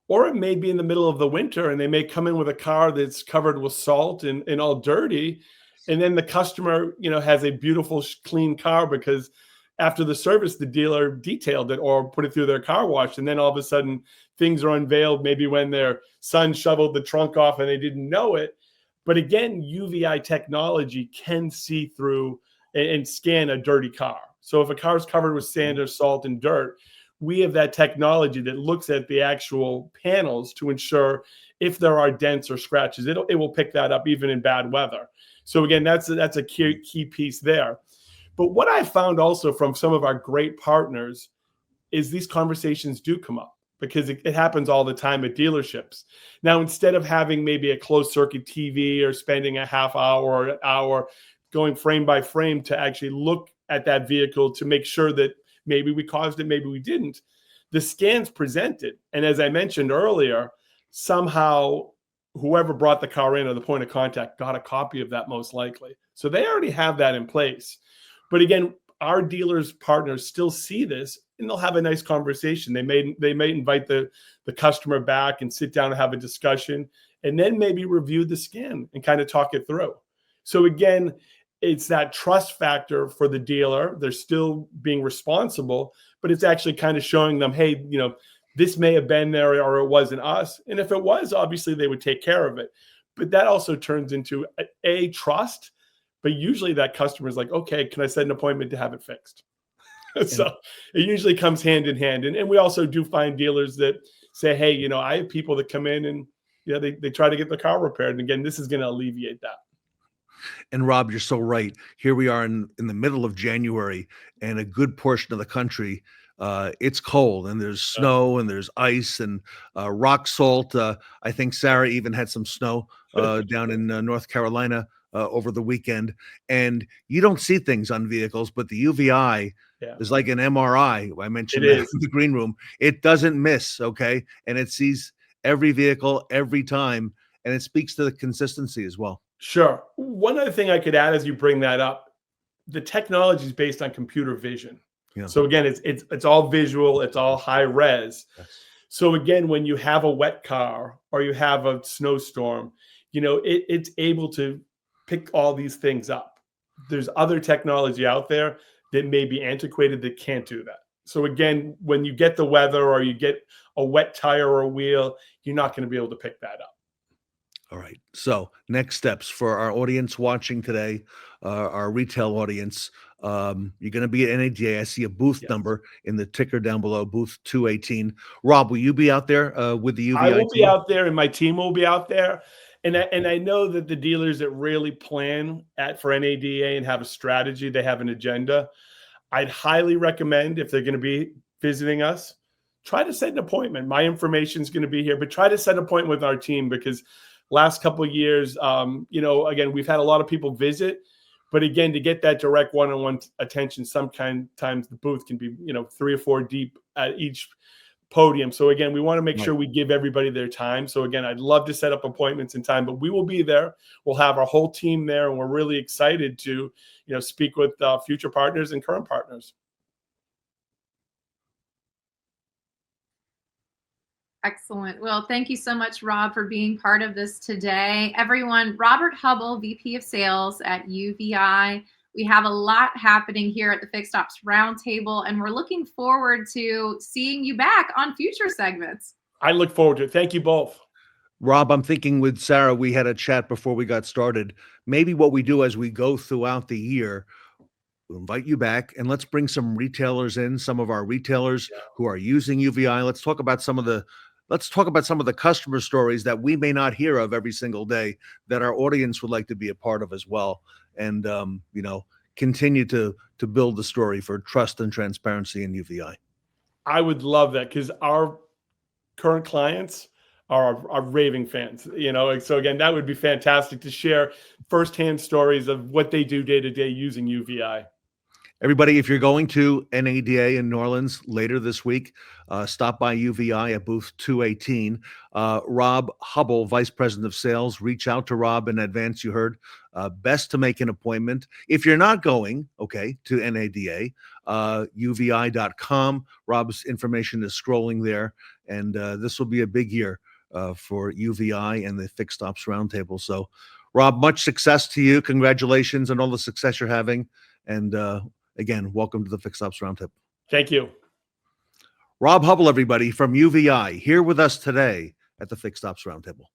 or it may be in the middle of the winter and they may come in with a car that's covered with salt and all dirty. And then the customer, has a beautiful, clean car because after the service, the dealer detailed it or put it through their car wash. And then all of a sudden things are unveiled, maybe when their son shoveled the trunk off and they didn't know it. But again, UVEye technology can see through and scan a dirty car. So if a car is covered with sand or salt and dirt, we have that technology that looks at the actual panels to ensure if there are dents or scratches, it will pick that up even in bad weather. So again, that's a key piece there. But what I found also from some of our great partners is these conversations do come up because it happens all the time at dealerships. Now, instead of having maybe a closed circuit TV or spending a half hour or an hour going frame by frame to actually look at that vehicle to make sure that maybe we caused it, maybe we didn't, the scan's presented. And as I mentioned earlier, somehow whoever brought the car in or the point of contact got a copy of that most likely. So they already have that in place. But again, our dealers partners still see this and they'll have a nice conversation. They may invite the customer back and sit down and have a discussion and then maybe review the scan and kind of talk it through. So again, it's that trust factor for the dealer. They're still being responsible, but it's actually kind of showing them, hey, this may have been there or it wasn't us. And if it was, obviously they would take care of it. But that also turns into a trust. But usually that customer is like, okay, can I set an appointment to have it fixed? So it usually comes hand in hand. And we also do find dealers that say, hey, I have people that come in and they try to get the car repaired. And again, this is going to alleviate that. And Rob, you're so right. Here we are in the middle of January, and a good portion of the country, it's cold, and there's snow, and there's ice, and rock salt. I think Sarah even had some snow down in North Carolina over the weekend. And you don't see things on vehicles, but the UVEye is like an MRI. I mentioned that in the green room. It doesn't miss, okay? And it sees every vehicle every time, and it speaks to the consistency as well. Sure. One other thing I could add as you bring that up, the technology is based on computer vision. Yeah. So again, it's all visual, it's all high res. Yes. So again, when you have a wet car or you have a snowstorm, it's able to pick all these things up. There's other technology out there that may be antiquated that can't do that. So again, when you get the weather or you get a wet tire or a wheel, you're not going to be able to pick that up. All right. So next steps for our audience watching today, our retail audience. You're going to be at NADA. I see a booth number in the ticker down below, booth 218. Rob, will you be out there with the UVEye? I will be out there, and my team will be out there. And I know that the dealers that really plan for NADA and have a strategy, they have an agenda. I'd highly recommend, if they're going to be visiting us, try to set an appointment. My information is going to be here, but try to set an appointment with our team because last couple of years, again, we've had a lot of people visit, but again, to get that direct one-on-one attention, sometimes the booth can be, 3 or 4 deep at each podium. So again, we want to make sure we give everybody their time. So again, I'd love to set up appointments in time, but we will be there. We'll have our whole team there, and we're really excited to, speak with future partners and current partners. Excellent. Well, thank you so much, Rob, for being part of this today. Everyone, Robert Hubbell, VP of Sales at UVEye. We have a lot happening here at the Fixed Ops Roundtable, and we're looking forward to seeing you back on future segments. I look forward to it. Thank you both. Rob, I'm thinking with Sarah, we had a chat before we got started. Maybe what we do as we go throughout the year, we'll invite you back and let's bring some retailers in, some of our retailers who are using UVEye. Let's talk about some of the customer stories that we may not hear of every single day that our audience would like to be a part of as well. And, continue to build the story for trust and transparency in UVEye. I would love that because our current clients are raving fans, so again, that would be fantastic to share firsthand stories of what they do day to day using UVEye. Everybody, if you're going to NADA in New Orleans later this week, stop by UVEye at booth 218. Rob Hubbell, Vice President of Sales, reach out to Rob in advance. You heard, best to make an appointment. If you're not going, to NADA, UVEye.com. Rob's information is scrolling there, and this will be a big year for UVEye and the Fixed Ops Roundtable. So, Rob, much success to you. Congratulations on all the success you're having. And again, welcome to the Fixed Ops Roundtable. Thank you. Rob Hubbell, everybody, from UVEye, here with us today at the Fixed Ops Roundtable.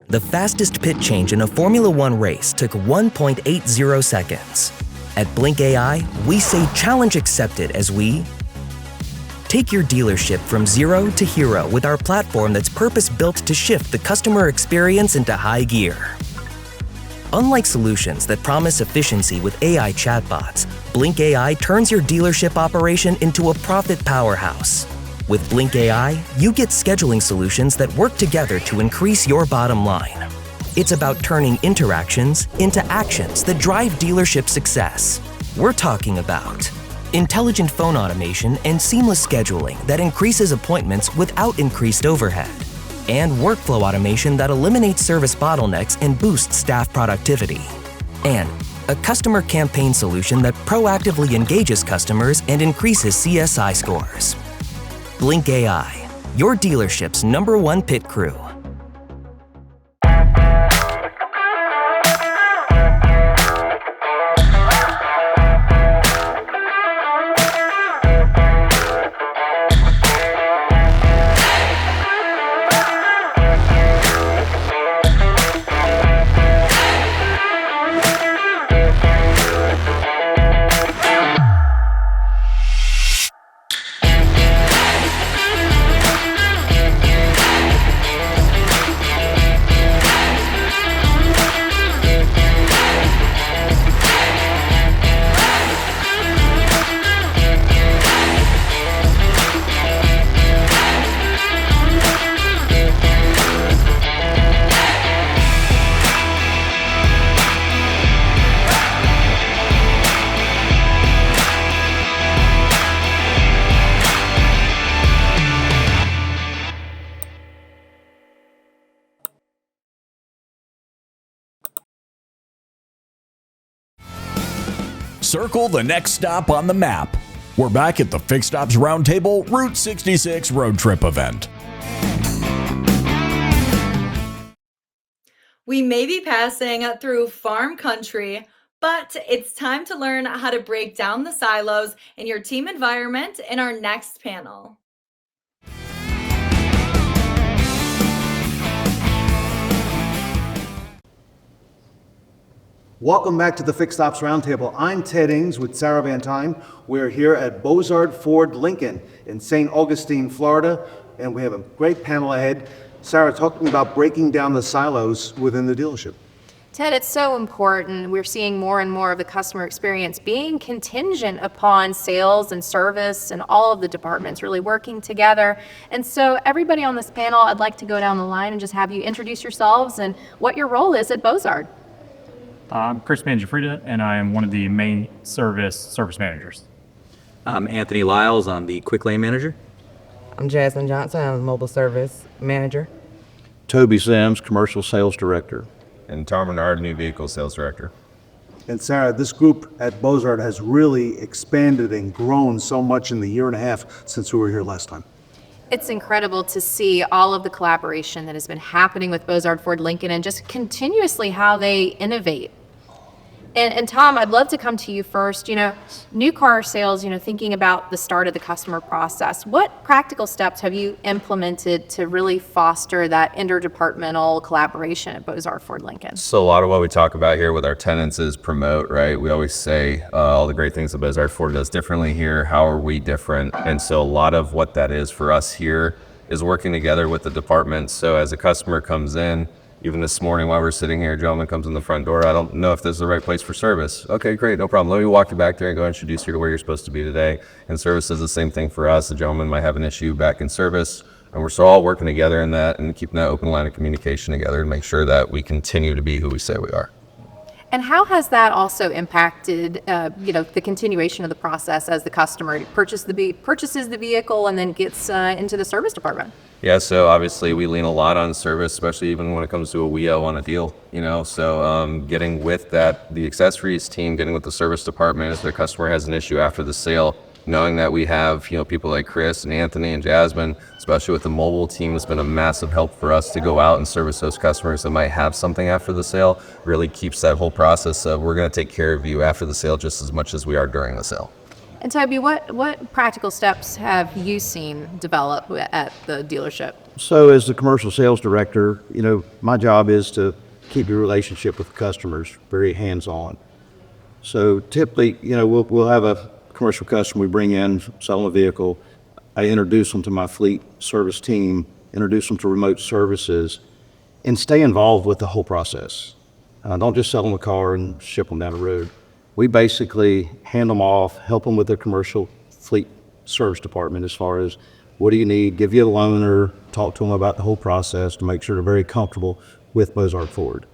The fastest pit change in a Formula One race took 1.80 seconds. At Blink AI, we say challenge accepted as we take your dealership from zero to hero with our platform that's purpose-built to shift the customer experience into high gear. Unlike solutions that promise efficiency with AI chatbots, Blink AI turns your dealership operation into a profit powerhouse. With Blink AI, you get scheduling solutions that work together to increase your bottom line. It's about turning interactions into actions that drive dealership success. We're talking about intelligent phone automation and seamless scheduling that increases appointments without increased overhead, and workflow automation that eliminates service bottlenecks and boosts staff productivity, and a customer campaign solution that proactively engages customers and increases CSI scores. Blink AI, your dealership's #1 pit crew. Circle the next stop on the map. We're back at the Fixed Ops Roundtable Route 66 road trip event. We may be passing through farm country, but it's time to learn how to break down the silos in your team environment in our next panel. Welcome back to the Fixed Ops Roundtable. I'm Ted Ings with Sarah Vantine. We're here at Bozard Ford Lincoln in St. Augustine, Florida, and we have a great panel ahead. Sarah, talking about breaking down the silos within the dealership. Ted, it's so important. We're seeing more and more of the customer experience being contingent upon sales and service and all of the departments really working together. And so everybody on this panel, I'd like to go down the line and just have you introduce yourselves and what your role is at Bozard. I'm Chris Mangiafrida, and I am one of the main service managers. I'm Anthony Lyles. I'm the Quick Lane manager. I'm Jasmine Johnson. I'm the mobile service manager. Toby Sims, Commercial Sales Director. And Tom Bernard, New Vehicle Sales Director. And Sarah, this group at Bozard has really expanded and grown so much in the year and a half since we were here last time. It's incredible to see all of the collaboration that has been happening with Bozard Ford Lincoln and just continuously how they innovate. And Tom, I'd love to come to you first. New car sales, thinking about the start of the customer process, what practical steps have you implemented to really foster that interdepartmental collaboration at Bozard Ford Lincoln? So a lot of what we talk about here with our tenants is promote, right? We always say all the great things that Bozard Ford does differently here. How are we different? And so a lot of what that is for us here is working together with the departments. So as a customer comes in, even this morning while we're sitting here, a gentleman comes in the front door. I don't know if this is the right place for service. Okay, great, no problem. Let me walk you back there and go introduce you to where you're supposed to be today. And service is the same thing for us. The gentleman might have an issue back in service, and we're still all working together in that and keeping that open line of communication together to make sure that we continue to be who we say we are. And how has that also impacted, the continuation of the process as the customer purchases the vehicle and then gets into the service department? Yeah, so obviously we lean a lot on service, especially even when it comes to a WEO on a deal, so getting with the accessories team, getting with the service department if their customer has an issue after the sale, knowing that we have, people like Chris and Anthony and Jasmine, especially with the mobile team, has been a massive help for us to go out and service those customers that might have something after the sale, really keeps that whole process of we're going to take care of you after the sale just as much as we are during the sale. And Toby, what practical steps have you seen develop at the dealership? So as the Commercial Sales Director, my job is to keep your relationship with customers very hands-on. So typically, we'll have a commercial customer we bring in, sell them a vehicle. I introduce them to my fleet service team, introduce them to remote services, and stay involved with the whole process. Don't just sell them a car and ship them down the road. We basically hand them off, help them with their commercial fleet service department as far as what do you need, give you a loaner, talk to them about the whole process to make sure they're very comfortable with Bozard Ford.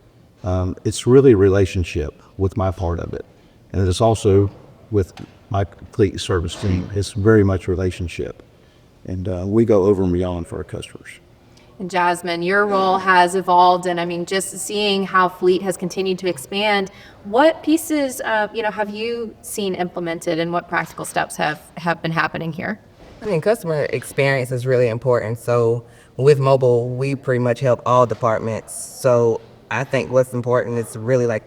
It's really a relationship with my part of it. And it's also with my fleet service team. It's very much a relationship. And we go over and beyond for our customers. And Jasmine, your role has evolved, and just seeing how fleet has continued to expand, what pieces, have you seen implemented, and what practical steps have been happening here? Customer experience is really important. So with mobile, we pretty much help all departments. So I think what's important is really like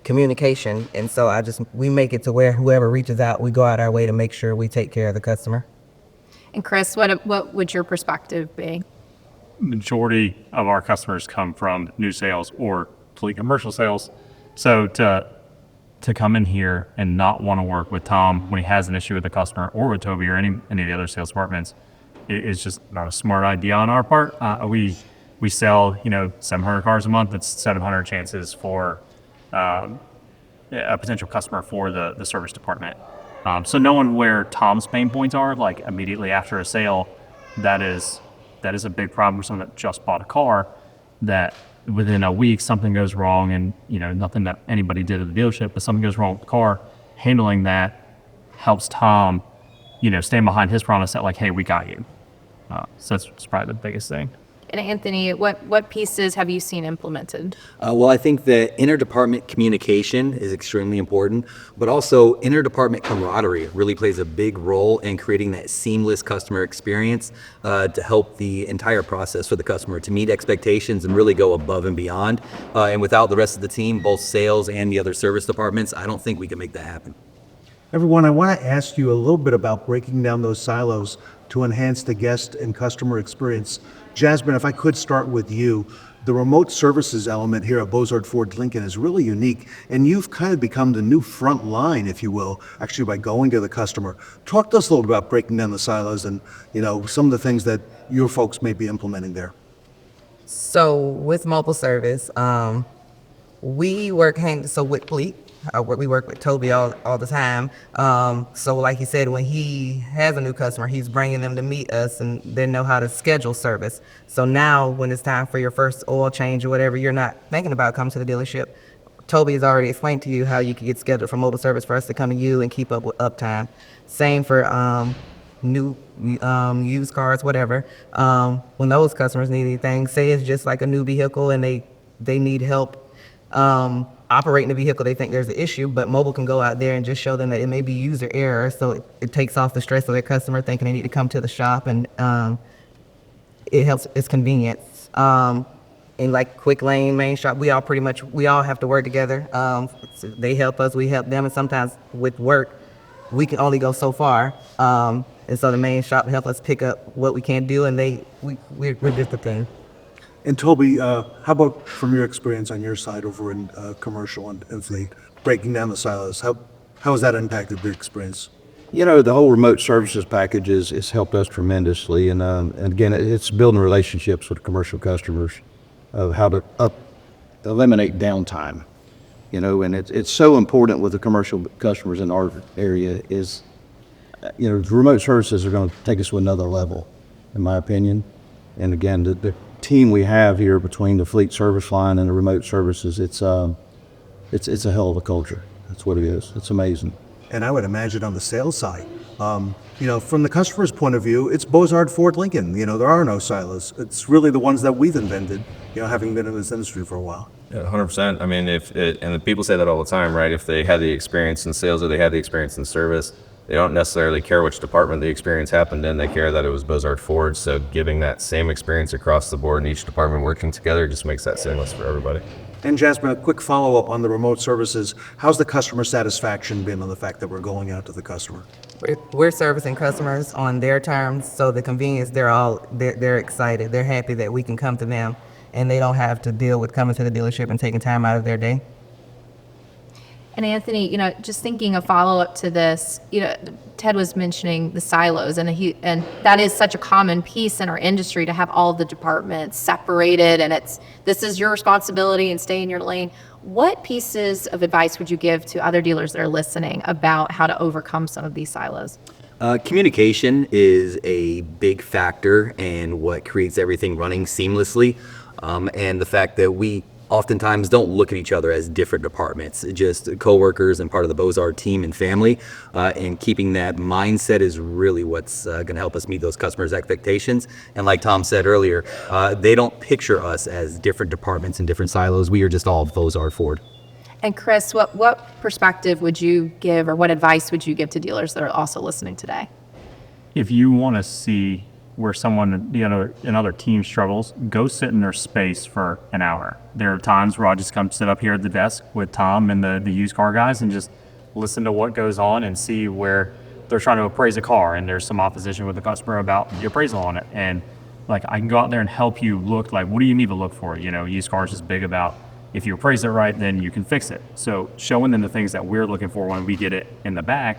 communication. And so we make it to where whoever reaches out, we go out our way to make sure we take care of the customer. And Chris, what would your perspective be? Majority of our customers come from new sales or fleet commercial sales. So to come in here and not want to work with Tom when he has an issue with the customer, or with Toby or any of the other sales departments, it's just not a smart idea on our part. We sell 700 cars a month. It's 700 chances for a potential customer for the service department. So knowing where Tom's pain points are, like immediately after a sale, that is a big problem for someone that just bought a car, that within a week something goes wrong, and nothing that anybody did at the dealership, but something goes wrong with the car. Handling that helps Tom, stand behind his promise that hey, we got you. So that's probably the biggest thing. And Anthony, what pieces have you seen implemented? Well, I think the interdepartment communication is extremely important, but also interdepartment camaraderie really plays a big role in creating that seamless customer experience to help the entire process for the customer to meet expectations and really go above and beyond. And without the rest of the team, both sales and the other service departments, I don't think we can make that happen. Everyone, I want to ask you a little bit about breaking down those silos to enhance the guest and customer experience. Jasmine, if I could start with you, the remote services element here at Bozard Ford Lincoln is really unique, and you've kind of become the new front line, if you will, actually by going to the customer. Talk to us a little about breaking down the silos and some of the things that your folks may be implementing there. So with mobile service, we work with fleet. We work with Toby all the time. So like you said, when he has a new customer, he's bringing them to meet us and they know how to schedule service. So now when it's time for your first oil change or whatever, you're not thinking about coming to the dealership. Toby has already explained to you how you can get scheduled for mobile service for us to come to you and keep up with uptime. Same for new used cars, whatever. When those customers need anything, say it's just like a new vehicle and they need help operating the vehicle, they think there's an issue, but mobile can go out there and just show them that it may be user error, so it takes off the stress of their customer thinking they need to come to the shop, and it helps. It's convenience. In like Quick Lane, Main Shop, we all have to work together. So they help us, we help them, and sometimes with work, we can only go so far. And so the Main Shop help us pick up what we can't do, and we're disciplined. And Toby, how about from your experience on your side over in commercial and fleet, breaking down the silos? How has that impacted the experience? You know, the whole remote services package has helped us tremendously. And again, it's building relationships with commercial customers of how to eliminate downtime. You know, and it's so important with the commercial customers in our area is, you know, the remote services are going to take us to another level, in my opinion. And again, the team we have here between the fleet service line and the remote services, it's a hell of a culture. That's what it is. It's amazing. And I would imagine on the sales side, you know, from the customer's point of view, it's Bozard, Ford, Lincoln. You know, there are no silos. It's really the ones that we've invented, you know, having been in this industry for a while. Yeah, 100%. I mean, and people say that all the time, right? If they had the experience in sales or they had the experience in service, they don't necessarily care which department the experience happened in. They care that it was Bozard Ford. So giving that same experience across the board in each department working together just makes that seamless for everybody. And Jasmine, a quick follow-up on the remote services. How's the customer satisfaction been on the fact that we're going out to the customer? We're servicing customers on their terms, so the convenience, they're excited. They're happy that we can come to them, and they don't have to deal with coming to the dealership and taking time out of their day. And Anthony, you know, just thinking a follow-up to this, you know, Ted was mentioning the silos, and that is such a common piece in our industry to have all the departments separated, and this is your responsibility and stay in your lane. What pieces of advice would you give to other dealers that are listening about how to overcome some of these silos? Communication is a big factor and what creates everything running seamlessly, and the fact that we oftentimes don't look at each other as different departments, just co-workers and part of the Bozard team and family, and keeping that mindset is really what's going to help us meet those customers' expectations. And like Tom said earlier, they don't picture us as different departments and different silos. We are just all Bozard Ford. And Chris, what perspective would you give, or what advice would you give to dealers that are also listening today? If you want to see where someone, you know, another team struggles, go sit in their space for an hour. There are times where I just come sit up here at the desk with Tom and the used car guys and just listen to what goes on and see where they're trying to appraise a car and there's some opposition with the customer about the appraisal on it. And like, I can go out there and help you look, like, what do you need to look for? You know, used cars is big about, if you appraise it right, then you can fix it. So showing them the things that we're looking for when we get it in the back,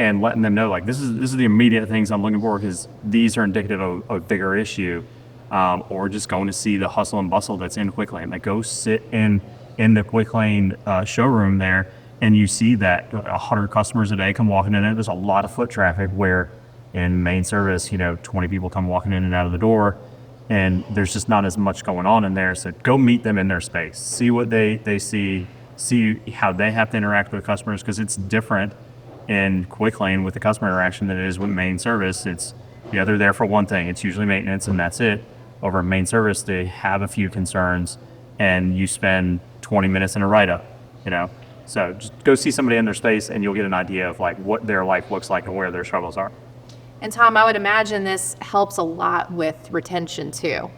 and letting them know, like, this is the immediate things I'm looking for, because these are indicative of a bigger issue, or just going to see the hustle and bustle that's in Quick Lane. Like, go sit in the Quick Lane showroom there, and you see that 100 customers a day come walking in. There's a lot of foot traffic, where in main service, you know, 20 people come walking in and out of the door, and there's just not as much going on in there. So go meet them in their space, see what they see how they have to interact with customers, because it's different in Quick Lane with the customer interaction than it is with main service. It's, yeah, they're there for one thing. It's usually maintenance, and that's it. Over main service, they have a few concerns, and you spend 20 minutes in a write-up, you know? So just go see somebody in their space, and you'll get an idea of like what their life looks like and where their struggles are. And Tom, I would imagine this helps a lot with retention too.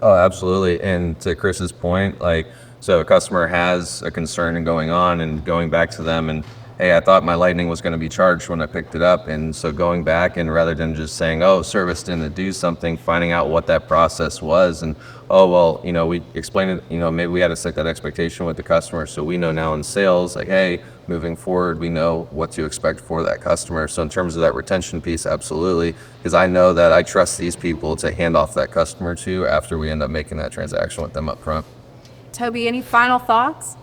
Oh, absolutely. And to Chris's point, like, so a customer has a concern and going on and going back to them and, hey, I thought my Lightning was going to be charged when I picked it up. And so going back, and rather than just saying, oh, service didn't do something, finding out what that process was. And, oh, well, you know, we explained it, you know, maybe we had to set that expectation with the customer. So we know now in sales, like, hey, moving forward, we know what to expect for that customer. So in terms of that retention piece, absolutely. Because I know that I trust these people to hand off that customer to after we end up making that transaction with them up front. Toby, any final thoughts?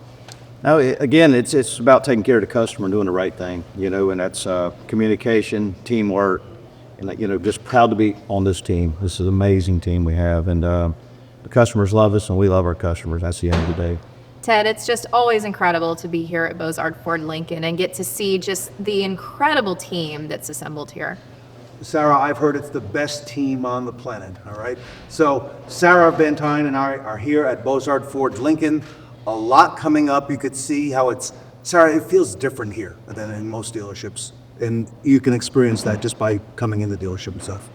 No, again, it's about taking care of the customer and doing the right thing, you know, and that's communication, teamwork, and, you know, just proud to be on this team. This is an amazing team we have, and the customers love us, and we love our customers. That's the end of the day. Ted, it's just always incredible to be here at Bozard Ford Lincoln and get to see just the incredible team that's assembled here. Sarah, I've heard it's the best team on the planet, all right? So Sarah Vantine and I are here at Bozard Ford Lincoln. A lot coming up. You could see how Sarah, it feels different here than in most dealerships. And you can experience that just by coming in the dealership and stuff.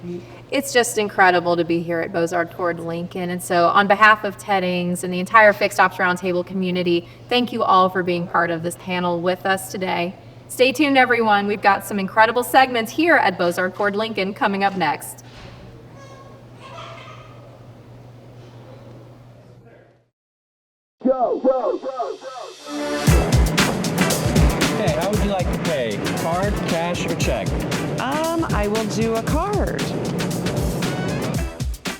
It's just incredible to be here at Bozard Ford Lincoln. And so on behalf of Teddings and the entire Fixed Ops Roundtable community, thank you all for being part of this panel with us today. Stay tuned, everyone. We've got some incredible segments here at Bozard Ford Lincoln coming up next. Go, go, go, go. Okay, how would you like to pay? Card, cash, or check? I will do a card.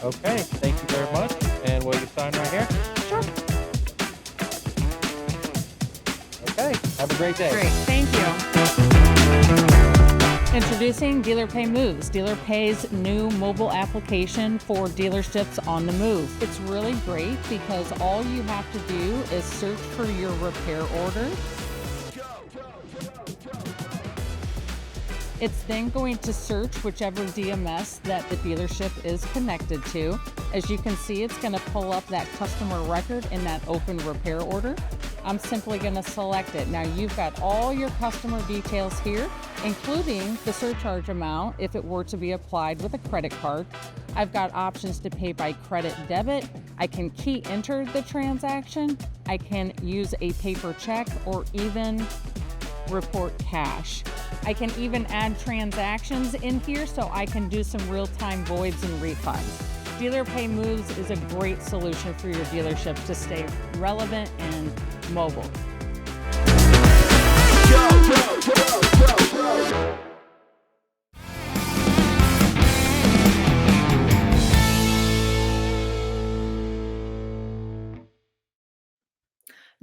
Okay, thank you very much. And will you sign right here? Sure. Okay, have a great day. Great, thank you. Introducing Dealer Pay Moves, Dealer Pay's new mobile application for dealerships on the move. It's really great because all you have to do is search for your repair order. It's then going to search whichever DMS that the dealership is connected to. As you can see, it's going to pull up that customer record in that open repair order. I'm simply going to select it. Now you've got all your customer details here, including the surcharge amount if it were to be applied with a credit card. I've got options to pay by credit debit. I can key enter the transaction. I can use a paper check or even report cash. I can even add transactions in here so I can do some real-time voids and refunds. Dealer Pay Moves is a great solution for your dealership to stay relevant and mobile. Go, go, go, go, go.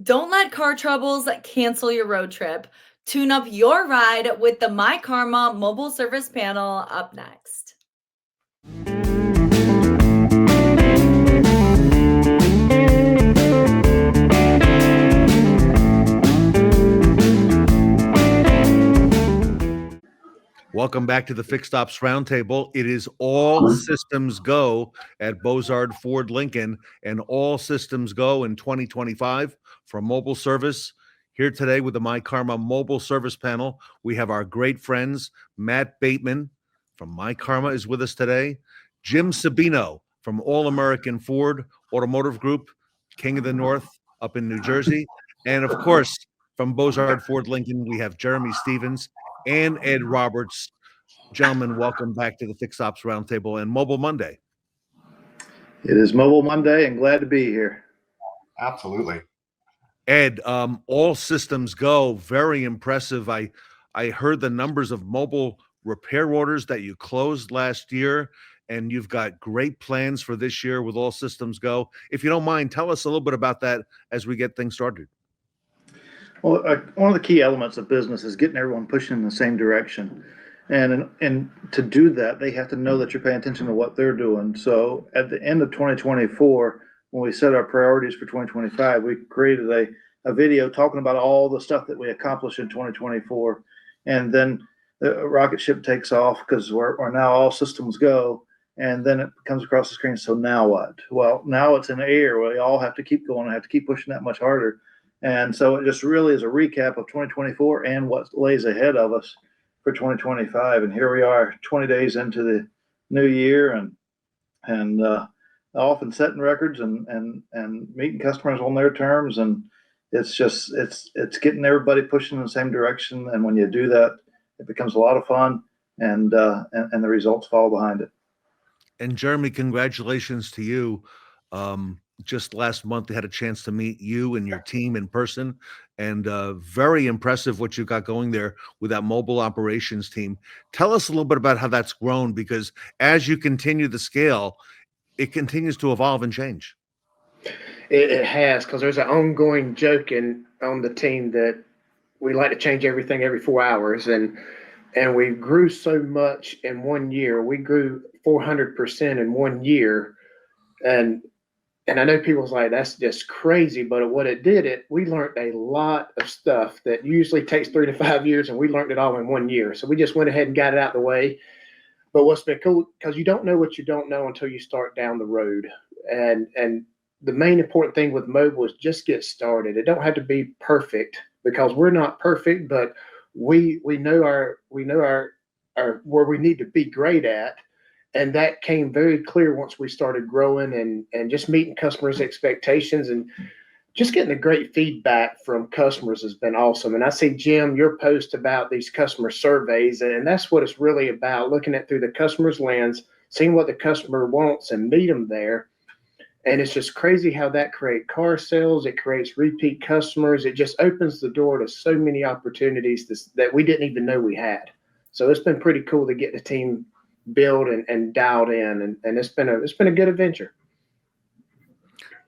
Don't let car troubles cancel your road trip. Tune up your ride with the myKaarma mobile service panel up next. Welcome back to the Fixed Ops Roundtable. It is all systems go at Bozard Ford Lincoln, and all systems go in 2025 for mobile service. Here today with the myKaarma mobile service panel, we have our great friends, Matt Bateman from myKaarma is with us today, Jim Sabino from All American Ford Automotive Group, King of the North up in New Jersey, and of course, from Bozard Ford Lincoln, we have Jeremy Stevens and Ed Roberts. Gentlemen, welcome back to the Fixed Ops Roundtable and Mobile Monday. It is Mobile Monday and glad to be here. Absolutely. Ed, all systems go. Very impressive. I heard the numbers of mobile repair orders that you closed last year, and you've got great plans for this year with all systems go. If you don't mind, tell us a little bit about that as we get things started. Well, one of the key elements of business is getting everyone pushing in the same direction. And to do that, they have to know that you're paying attention to what they're doing. So at the end of 2024, when we set our priorities for 2025, we created a video talking about all the stuff that we accomplished in 2024. And then the rocket ship takes off because we're now all systems go. And then it comes across the screen. So now what? Well, now it's in the air. We all have to keep going. I have to keep pushing that much harder. And so it just really is a recap of 2024 and what lays ahead of us for 2025. And here we are 20 days into the new year and often setting records and meeting customers on their terms. And it's just, it's getting everybody pushing in the same direction. And when you do that, it becomes a lot of fun and the results follow behind it. And Jeremy, congratulations to you. Just last month, they had a chance to meet you and your team in person, and very impressive what you got going there with that mobile operations team. Tell us a little bit about how that's grown, because as you continue the scale, it continues to evolve and change. It has, because there's an ongoing joke on the team that we like to change everything every 4 hours, and we grew so much in 1 year. We grew 400% in 1 year, and I know people's like, that's just crazy, but what it did, we learned a lot of stuff that usually takes 3 to 5 years, and we learned it all in 1 year. So we just went ahead and got it out of the way. But what's been cool, because you don't know what you don't know until you start down the road. And the main important thing with mobile is just get started. It don't have to be perfect, because we're not perfect, but we know our where we need to be great at. And that came very clear once we started growing and just meeting customers' expectations, and just getting the great feedback from customers has been awesome. And I see, Jim, your post about these customer surveys, and that's what it's really about, looking at through the customer's lens, seeing what the customer wants and meet them there. And it's just crazy how that creates car sales. It creates repeat customers. It just opens the door to so many opportunities that we didn't even know we had. So it's been pretty cool to get the team built and dialed in, and it's been a good adventure.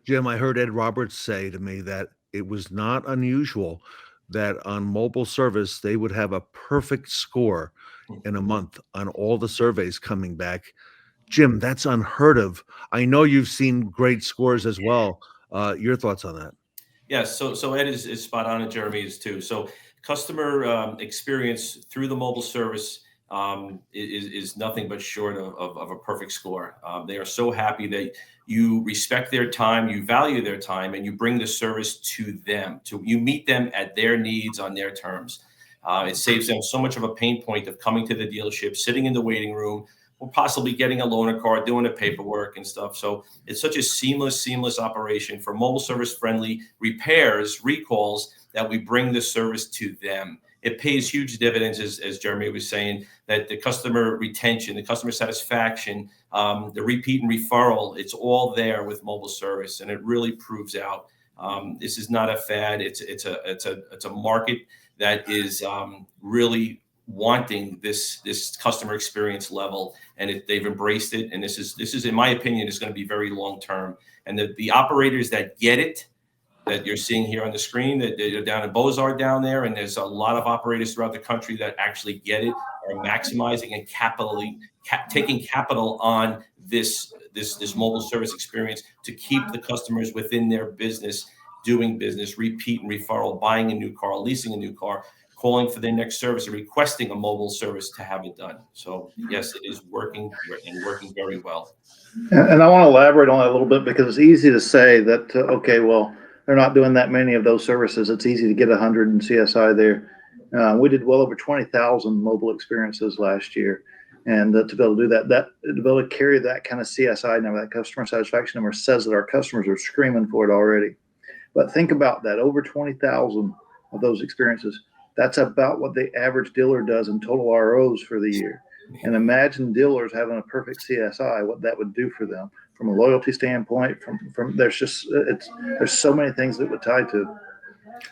Jim, I heard Ed Roberts say to me that it was not unusual that on mobile service, they would have a perfect score in a month on all the surveys coming back. Jim, that's unheard of. I know you've seen great scores as well. Your thoughts on that? Yes, so Ed is spot on, and Jeremy is too. So customer experience through the mobile service is nothing but short of a perfect score. They are so happy that you respect their time, you value their time, and you bring the service to them. You meet them at their needs on their terms. It saves them so much of a pain point of coming to the dealership, sitting in the waiting room, or possibly getting a loaner car, doing the paperwork and stuff. So it's such a seamless operation for mobile service friendly repairs, recalls, that we bring the service to them. It pays huge dividends, as Jeremy was saying, that the customer retention, the customer satisfaction, the repeat and referral, it's all there with mobile service, and it really proves out. This is not a fad. It's a market that is really wanting this customer experience level, and they've embraced it. And this is, in my opinion, is going to be very long term. And the operators that get it, that you're seeing here on the screen, that they're down in Bozard down there, and there's a lot of operators throughout the country that actually get it, are maximizing and taking capital on this mobile service experience to keep the customers within their business, doing business, repeat and referral, buying a new car, leasing a new car, calling for their next service, or requesting a mobile service to have it done. So yes, it is working, and working very well. And I want to elaborate on that a little bit, because it's easy to say that, okay, well, they're not doing that many of those services. It's easy to get 100 in CSI there. We did well over 20,000 mobile experiences last year. And to be able to do that, to be able to carry that kind of CSI number, that customer satisfaction number, says that our customers are screaming for it already. But think about that, over 20,000 of those experiences. That's about what the average dealer does in total ROs for the year. And imagine dealers having a perfect CSI, what that would do for them from a loyalty standpoint. From there's so many things that would tie to.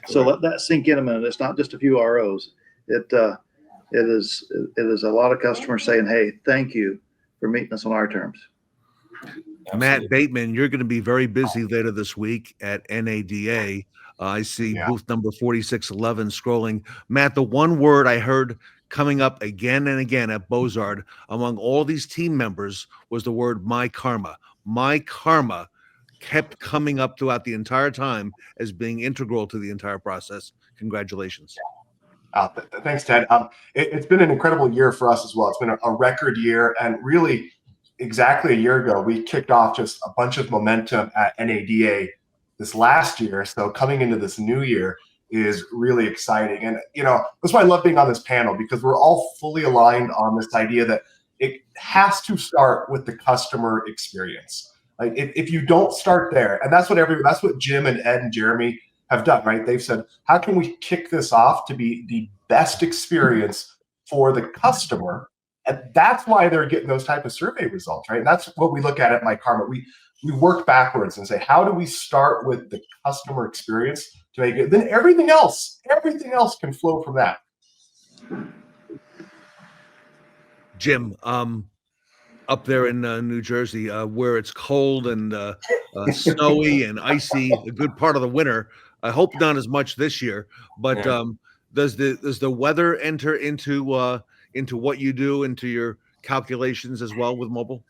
So let that sink in a minute. It's not just a few ROs. It is a lot of customers saying, "Hey, thank you for meeting us on our terms." Absolutely. Matt Bateman, you're going to be very busy later this week at NADA. I see booth number 4611 scrolling. Matt, the one word I heard coming up again and again at Bozard among all these team members was the word myKaarma. myKaarma kept coming up throughout the entire time as being integral to the entire process. Congratulations. Thanks, Ted. It's been an incredible year for us as well. It's been a record year, and really exactly a year ago, we kicked off just a bunch of momentum at NADA this last year. So coming into this new year is really exciting. And, that's why I love being on this panel, because we're all fully aligned on this idea that it has to start with the customer experience. Like if you don't start there, and that's what Jim and Ed and Jeremy have done, right? They've said, how can we kick this off to be the best experience for the customer? And that's why they're getting those type of survey results, right? And that's what we look at myKaarma. We work backwards and say, how do we start with the customer experience to make it? Then everything else can flow from that. Jim, up there in New Jersey, where it's cold and snowy and icy, a good part of the winter. I hope not as much this year, but does the weather enter into what you do, into your calculations as well with mobile?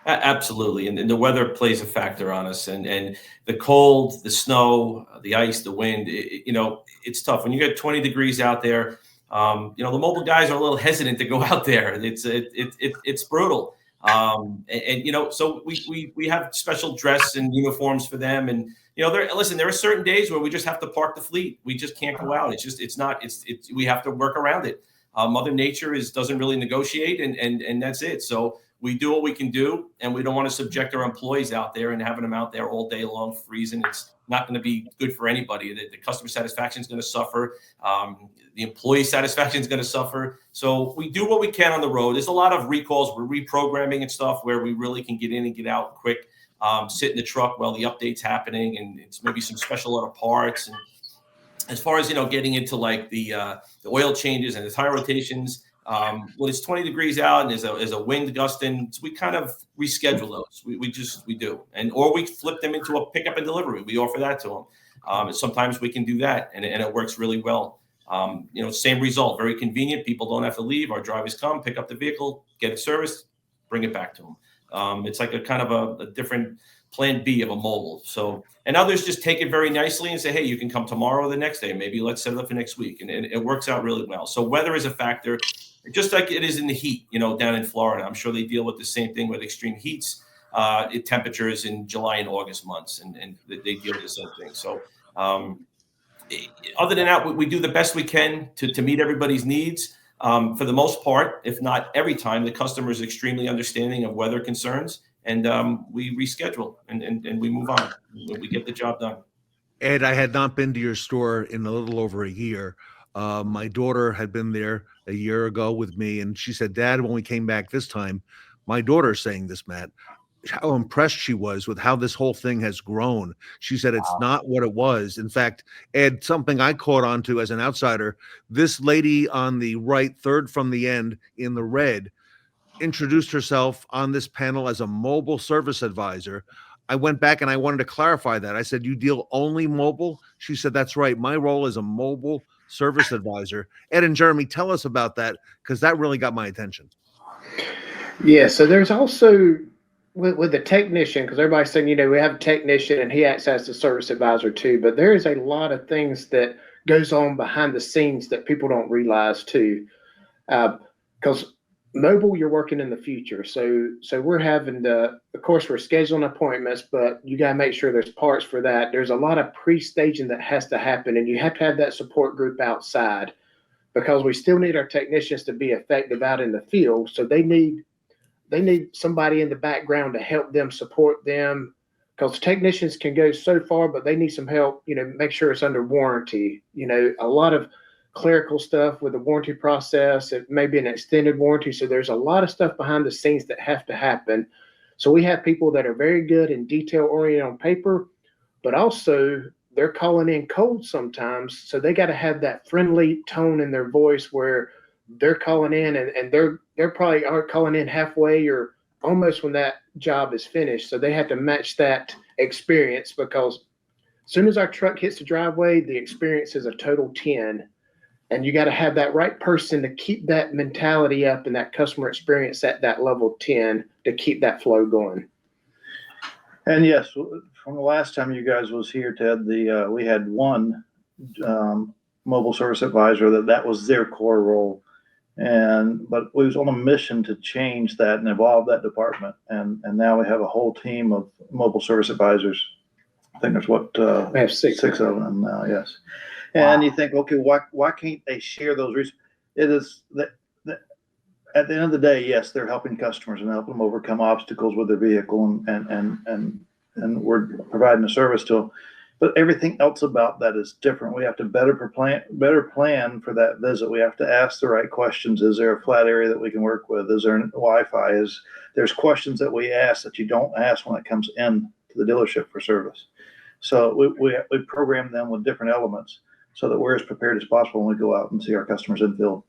Absolutely, and the weather plays a factor on us, and the cold, the snow, the ice, the wind. It's tough when you get 20 degrees out there. The mobile guys are a little hesitant to go out there. It's brutal. So we have special dress and uniforms for them, and there are certain days where we just have to park the fleet. We just can't go out. We have to work around it. Mother Nature doesn't really negotiate, and that's it. So we do what we can do, and we don't want to subject our employees out there and having them out there all day long freezing. It's not going to be good for anybody. The customer satisfaction is going to suffer. The employee satisfaction is going to suffer. So we do what we can on the road. There's a lot of recalls. We're reprogramming and stuff where we really can get in and get out quick, sit in the truck while the update's happening, and it's maybe some special auto parts. And as far as, getting into like the oil changes and the tire rotations, when it's 20 degrees out and there's a wind gusting, we kind of reschedule those. We do. Or we flip them into a pickup and delivery. We offer that to them. And sometimes we can do that, and it works really well. Same result, very convenient. People don't have to leave. Our drivers come, pick up the vehicle, get it serviced, bring it back to them. It's like a kind of a different plan B of a mobile. So, and others just take it very nicely and say, hey, you can come tomorrow or the next day. Maybe let's set it up for next week. And it works out really well. So weather is a factor, just like it is in the heat, down in Florida. I'm sure they deal with the same thing with extreme heats, temperatures in July and August months, and they deal with the same thing. So other than that, we do the best we can to meet everybody's needs. For the most part, if not every time, the customer is extremely understanding of weather concerns, and we reschedule and we move on. We get the job done. Ed, I had not been to your store in a little over a year. My daughter had been there a year ago with me, and she said, Dad, when we came back this time, my daughter's saying this, Matt, how impressed she was with how this whole thing has grown. She said it's not what it was. In fact, Ed, something I caught on to as an outsider, this lady on the right, third from the end in the red, introduced herself on this panel as a mobile service advisor. I went back and I wanted to clarify that. I said, you deal only mobile? She said, that's right. My role is a mobile service advisor. Ed and Jeremy, tell us about that, because that really got my attention. Yeah, so there's also with the technician, because everybody's saying, we have a technician and he acts as the service advisor too, but there is a lot of things that goes on behind the scenes that people don't realize too. Because mobile, you're working in the future. So we're having of course, we're scheduling appointments, but you got to make sure there's parts for that. There's a lot of pre-staging that has to happen, and you have to have that support group outside, because we still need our technicians to be effective out in the field. So they need somebody in the background to help them, support them, because technicians can go so far, but they need some help, make sure it's under warranty. A lot of clerical stuff with the warranty process. It may be an extended warranty. So there's a lot of stuff behind the scenes that have to happen. So we have people that are very good and detail oriented on paper, but also they're calling in cold sometimes. So they got to have that friendly tone in their voice where they're calling in and they're probably aren't calling in halfway or almost when that job is finished. So they have to match that experience, because as soon as our truck hits the driveway, the experience is a total 10. And you got to have that right person to keep that mentality up and that customer experience at that level 10 to keep that flow going. And yes, from the last time you guys was here, Ted, we had one mobile service advisor that was their core role, but we was on a mission to change that and evolve that department. And now we have a whole team of mobile service advisors. I think there's we have six of them now. Yes. And you think, okay, why can't they share those resources? It is that at the end of the day, yes, they're helping customers and helping them overcome obstacles with their vehicle, and we're providing a service to them. But everything else about that is different. We have to better plan for that visit. We have to ask the right questions. Is there a flat area that we can work with? Is there Wi-Fi? There's questions that we ask that you don't ask when it comes in to the dealership for service. So we program them with different elements, so that we're as prepared as possible when we go out and see our customers in field.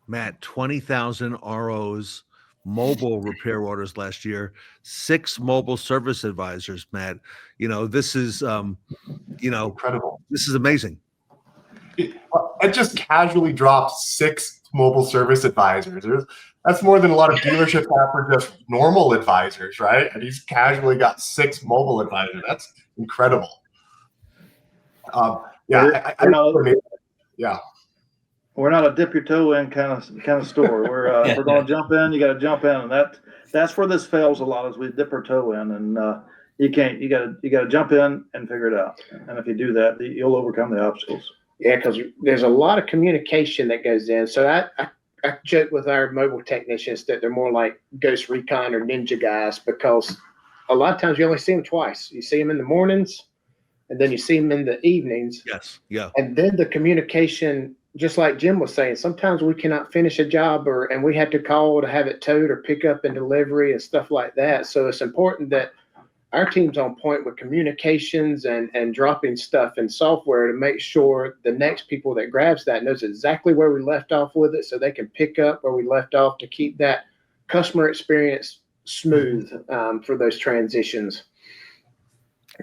Matt, 20,000 ROs, mobile repair orders last year, 6 mobile service advisors, Matt. This is, incredible. This is amazing. I just casually dropped 6 mobile service advisors. That's more than a lot of dealerships have for just normal advisors, right? And he's casually got 6 mobile advisors. That's incredible. Yeah. We're not a dip your toe in kind of store. We're if we're going to jump in, you got to jump in, and that's where this fails a lot, is we dip our toe in, and you can't. You got to jump in and figure it out. And if you do that, you'll overcome the obstacles. Yeah, because there's a lot of communication that goes in. So I joke with our mobile technicians that they're more like Ghost Recon or Ninja guys, because a lot of times you only see them twice. You see them in the mornings, and then you see them in the evenings. Yes. Yeah. And then the communication, just like Jim was saying, sometimes we cannot finish a job and we have to call to have it towed or pick up and delivery and stuff like that. So it's important that our team's on point with communications and dropping stuff in software to make sure the next people that grabs that knows exactly where we left off with it, so they can pick up where we left off to keep that customer experience smooth for those transitions.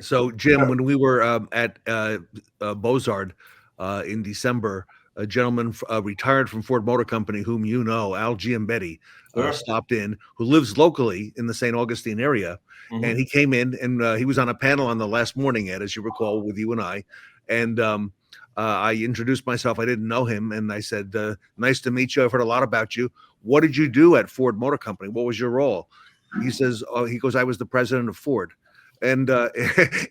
So, Jim, when we were at Bozard in December, a gentleman retired from Ford Motor Company, whom you know, Al Giambetti, stopped in, who lives locally in the St. Augustine area. Mm-hmm. And he came in, and he was on a panel on the last morning, Ed, as you recall, with you and I. And I introduced myself. I didn't know him. And I said, nice to meet you. I've heard a lot about you. What did you do at Ford Motor Company? What was your role? He says, he goes, I was the president of Ford. And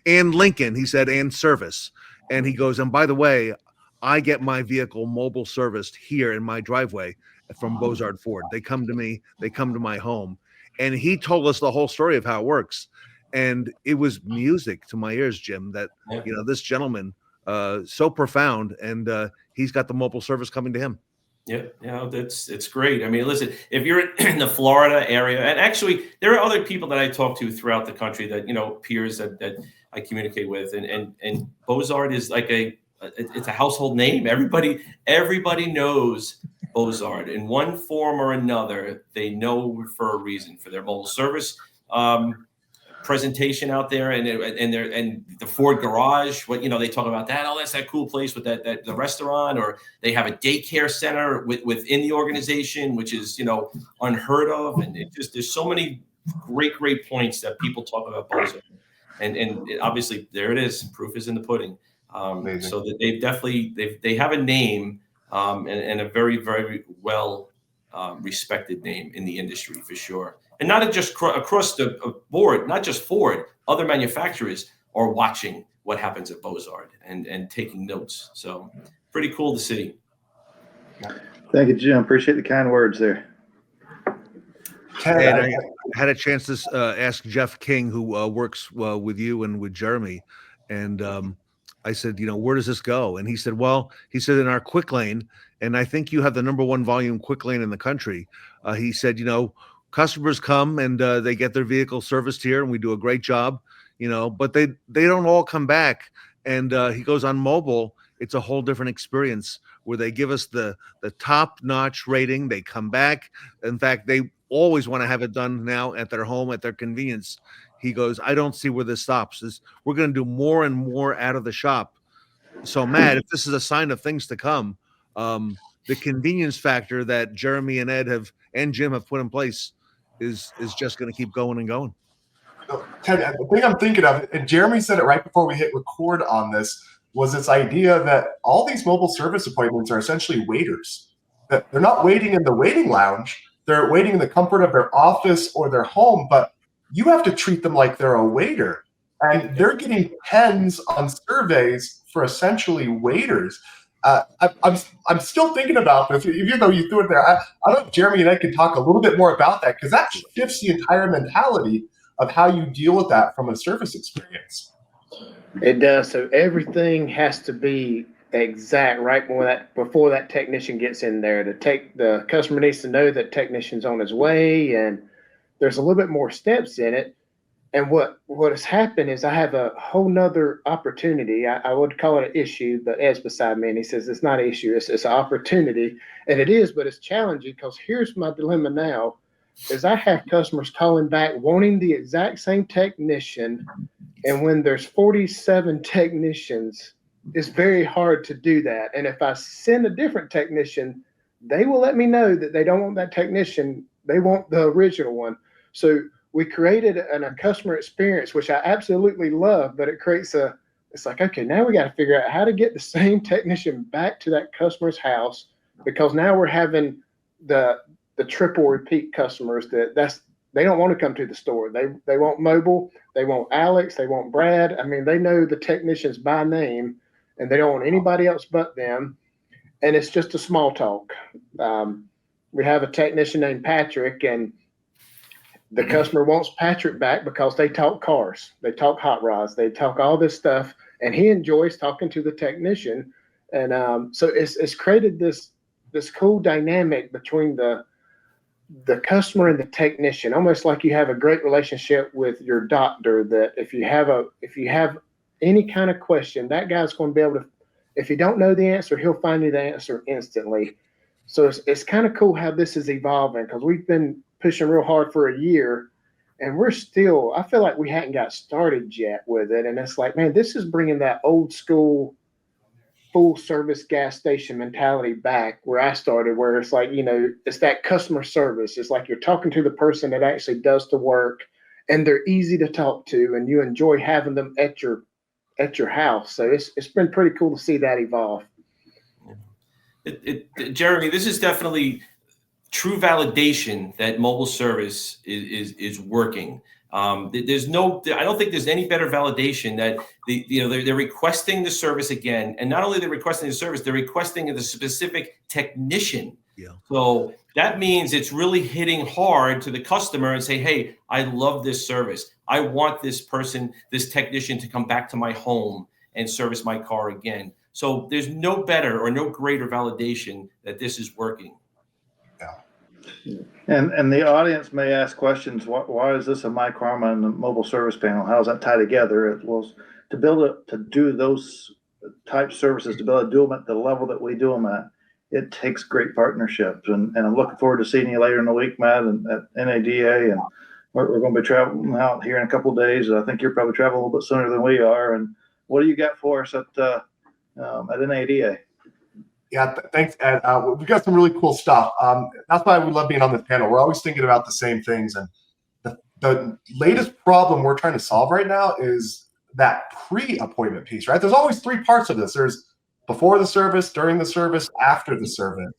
and Lincoln, he said, and service. And he goes, and by the way, I get my vehicle mobile serviced here in my driveway from Bozard Ford. They come to me, they come to my home. And he told us the whole story of how it works. And it was music to my ears, Jim, that, you know, this gentleman, so profound, and he's got the mobile service coming to him. Yeah, it's great. I mean, listen, if you're in the Florida area, and actually there are other people that I talk to throughout the country that, you know, peers that I communicate with, and Bozard is like it's a household name. Everybody knows Bozard in one form or another. They know for a reason for their mobile service presentation out there, and the Ford garage. What, you know, they talk about that. Oh, that's that cool place with that the restaurant, or they have a daycare center within the organization, which is, you know, unheard of. And it just, there's so many great points that people talk about Bozard, and obviously there it is. Proof is in the pudding. So that they have a name, and a very, very well respected name in the industry for sure. And not just across the board, not just Ford, other manufacturers are watching what happens at Bozard and taking notes. So pretty cool to see. Thank you, Jim. Appreciate the kind words there. And I had a chance to ask Jeff King, who works with you and with Jeremy. And I said, you know, where does this go? And he said, well, in our quick lane, and I think you have the #1 volume quick lane in the country. He said, you know, customers come and they get their vehicle serviced here, and we do a great job, you know, but they don't all come back. And he goes, on mobile, it's a whole different experience where they give us the top-notch rating. They come back. In fact, they always want to have it done now at their home, at their convenience. He goes, I don't see where this stops. We're going to do more and more out of the shop. So, Matt, if this is a sign of things to come, the convenience factor that Jeremy and Ed and Jim have put in place is just going to keep going and going. Ted, the thing I'm thinking of, and Jeremy said it right before we hit record on this, was this idea that all these mobile service appointments are essentially waiters. That they're not waiting in the waiting lounge, they're waiting in the comfort of their office or their home, but you have to treat them like they're a waiter. And they're getting pens on surveys for essentially waiters. I'm still thinking about this, even though you threw it there. I don't know if Jeremy and I can talk a little bit more about that, because that shifts the entire mentality of how you deal with that from a service experience. It does. So everything has to be exact right before that technician gets in there. The customer needs to know that technician's on his way, and there's a little bit more steps in it. And what has happened is I have a whole nother opportunity. I would call it an issue, but Ed's beside me, and he says it's not an issue, it's an opportunity. And it is, but it's challenging, because here's my dilemma now, is I have customers calling back wanting the exact same technician, and when there's 47 technicians, it's very hard to do that. And if I send a different technician, they will let me know that they don't want that technician, they want the original one. So we created a customer experience, which I absolutely love, but it creates it's like, okay, now we got to figure out how to get the same technician back to that customer's house because now we're having the triple repeat customers they don't want to come to the store. They want mobile. They want Alex. They want Brad. I mean, they know the technicians by name, and they don't want anybody else but them. And it's just a small talk. We have a technician named Patrick, and the customer wants Patrick back because they talk cars. They talk hot rods. They talk all this stuff, and he enjoys talking to the technician. And so it's created this cool dynamic between the customer and the technician, almost like you have a great relationship with your doctor, that if you have any kind of question, that guy's going to be able to, if you don't know the answer, he'll find you the answer instantly. So it's kind of cool how this is evolving, because we've been pushing real hard for a year, and we're still, I feel like we hadn't got started yet with it. And it's like, man, this is bringing that old school full service gas station mentality back where I started, where it's like, it's that customer service. It's like you're talking to the person that actually does the work, and they're easy to talk to, and you enjoy having them at your house. So it's been pretty cool to see that evolve. Jeremy, this is definitely true validation that mobile service is working. I don't think there's any better validation that they're requesting the service again, and not only they're requesting the service, they're requesting the specific technician. Yeah. So that means it's really hitting hard to the customer and say, hey, I love this service. I want this technician to come back to my home and service my car again. So there's no better or no greater validation that this is working. And the audience may ask questions. Why is this a myKaarma and the mobile service panel? How does that tie together? Well, to build to do those type services, to be able to do them at the level that we do them at, it takes great partnerships. And I'm looking forward to seeing you later in the week, Matt, and at NADA. And we're going to be traveling out here in a couple of days. I think you're probably traveling a little bit sooner than we are. And what do you got for us at NADA? Yeah, thanks, Ed. We've got some really cool stuff. That's why we love being on this panel. We're always thinking about the same things. And the latest problem we're trying to solve right now is that pre-appointment piece, right? There's always three parts of this. There's before the service, during the service, after the service.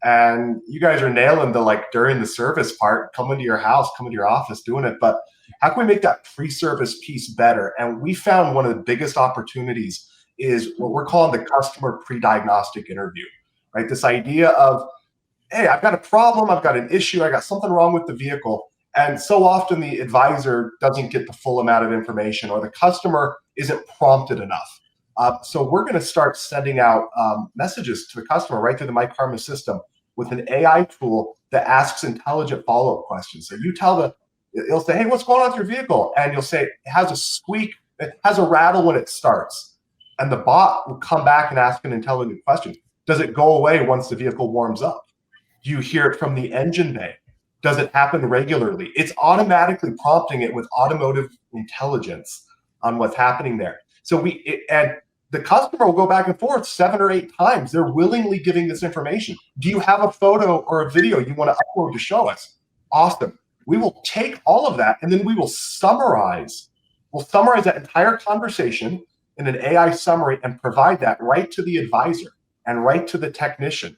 And you guys are nailing the during the service part, coming to your house, coming to your office, doing it. But how can we make that pre-service piece better? And we found one of the biggest opportunities is what we're calling the customer pre-diagnostic interview, right? This idea of, hey, I've got a problem, I've got an issue, I got something wrong with the vehicle. And so often the advisor doesn't get the full amount of information, or the customer isn't prompted enough. So we're going to start sending out messages to the customer right through the myKaarma system with an AI tool that asks intelligent follow-up questions. So you tell it'll say, hey, what's going on with your vehicle? And you'll say, it has a squeak, it has a rattle when it starts. And the bot will come back and ask an intelligent question. Does it go away once the vehicle warms up? Do you hear it from the engine bay? Does it happen regularly? It's automatically prompting it with automotive intelligence on what's happening there. So and the customer will go back and forth 7 or 8 times. They're willingly giving this information. Do you have a photo or a video you want to upload to show us? Awesome. We will take all of that, and then we will summarize. We'll summarize that entire conversation in an AI summary and provide that right to the advisor and right to the technician.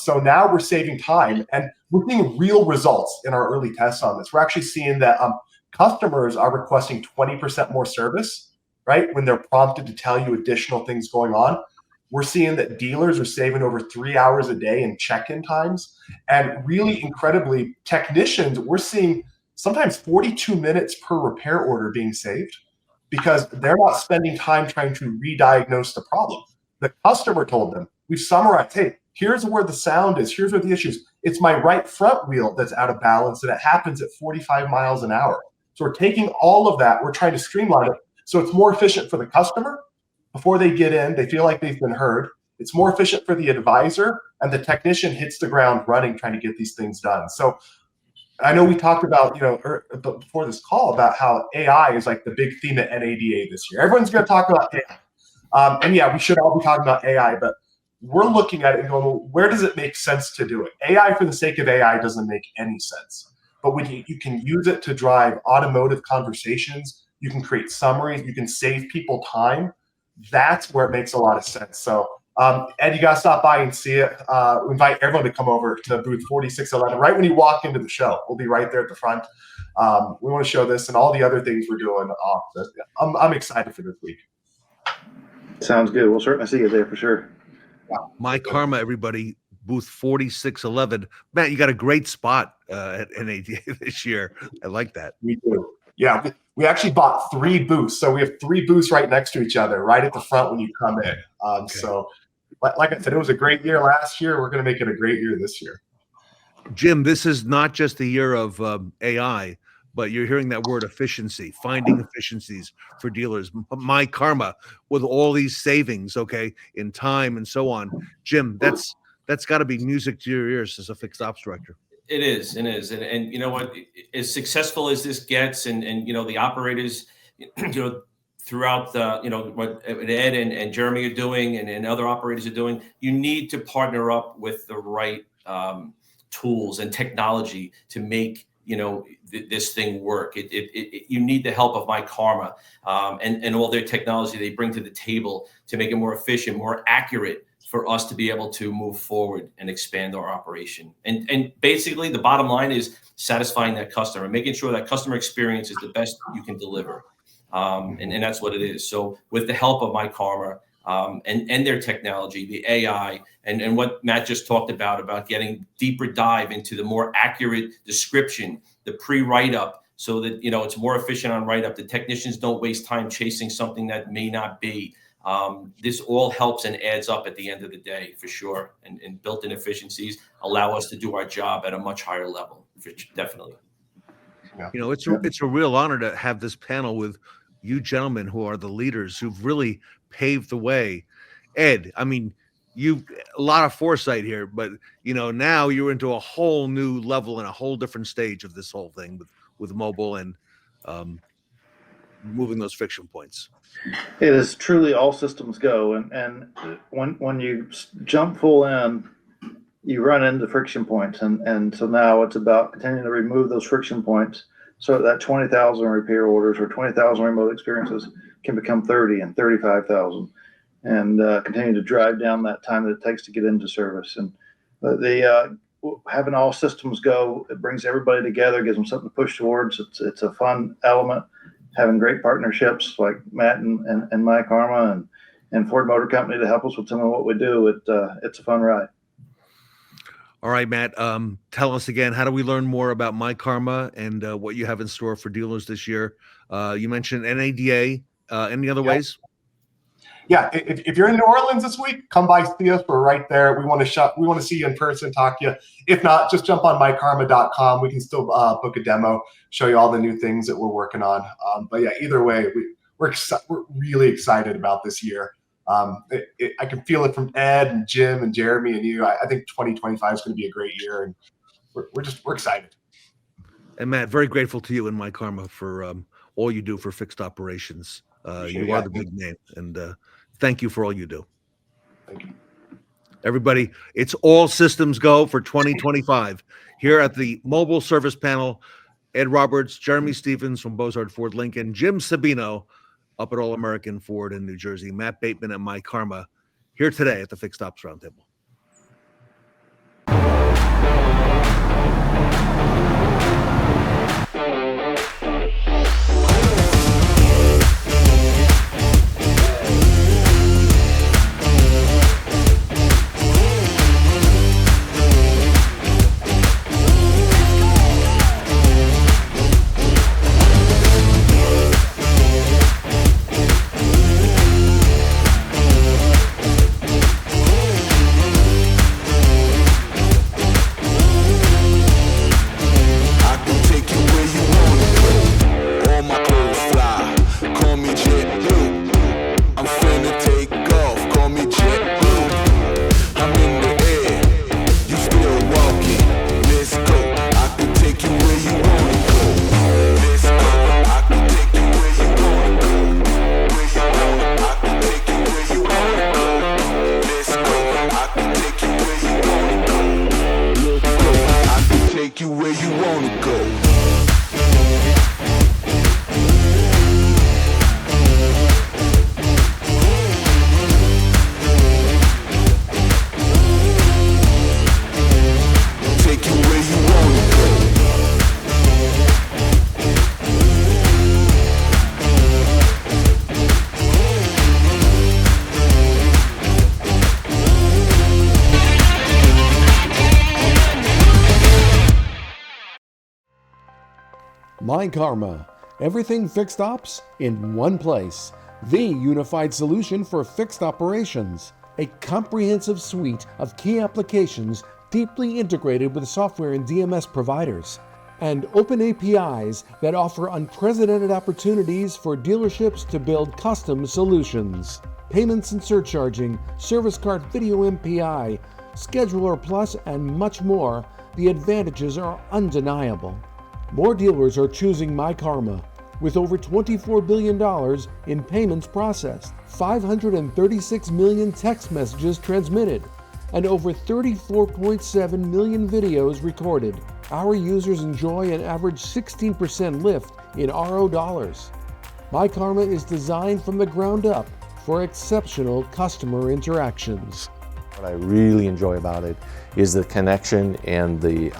So now we're saving time, and we're seeing real results in our early tests on this. We're actually seeing that customers are requesting 20% more service, right? When they're prompted to tell you additional things going on. We're seeing that dealers are saving over 3 hours a day in check-in times. And really incredibly, technicians, we're seeing sometimes 42 minutes per repair order being saved, because they're not spending time trying to re-diagnose the problem. The customer told them, we've summarized, hey, here's where the sound is, here's where the issue is. It's my right front wheel that's out of balance, and it happens at 45 miles an hour. So we're taking all of that, we're trying to streamline it so it's more efficient for the customer. Before they get in, they feel like they've been heard. It's more efficient for the advisor, and the technician hits the ground running trying to get these things done. So I know we talked about, before this call, about how AI is like the big theme at NADA this year. Everyone's going to talk about AI. And yeah, we should all be talking about AI, but we're looking at it and going, well, where does it make sense to do it? AI for the sake of AI doesn't make any sense. But when you can use it to drive automotive conversations, you can create summaries, you can save people time, that's where it makes a lot of sense. So Ed, you got to stop by and see it. We invite everyone to come over to booth 4611 right when you walk into the show. We'll be right there at the front. We want to show this and all the other things we're doing. I'm excited for this week. Sounds good. We'll certainly see you there for sure. myKaarma, everybody, booth 4611. Matt, you got a great spot at NADA this year. I like that. We do. Yeah, we actually bought 3 booths. So we have 3 booths right next to each other, right at the front when you come in. So like I said, it was a great year last year. We're going to make it a great year this year. Jim, this is not just the year of AI, but you're hearing that word efficiency, finding efficiencies for dealers. myKaarma, with all these savings, okay, in time and so on. Jim, that's got to be music to your ears as a fixed ops director. It is. And you know what, as successful as this gets and you know, the operators, you know, throughout the, you know, what Ed and Jeremy are doing and other operators are doing, you need to partner up with the right tools and technology to make, you know, this thing work. You need the help of myKaarma and all their technology they bring to the table to make it more efficient, more accurate for us to be able to move forward and expand our operation. And basically the bottom line is satisfying that customer, making sure that customer experience is the best you can deliver. And that's what it is. So with the help of myKaarma and their technology, the AI, and what Matt just talked about getting deeper dive into the more accurate description, the pre-write-up, so that, you know, it's more efficient on write-up. The technicians don't waste time chasing something that may not be. This all helps and adds up at the end of the day, for sure. And built-in efficiencies allow us to do our job at a much higher level, definitely. You know, it's a real honor to have this panel with you gentlemen who are the leaders who've really paved the way. Ed, I mean, you've a lot of foresight here, but you know, now you're into a whole new level and a whole different stage of this whole thing with mobile and moving those friction points. It is truly all systems go, and when you jump full in, you run into friction points, and so now it's about continuing to remove those friction points so that 20,000 repair orders or 20,000 remote experiences can become 30 and 35,000, and continue to drive down that time that it takes to get into service. And having all systems go, it brings everybody together, gives them something to push towards. It's a fun element. Having great partnerships like Matt and myKaarma and Ford Motor Company to help us with some of what we do. It's a fun ride. All right, Matt, tell us again, how do we learn more about myKaarma and what you have in store for dealers this year? You mentioned NADA. Any other ways? Yeah, if you're in New Orleans this week, come by, see us. We're right there. We want to see you in person, talk to you. If not, just jump on myKaarma.com. We can still book a demo, show you all the new things that we're working on. But yeah, either way, we're really excited about this year. I can feel it from Ed and Jim and Jeremy and you. I think 2025 is going to be a great year, and we're excited. And Matt, very grateful to you and myKaarma for all you do for fixed operations. You are the big name, and thank you for all you do. Thank you. Everybody, it's all systems go for 2025 here at the Mobile Service Panel. Ed Roberts, Jeremy Stevens from Bozard Ford Lincoln, Jim Sabino up at All American Ford in New Jersey, Matt Bateman and myKaarma here today at the Fixed Ops Roundtable. myKaarma. Everything fixed ops in one place. The unified solution for fixed operations. A comprehensive suite of key applications deeply integrated with software and DMS providers. And open APIs that offer unprecedented opportunities for dealerships to build custom solutions. Payments and surcharging, service card video MPI, Scheduler Plus, and much more. The advantages are undeniable. More dealers are choosing myKaarma, with over $24 billion in payments processed, 536 million text messages transmitted, and over 34.7 million videos recorded. Our users enjoy an average 16% lift in RO dollars. myKaarma is designed from the ground up for exceptional customer interactions. What I really enjoy about it is the connection and the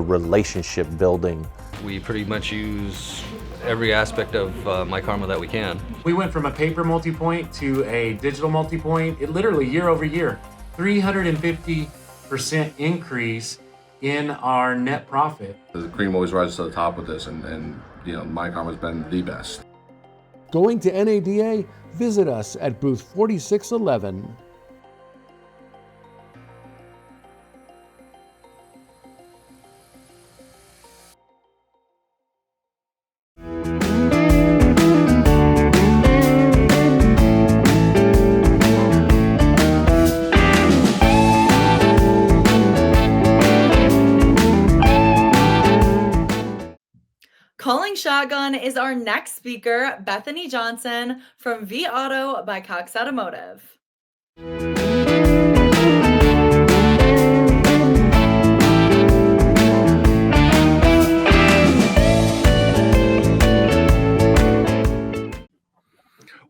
relationship building. We pretty much use every aspect of myKaarma that we can. We went from a paper multi-point to a digital multi-point. It literally year over year, 350% increase in our net profit. The cream always rises to the top with this, and myKaarma has been the best. Going to NADA? Visit us at booth 4611. Calling shotgun is our next speaker, Bethany Johnson from vAuto by Cox Automotive.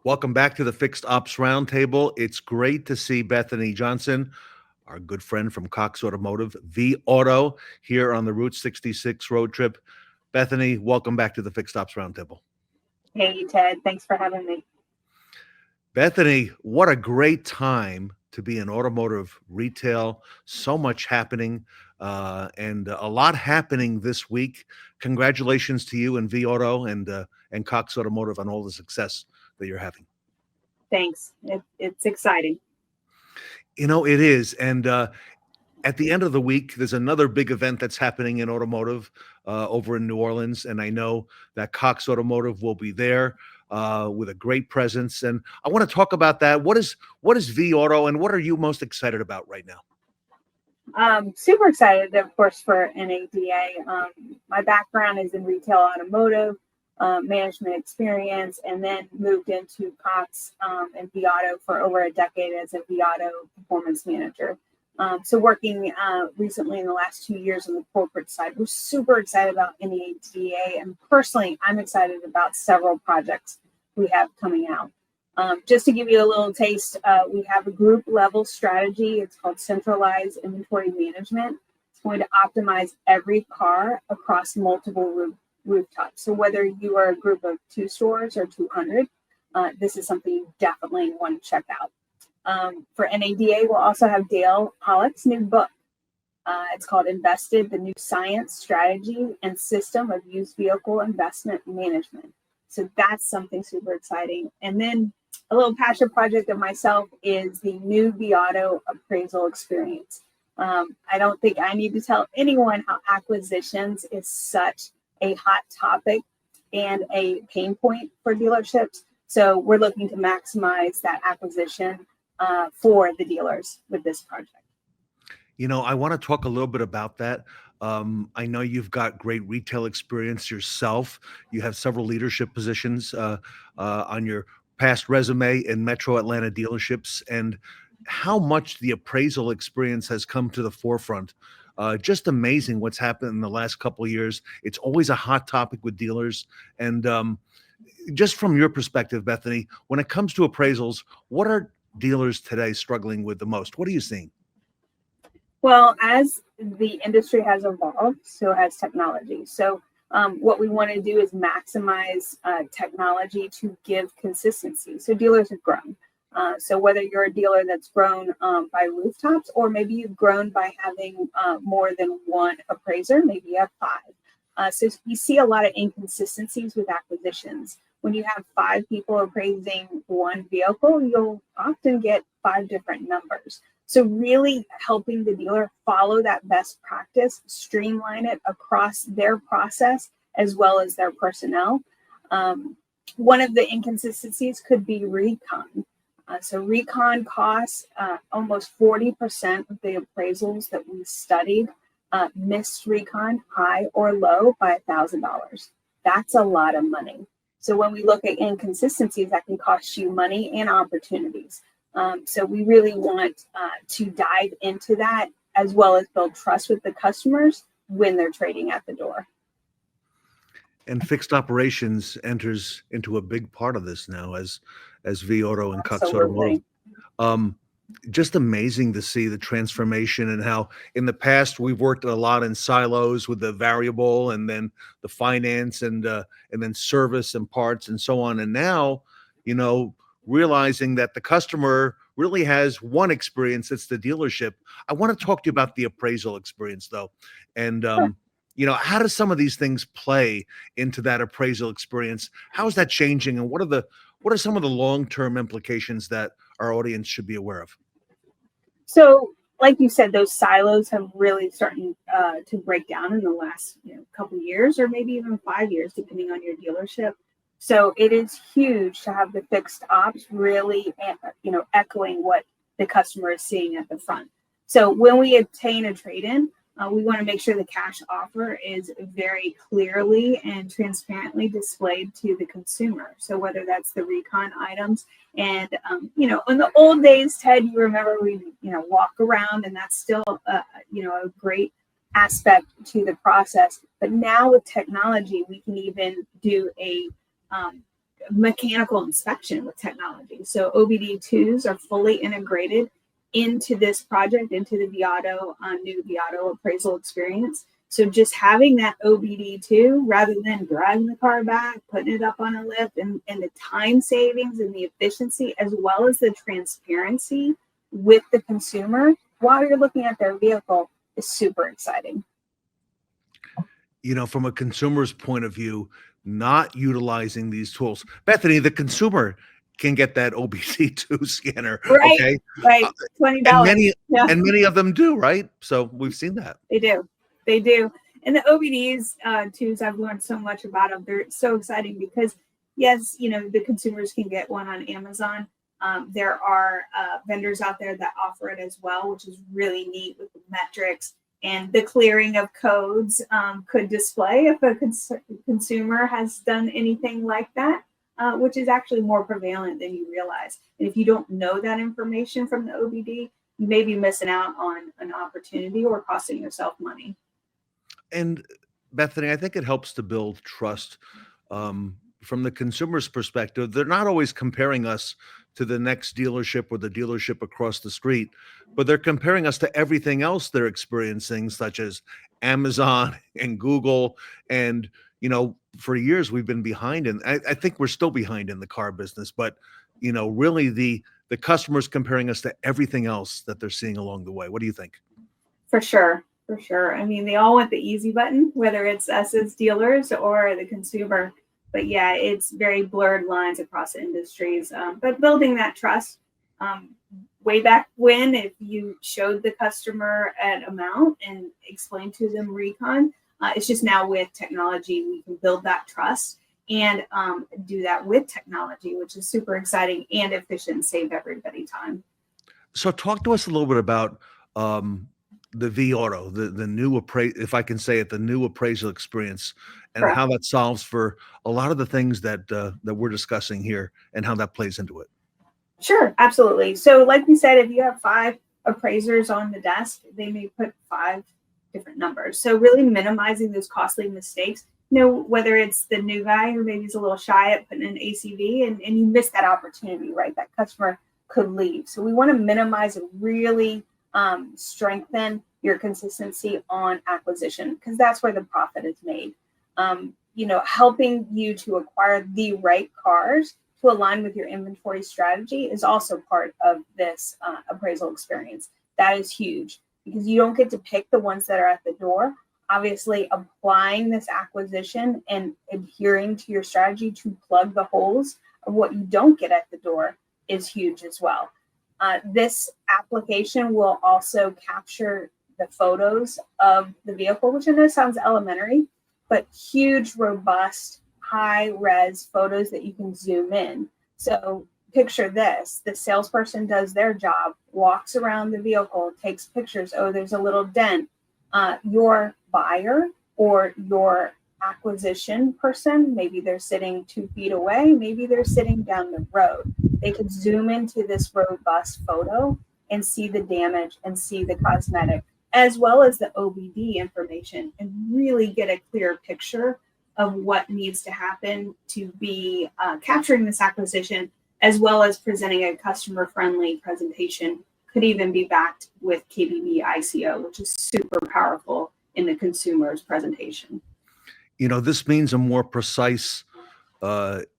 Welcome back to the Fixed Ops Roundtable. It's great to see Bethany Johnson, our good friend from Cox Automotive, vAuto, here on the Route 66 road trip. Bethany, welcome back to the Fixed Ops Roundtable. Hey, Ted. Thanks for having me. Bethany, what a great time to be in automotive retail. So much happening and a lot happening this week. Congratulations to you and vAuto and Cox Automotive on all the success that you're having. Thanks. It's exciting. You know, it is. And at the end of the week, there's another big event that's happening in automotive over in New Orleans. And I know that Cox Automotive will be there with a great presence. And I want to talk about that. What is vAuto and what are you most excited about right now? Super excited, of course, for NADA. My background is in retail automotive, management experience, and then moved into Cox and vAuto for over a decade as a vAuto performance manager. So working recently in the last 2 years on the corporate side, we're super excited about NADA. And personally, I'm excited about several projects we have coming out. Just to give you a little taste, we have a group level strategy. It's called centralized inventory management. It's going to optimize every car across multiple rooftops. So whether you are a group of 2 stores or 200, this is something you definitely want to check out. For NADA, we'll also have Dale Pollock's new book. It's called Invested, the New Science, Strategy, and System of Used Vehicle Investment Management. So that's something super exciting. And then a little passion project of myself is the new vAuto appraisal experience. I don't think I need to tell anyone how acquisitions is such a hot topic and a pain point for dealerships. So we're looking to maximize that acquisition for the dealers with this project. You know, I want to talk a little bit about that. I know you've got great retail experience yourself. You have several leadership positions on your past resume in Metro Atlanta dealerships, and how much the appraisal experience has come to the forefront. Just amazing what's happened in the last couple of years. It's always a hot topic with dealers. And just from your perspective, Bethany, when it comes to appraisals, what are dealers today struggling with the most? What are you seeing? Well, as the industry has evolved, so has technology. So what we want to do is maximize technology to give consistency. So dealers have grown. So whether you're a dealer that's grown by rooftops, or maybe you've grown by having more than one appraiser, maybe you have 5. So you see a lot of inconsistencies with acquisitions. When you have 5 people appraising one vehicle, you'll often get 5 different numbers. So really helping the dealer follow that best practice, streamline it across their process as well as their personnel. One of the inconsistencies could be recon. So recon costs almost 40% of the appraisals that we studied missed recon high or low by $1,000. That's a lot of money. So when we look at inconsistencies, that can cost you money and opportunities. So we really want to dive into that as well as build trust with the customers when they're trading at the door. And fixed operations enters into a big part of this now as vAuto and Cox Automotive. Just amazing to see the transformation and how in the past we've worked a lot in silos with the variable and then the finance and then service and parts and so on. And now, realizing that the customer really has one experience, it's the dealership. I want to talk to you about the appraisal experience though. And how do some of these things play into that appraisal experience? How is that changing? And what are some of the long-term implications that our audience should be aware of? So, like you said, those silos have really started to break down in the last couple years, or maybe even 5 years, depending on your dealership. So it is huge to have the fixed ops really, echoing what the customer is seeing at the front. So when we obtain a trade-in, we want to make sure the cash offer is very clearly and transparently displayed to the consumer. So whether that's the recon items and, in the old days, Ted, you remember we, walk around, and that's still, a great aspect to the process. But now with technology, we can even do a mechanical inspection with technology. So OBD2s are fully integrated into this project, into the vAuto, new vAuto appraisal experience. So just having that OBD2 rather than driving the car back, putting it up on a lift, and the time savings and the efficiency, as well as the transparency with the consumer while you're looking at their vehicle, is super exciting. From a consumer's point of view, not utilizing these tools, Bethany, the consumer can get that OBD2 scanner, right? Okay, right, $20. And many of them do, right? So we've seen that. They do. And the OBDs twos, I've learned so much about them. They're so exciting because, yes, the consumers can get one on Amazon. There are vendors out there that offer it as well, which is really neat with the metrics and the clearing of codes could display if a consumer has done anything like that. Which is actually more prevalent than you realize. And if you don't know that information from the OBD, you may be missing out on an opportunity or costing yourself money. And Bethany, I think it helps to build trust from the consumer's perspective. They're not always comparing us to the next dealership or the dealership across the street, but they're comparing us to everything else they're experiencing, such as Amazon and Google. And for years we've been behind, and I think we're still behind in the car business, but really the customers comparing us to everything else that they're seeing along the way. What do you think? For sure. I mean, they all want the easy button, whether it's us as dealers or the consumer. But yeah, it's very blurred lines across industries. But building that trust, way back when, if you showed the customer an amount and explained to them recon, it's just now with technology, we can build that trust and do that with technology, which is super exciting and efficient, save everybody time. So talk to us a little bit about the vAuto, the new if I can say it, the new appraisal experience, and Correct. How that solves for a lot of the things that we're discussing here and how that plays into it. Sure, absolutely. So like we said, if you have 5 appraisers on the desk, they may put 5 different numbers. So really minimizing those costly mistakes, whether it's the new guy who maybe is a little shy at putting in ACV and you miss that opportunity, right? That customer could leave. So we want to minimize and really strengthen your consistency on acquisition, because that's where the profit is made. Helping you to acquire the right cars to align with your inventory strategy is also part of this appraisal experience. That is huge, because you don't get to pick the ones that are at the door. obviously applying this acquisition and adhering to your strategy to plug the holes of what you don't get at the door is huge as well. This application will also capture the photos of the vehicle, which I know sounds elementary, but huge, robust, high-res photos that you can zoom in. So picture this, the salesperson does their job, walks around the vehicle, takes pictures. Oh, there's a little dent. Your buyer or your acquisition person, maybe they're sitting 2 feet away, maybe they're sitting down the road. They could zoom into this robust photo and see the damage and see the cosmetic, as well as the OBD information, and really get a clear picture of what needs to happen to be capturing this acquisition, as well as presenting a customer-friendly presentation. Could even be backed with KBB ICO, which is super powerful in the consumer's presentation. You know, this means a more precise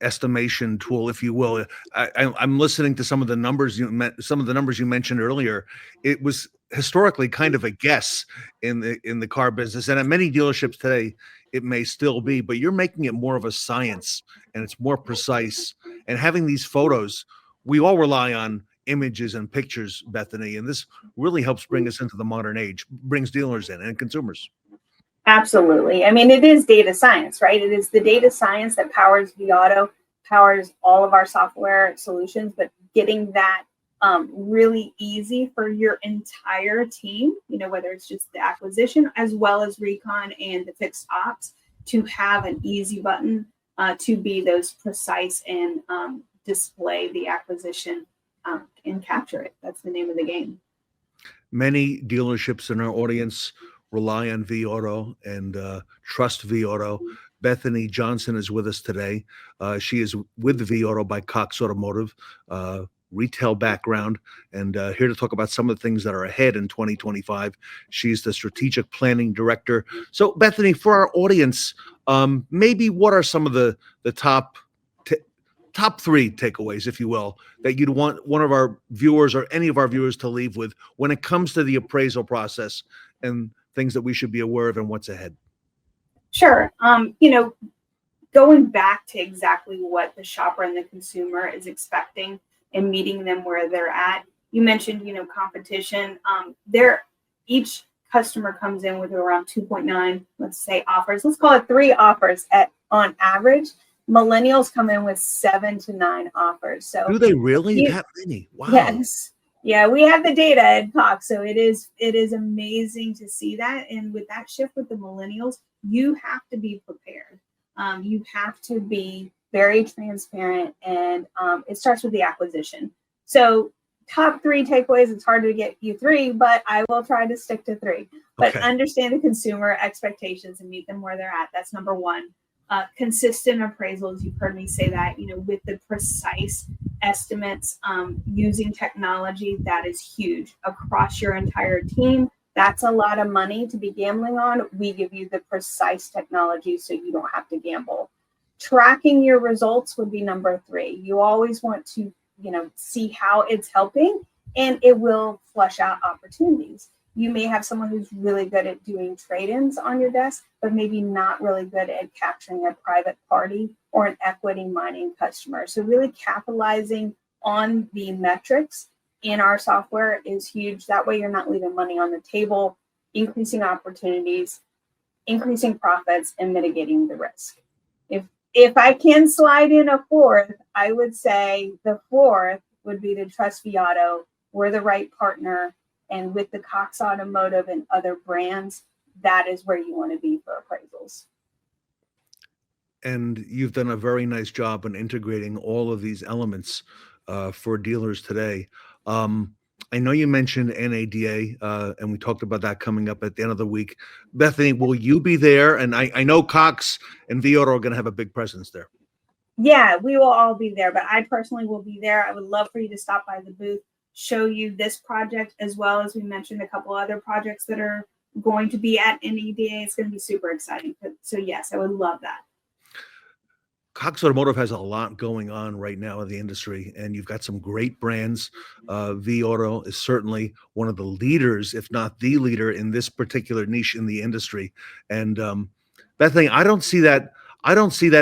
estimation tool, if you will. I'm listening to some of the numbers you mentioned earlier. It was historically kind of a guess in the car business, and at many dealerships today, it may still be. But you're making it more of a science, and it's more precise. And having these photos, we all rely on images and pictures, Bethany, and this really helps bring us into the modern age, brings dealers in and consumers. Absolutely. I mean, it is data science, right? It is the data science that powers vAuto, powers all of our software solutions, but getting that really easy for your entire team, you know, whether it's just the acquisition as well as recon and the fixed ops, to have an easy button to be those precise and display the acquisition and capture it. That's the name of the game. Many dealerships in our audience rely on vAuto and trust vAuto. Bethany Johnson is with us today. She is with vAuto by Cox Automotive, retail background, and here to talk about some of the things that are ahead in 2025. She's the strategic planning director. So Bethany, for our audience, maybe what are some of the top 3 takeaways, if you will, that you'd want one of our viewers or any of our viewers to leave with when it comes to the appraisal process and things that we should be aware of and what's ahead? Sure. You know, going back to exactly what the shopper and the consumer is expecting and meeting them where they're at. You mentioned, you know, competition. Each customer comes in with around 2.9, let's say, offers. Let's call it 3 offers on average. Millennials come in with 7 to 9 offers. So do they really? That many? Wow. Yes. Yeah, we have the data at Cox, so it is amazing to see that. And with that shift with the millennials, you have to be prepared. You have to be very transparent, and it starts with the acquisition. So top 3 takeaways. It's hard to get you 3, but I will try to stick to 3. But understand the consumer expectations and meet them where they're at. That's number 1. Consistent appraisals. You've heard me say that, you know, with the precise estimates, using technology, that is huge across your entire team. That's a lot of money to be gambling on. We give you the precise technology so you don't have to gamble. Tracking your results would be number 3. You always want to, you know, see how it's helping, and it will flush out opportunities. You may have someone who's really good at doing trade-ins on your desk, but maybe not really good at capturing a private party or an equity mining customer. So really capitalizing on the metrics in our software is huge. That way you're not leaving money on the table, increasing opportunities, increasing profits, and mitigating the risk. If I can slide in a 4th, I would say the 4th would be to trust vAuto. We're the right partner. And with the Cox Automotive and other brands, that is where you want to be for appraisals. And you've done a very nice job in integrating all of these elements for dealers today. I know you mentioned NADA, and we talked about that coming up at the end of the week. Bethany, will you be there? And I know Cox and vAuto are going to have a big presence there. Yeah, we will all be there, but I personally will be there. I would love for you to stop by the booth, show you this project, as well as we mentioned a couple other projects that are going to be at NADA. It's going to be super exciting. So yes, I would love that. Cox Automotive has a lot going on right now in the industry, and you've got some great brands. vAuto is certainly one of the leaders, if not the leader, in this particular niche in the industry. And Bethany, I don't see that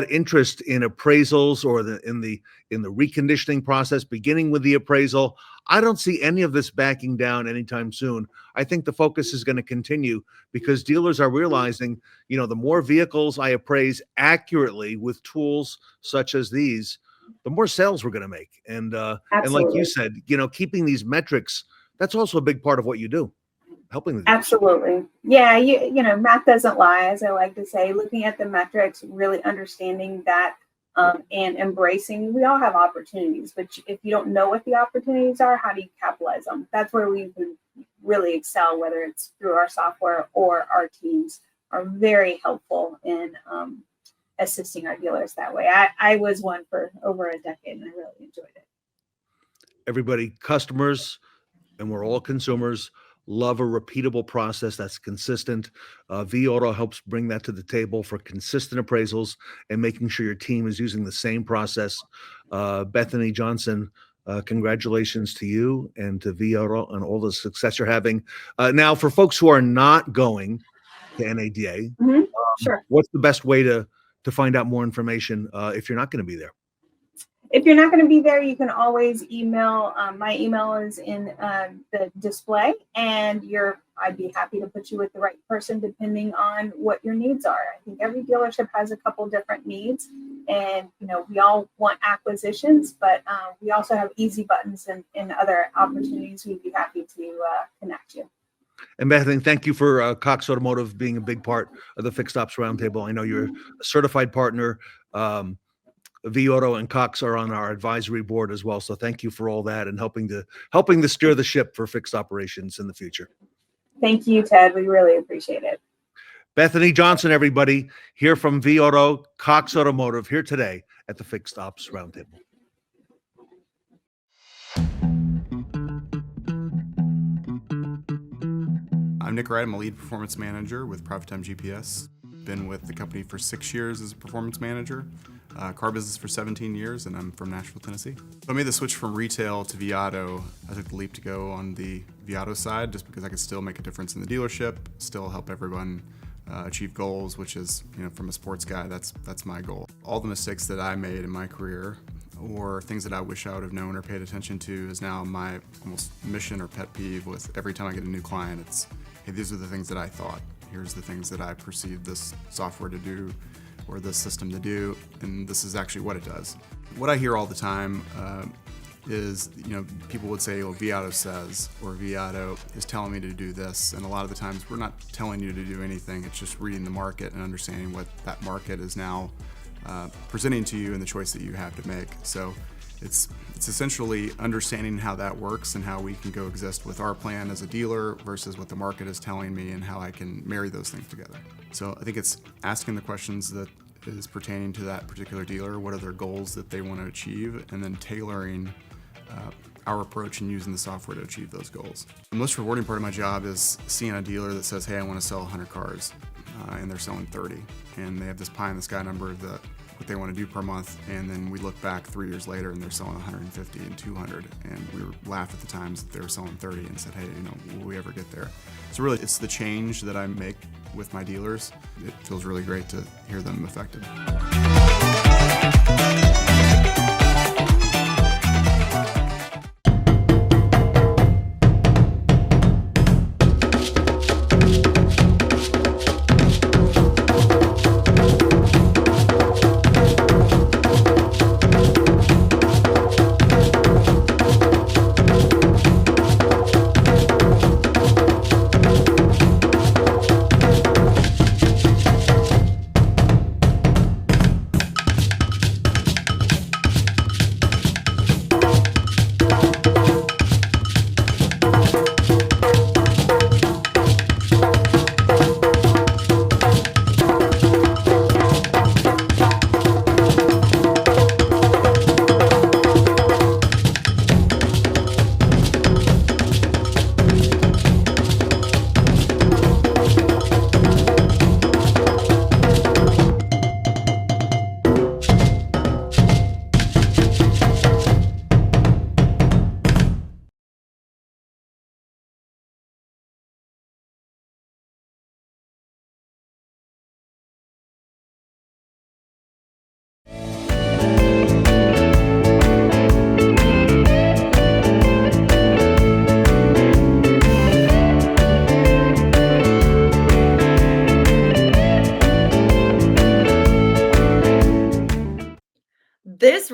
interest in appraisals or in the reconditioning process, beginning with the appraisal. I don't see any of this backing down anytime soon. I think the focus is going to continue because dealers are realizing, the more vehicles I appraise accurately with tools such as these, the more sales we're going to make. And like you said, keeping these metrics, that's also a big part of what you do, helping the dealers. Absolutely. Yeah. Math doesn't lie, as I like to say. Looking at the metrics, really understanding that, and embracing, we all have opportunities, but if you don't know what the opportunities are, how do you capitalize them? That's where we really excel, whether it's through our software or our teams are very helpful in assisting our dealers that way. I was one for over a decade and I really enjoyed it. Everybody, customers, and we're all consumers, love a repeatable process that's consistent. vAuto helps bring that to the table for consistent appraisals and making sure your team is using the same process. Bethany Johnson, congratulations to you and to vAuto on all the success you're having. Now, for folks who are not going to NADA, Sure. What's the best way to find out more information if you're not going to be there? If you're not going to be there, you can always email. My email is in the display, and I'd be happy to put you with the right person depending on what your needs are. I think every dealership has a couple different needs, and we all want acquisitions, but we also have easy buttons and other opportunities. We'd be happy to connect you. And Bethany, thank you for Cox Automotive being a big part of the Fixed Ops Roundtable. I know you're a certified partner. vAuto and Cox are on our advisory board as well. So thank you for all that and helping to steer the ship for fixed operations in the future. Thank you, Ted. We really appreciate it. Bethany Johnson, everybody, here from vAuto, Cox Automotive, here today at the Fixed Ops Roundtable. I'm Nick Wright. I'm a lead performance manager with Private Time GPS. Been with the company for 6 years as a performance manager. Car business for 17 years, and I'm from Nashville, Tennessee. So I made the switch from retail to vAuto. I took the leap to go on the vAuto side just because I could still make a difference in the dealership, still help everyone achieve goals, which is, from a sports guy, that's my goal. All the mistakes that I made in my career or things that I wish I would have known or paid attention to is now my almost mission or pet peeve with every time I get a new client. It's, hey, these are the things that I thought. Here's the things that I perceived this software to do or this system to do, and this is actually what it does. What I hear all the time is, people would say, well, vAuto says, or vAuto is telling me to do this, and a lot of the times we're not telling you to do anything, it's just reading the market and understanding what that market is now presenting to you and the choice that you have to make. So it's essentially understanding how that works and how we can go exist with our plan as a dealer versus what the market is telling me and how I can marry those things together. So I think it's asking the questions that is pertaining to that particular dealer, what are their goals that they want to achieve, and then tailoring our approach and using the software to achieve those goals. The most rewarding part of my job is seeing a dealer that says, hey, I want to sell 100 cars, and they're selling 30, and they have this pie in the sky number of what they want to do per month, and then we look back 3 years later and they're selling 150 and 200, and we laughed at the times that they were selling 30 and said, hey, will we ever get there? So really, it's the change that I make with my dealers. It feels really great to hear them affected.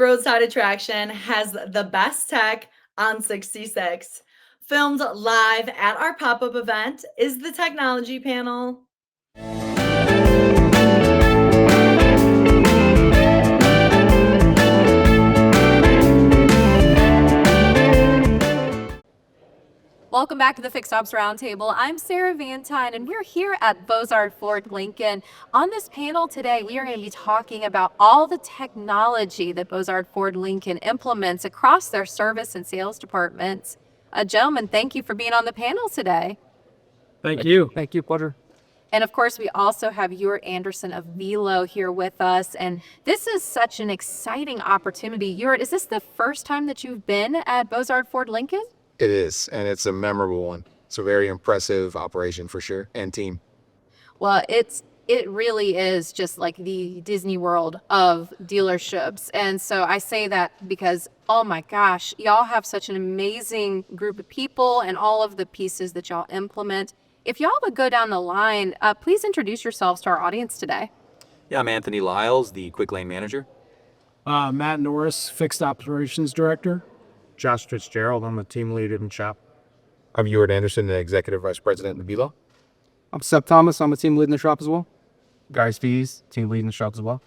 roadside attraction has the best tech on 66. Filmed live at our pop-up event is the technology panel. Welcome back to the Fixed Ops Roundtable. I'm Sarah Vantine, and we're here at Bozard Ford Lincoln. On this panel today, we are going to be talking about all the technology that Bozard Ford Lincoln implements across their service and sales departments. Gentlemen, thank you for being on the panel today. Thank you. Thank you. Pleasure. And of course, we also have Euwart Anderson of Vehlo here with us. And this is such an exciting opportunity. Euwart, is this the first time that you've been at Bozard Ford Lincoln? It is, and it's a memorable one. It's a very impressive operation for sure, and team. Well, it really is just like the Disney World of dealerships. And so I say that because, oh my gosh, y'all have such an amazing group of people and all of the pieces that y'all implement. If y'all would go down the line, please introduce yourselves to our audience today. Yeah, I'm Anthony Lyles, the Quick Lane Manager. Matt Norris, Fixed Operations Director. Josh Fitzgerald, I'm a team lead in the shop. I'm Euwart Anderson, the Executive Vice President in Vehlo. I'm Seth Thomas, I'm a team lead in the shop as well. Guy Spees, team lead in the shop as well.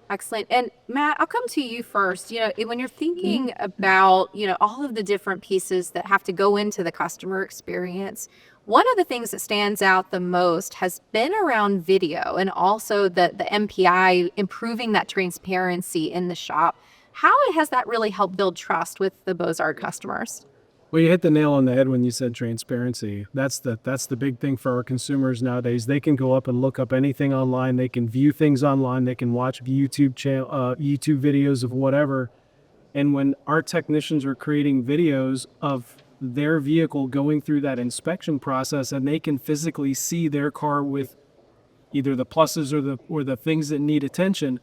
Excellent. And Matt, I'll come to you first. When you're thinking about, all of the different pieces that have to go into the customer experience, one of the things that stands out the most has been around video and also the MPI, improving that transparency in the shop. How has that really helped build trust with the Bozard customers? Well, you hit the nail on the head when you said transparency. That's the big thing for our consumers nowadays. They can go up and look up anything online. They can view things online. They can watch YouTube videos of whatever. And when our technicians are creating videos of their vehicle going through that inspection process, and they can physically see their car with either the pluses or the things that need attention,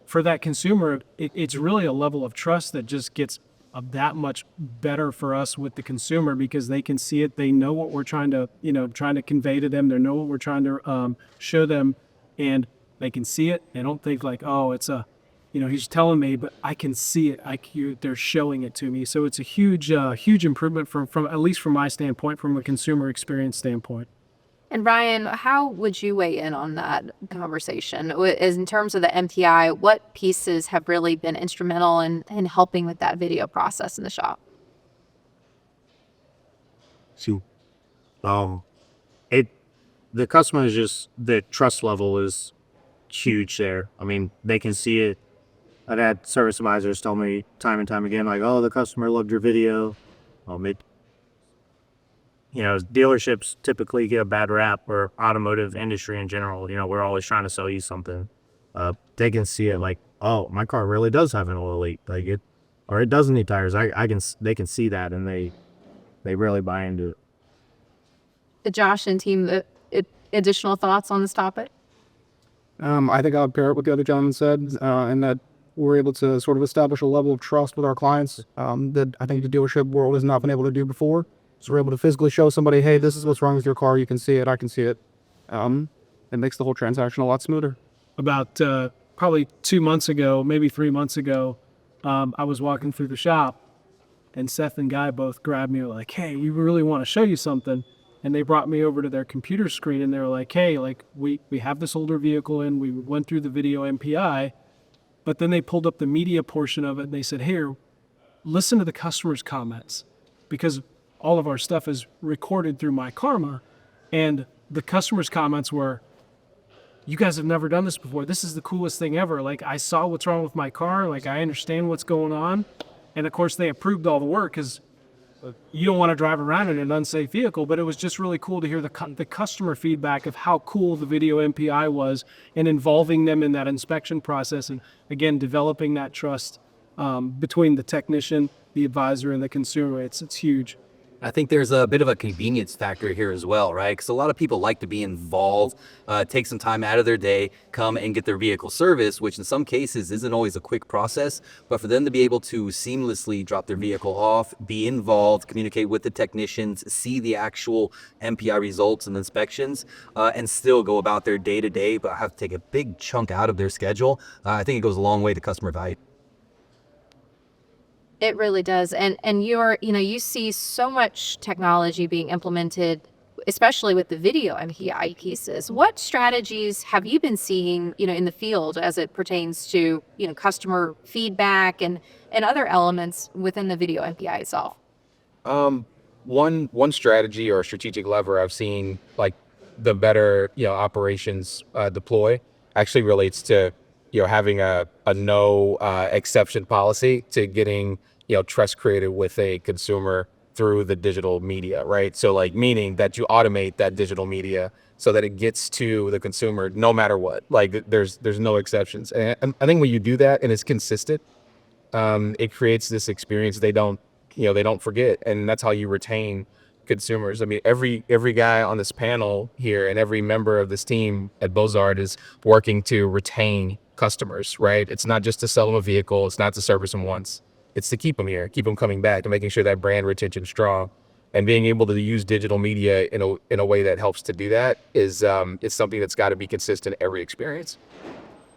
for that consumer, it's really a level of trust that just gets that much better for us with the consumer, because they can see it. They know what we're trying to convey to them. They know what we're trying to show them, and they can see it. They don't think like, oh, it's he's telling me, but I can see it. They're showing it to me. So it's a huge improvement from at least from my standpoint, from a consumer experience standpoint. And Ryan, how would you weigh in on that conversation? In terms of the MPI, what pieces have really been instrumental in helping with that video process in the shop? So, the customer is just, the trust level is huge there. I mean, they can see it. I've had service advisors tell me time and time again, like, oh, the customer loved your video. Dealerships typically get a bad rap, or automotive industry in general. We're always trying to sell you something. They can see it like, oh, my car really does have an oil leak, or it doesn't need tires. They can see that, and they really buy into it. Josh and team, additional thoughts on this topic? I think I would pair it with what the other gentleman said, and that we're able to sort of establish a level of trust with our clients that I think the dealership world has not been able to do before. So we're able to physically show somebody, hey, this is what's wrong with your car. You can see it. I can see it. It makes the whole transaction a lot smoother. About probably 2 months ago, maybe 3 months ago, I was walking through the shop, and Seth and Guy both grabbed me, like, hey, we really want to show you something. And they brought me over to their computer screen, and they were like, hey, we have this older vehicle, and we went through the video MPI, but then they pulled up the media portion of it, and they said, here, listen to the customer's comments, because all of our stuff is recorded through myKaarma, and the customer's comments were, you guys have never done this before. This is the coolest thing ever. Like, I saw what's wrong with my car. Like, I understand what's going on. And of course, they approved all the work, because you don't want to drive around in an unsafe vehicle, but it was just really cool to hear the customer feedback of how cool the video MPI was, and involving them in that inspection process, and again, developing that trust between the technician, the advisor, and the consumer. It's huge. I think there's a bit of a convenience factor here as well, right? Because a lot of people like to be involved, take some time out of their day, come and get their vehicle serviced, which in some cases isn't always a quick process. But for them to be able to seamlessly drop their vehicle off, be involved, communicate with the technicians, see the actual MPI results and inspections, and still go about their day-to-day, but have to take a big chunk out of their schedule, I think it goes a long way to customer value. It really does. And you see so much technology being implemented, especially with the video MPI pieces. What strategies have you been seeing, in the field as it pertains to, customer feedback and other elements within the video MPI itself? One strategy or strategic lever I've seen, like the better operations deploy, actually relates to having a no exception policy to getting trust created with a consumer through the digital media, right? So like meaning that you automate that digital media so that it gets to the consumer no matter what. Like there's no exceptions, and I think when you do that and it's consistent, it creates this experience they don't forget, and that's how you retain consumers. I mean, every guy on this panel here and every member of this team at Bozard is working to retain customers, right? It's not just to sell them a vehicle, it's not to service them once, it's to keep them here, keep them coming back, and making sure that brand retention is strong. And being able to use digital media in a way that helps to do that is it's something that's got to be consistent every experience.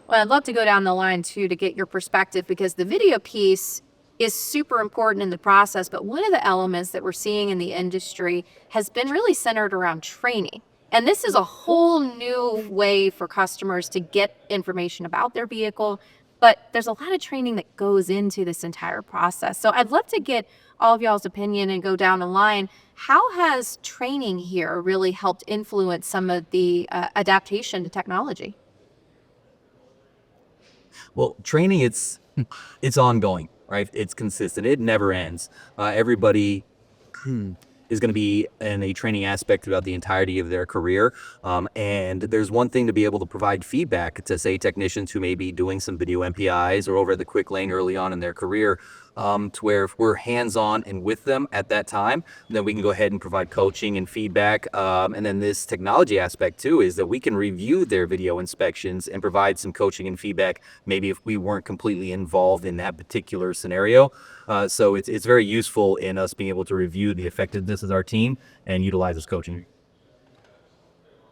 Well, I'd love to go down the line too to get your perspective, because the video piece is super important in the process. But one of the elements that we're seeing in the industry has been really centered around training. And this is a whole new way for customers to get information about their vehicle. But there's a lot of training that goes into this entire process. So I'd love to get all of y'all's opinion and go down the line. How has training here really helped influence some of the adaptation to technology? Well, training, it's ongoing, right? It's consistent. It never ends. Everybody is going to be in a training aspect throughout the entirety of their career. And there's one thing to be able to provide feedback to, say, technicians who may be doing some video MPIs or over at the quick lane early on in their career, to where if we're hands-on and with them at that time, then we can go ahead and provide coaching and feedback. And then this technology aspect too is that we can review their video inspections and provide some coaching and feedback, maybe if we weren't completely involved in that particular scenario. So it's very useful in us being able to review the effectiveness of our team and utilize this coaching.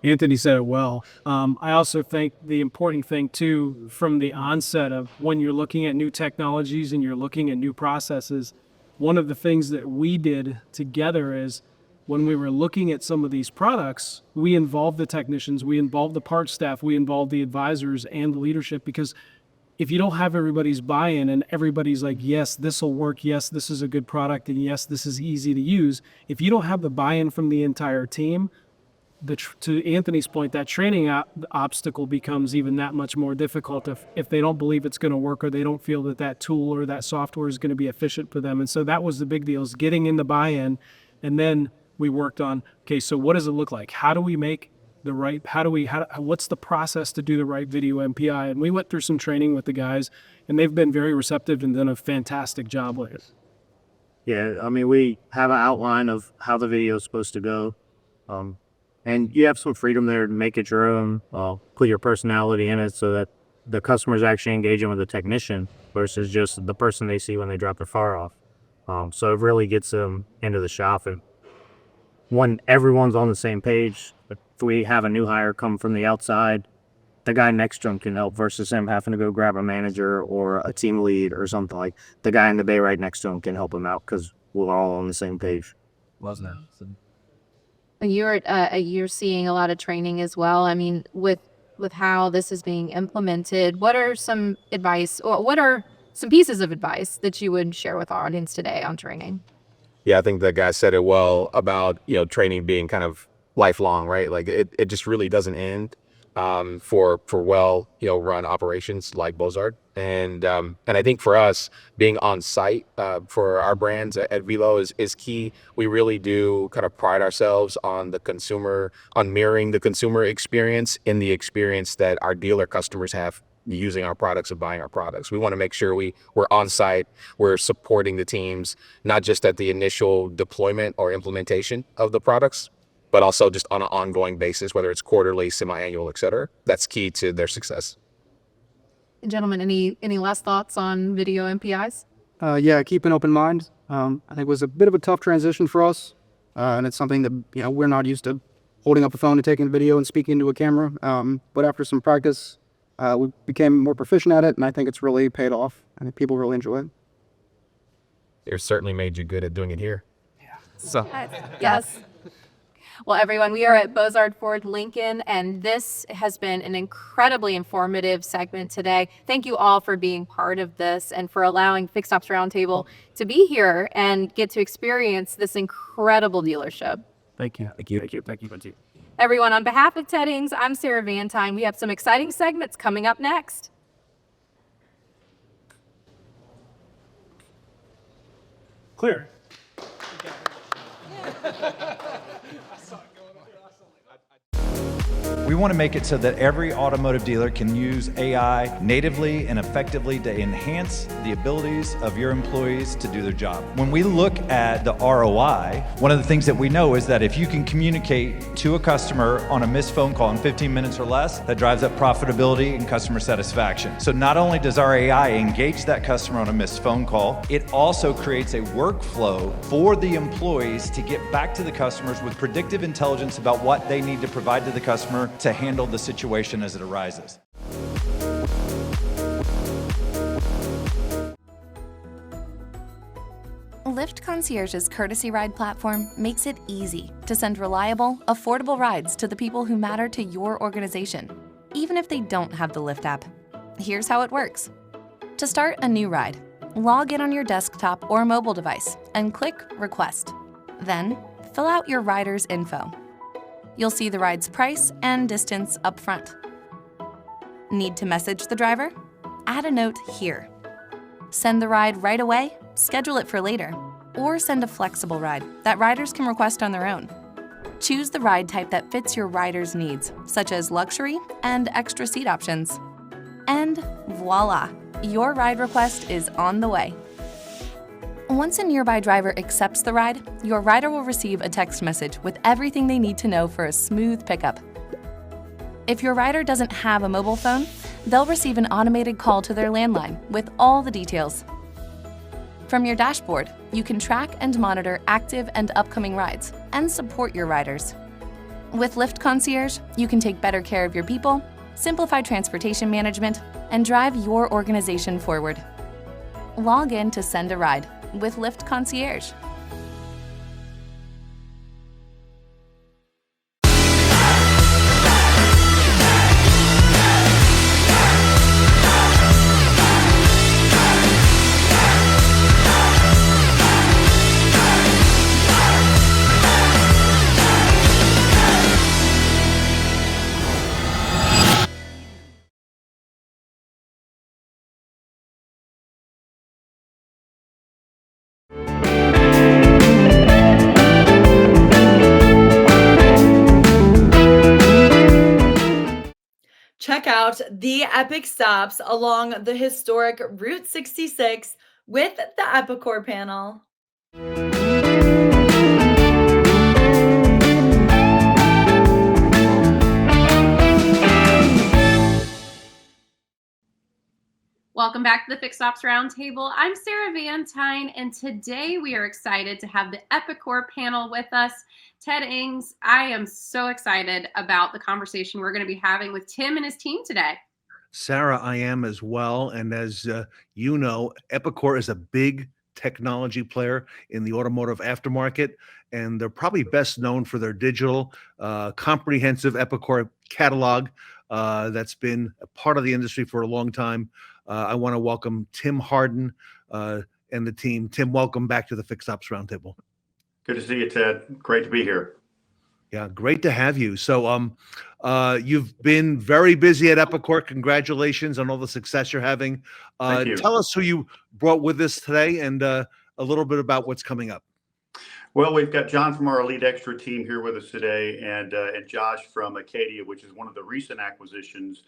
Anthony said it well. I also think the important thing too, from the onset of when you're looking at new technologies and you're looking at new processes, one of the things that we did together is when we were looking at some of these products, we involved the technicians, we involved the parts staff, we involved the advisors and the leadership, because if you don't have everybody's buy-in and everybody's like, yes, this will work, yes, this is a good product, and yes, this is easy to use, if you don't have the buy-in from the entire team, to Anthony's point, that training obstacle becomes even that much more difficult if they don't believe it's going to work, or they don't feel that that tool or that software is going to be efficient for them. And so that was the big deal, is getting in the buy-in. And then we worked on, okay, so what does it look like? How do we make the right, what's the process to do the right video MPI? And we went through some training with the guys, and they've been very receptive and done a fantastic job with it. Yeah, I mean, we have an outline of how the video is supposed to go. And you have some freedom there to make it your own, put your personality in it so that the customer's actually engaging with the technician versus just the person they see when they drop their car off. So it really gets them into the shop. And when everyone's on the same page, if we have a new hire come from the outside, the guy next to him can help versus him having to go grab a manager or a team lead or something. Like the guy in the bay right next to him can help him out because we're all on the same page. Wasn't it? You're seeing a lot of training as well. I mean, with how this is being implemented, what are some advice, or what are some pieces of advice that you would share with our audience today on training? Yeah, I think the guy said it well about, training being kind of lifelong, right? Like it just really doesn't end for well, run operations like Bozard. And I think for us, being on site for our brands at Vehlo is key. We really do kind of pride ourselves on mirroring the consumer experience in the experience that our dealer customers have using our products and buying our products. We want to make sure we're on site, we're supporting the teams, not just at the initial deployment or implementation of the products, but also just on an ongoing basis, whether it's quarterly, semi-annual, et cetera. That's key to their success. Gentlemen, any last thoughts on video MPIs? Yeah, keep an open mind. I think it was a bit of a tough transition for us, and it's something that we're not used to, holding up a phone and taking a video and speaking into a camera. But after some practice, we became more proficient at it, and I think it's really paid off. I think people really enjoy it. They've certainly made you good at doing it here. So Yes. Well, everyone, we are at Bozard Ford Lincoln, and this has been an incredibly informative segment today. Thank you all for being part of this and for allowing Fixed Ops Roundtable to be here and get to experience this incredible dealership. Thank you. Thank you. Thank you. Thank you. Thank you. Everyone, on behalf of Ted Ings, I'm Sarah Vantine. We have some exciting segments coming up next. Clear. We want to make it so that every automotive dealer can use AI natively and effectively to enhance the abilities of your employees to do their job. When we look at the ROI, one of the things that we know is that if you can communicate to a customer on a missed phone call in 15 minutes or less, that drives up profitability and customer satisfaction. So not only does our AI engage that customer on a missed phone call, it also creates a workflow for the employees to get back to the customers with predictive intelligence about what they need to provide to the customer to handle the situation as it arises. Lyft Concierge's Courtesy Ride platform makes it easy to send reliable, affordable rides to the people who matter to your organization, even if they don't have the Lyft app. Here's how it works. To start a new ride, log in on your desktop or mobile device and click Request. Then, fill out your rider's info. You'll see the ride's price and distance up front. Need to message the driver? Add a note here. Send the ride right away, schedule it for later, or send a flexible ride that riders can request on their own. Choose the ride type that fits your rider's needs, such as luxury and extra seat options. And voila, your ride request is on the way. Once a nearby driver accepts the ride, your rider will receive a text message with everything they need to know for a smooth pickup. If your rider doesn't have a mobile phone, they'll receive an automated call to their landline with all the details. From your dashboard, you can track and monitor active and upcoming rides and support your riders. With Lyft Concierge, you can take better care of your people, simplify transportation management, and drive your organization forward. Log in to send a ride with Lyft Concierge. Check out the epic stops along the historic Route 66 with the Epicor Panel. Welcome back to the Fixed Ops Roundtable. I'm Sarah Vantine, and today we are excited to have the Epicor panel with us. Ted Ings, I am so excited about the conversation we're going to be having with Tim and his team today. Sarah, I am as well. And as you know, Epicor is a big technology player in the automotive aftermarket, and they're probably best known for their digital, comprehensive Epicor catalog that's been a part of the industry for a long time. I want to welcome Tim Hardin and the team. Tim, welcome back to the Fixed Ops Roundtable. Good to see you, Ted. Great to be here. Yeah, great to have you. So you've been very busy at Epicor. Congratulations on all the success you're having. Thank you. Tell us who you brought with us today and a little bit about what's coming up. Well, we've got John from our Elite Extra team here with us today, and Josh from Acadia, which is one of the recent acquisitions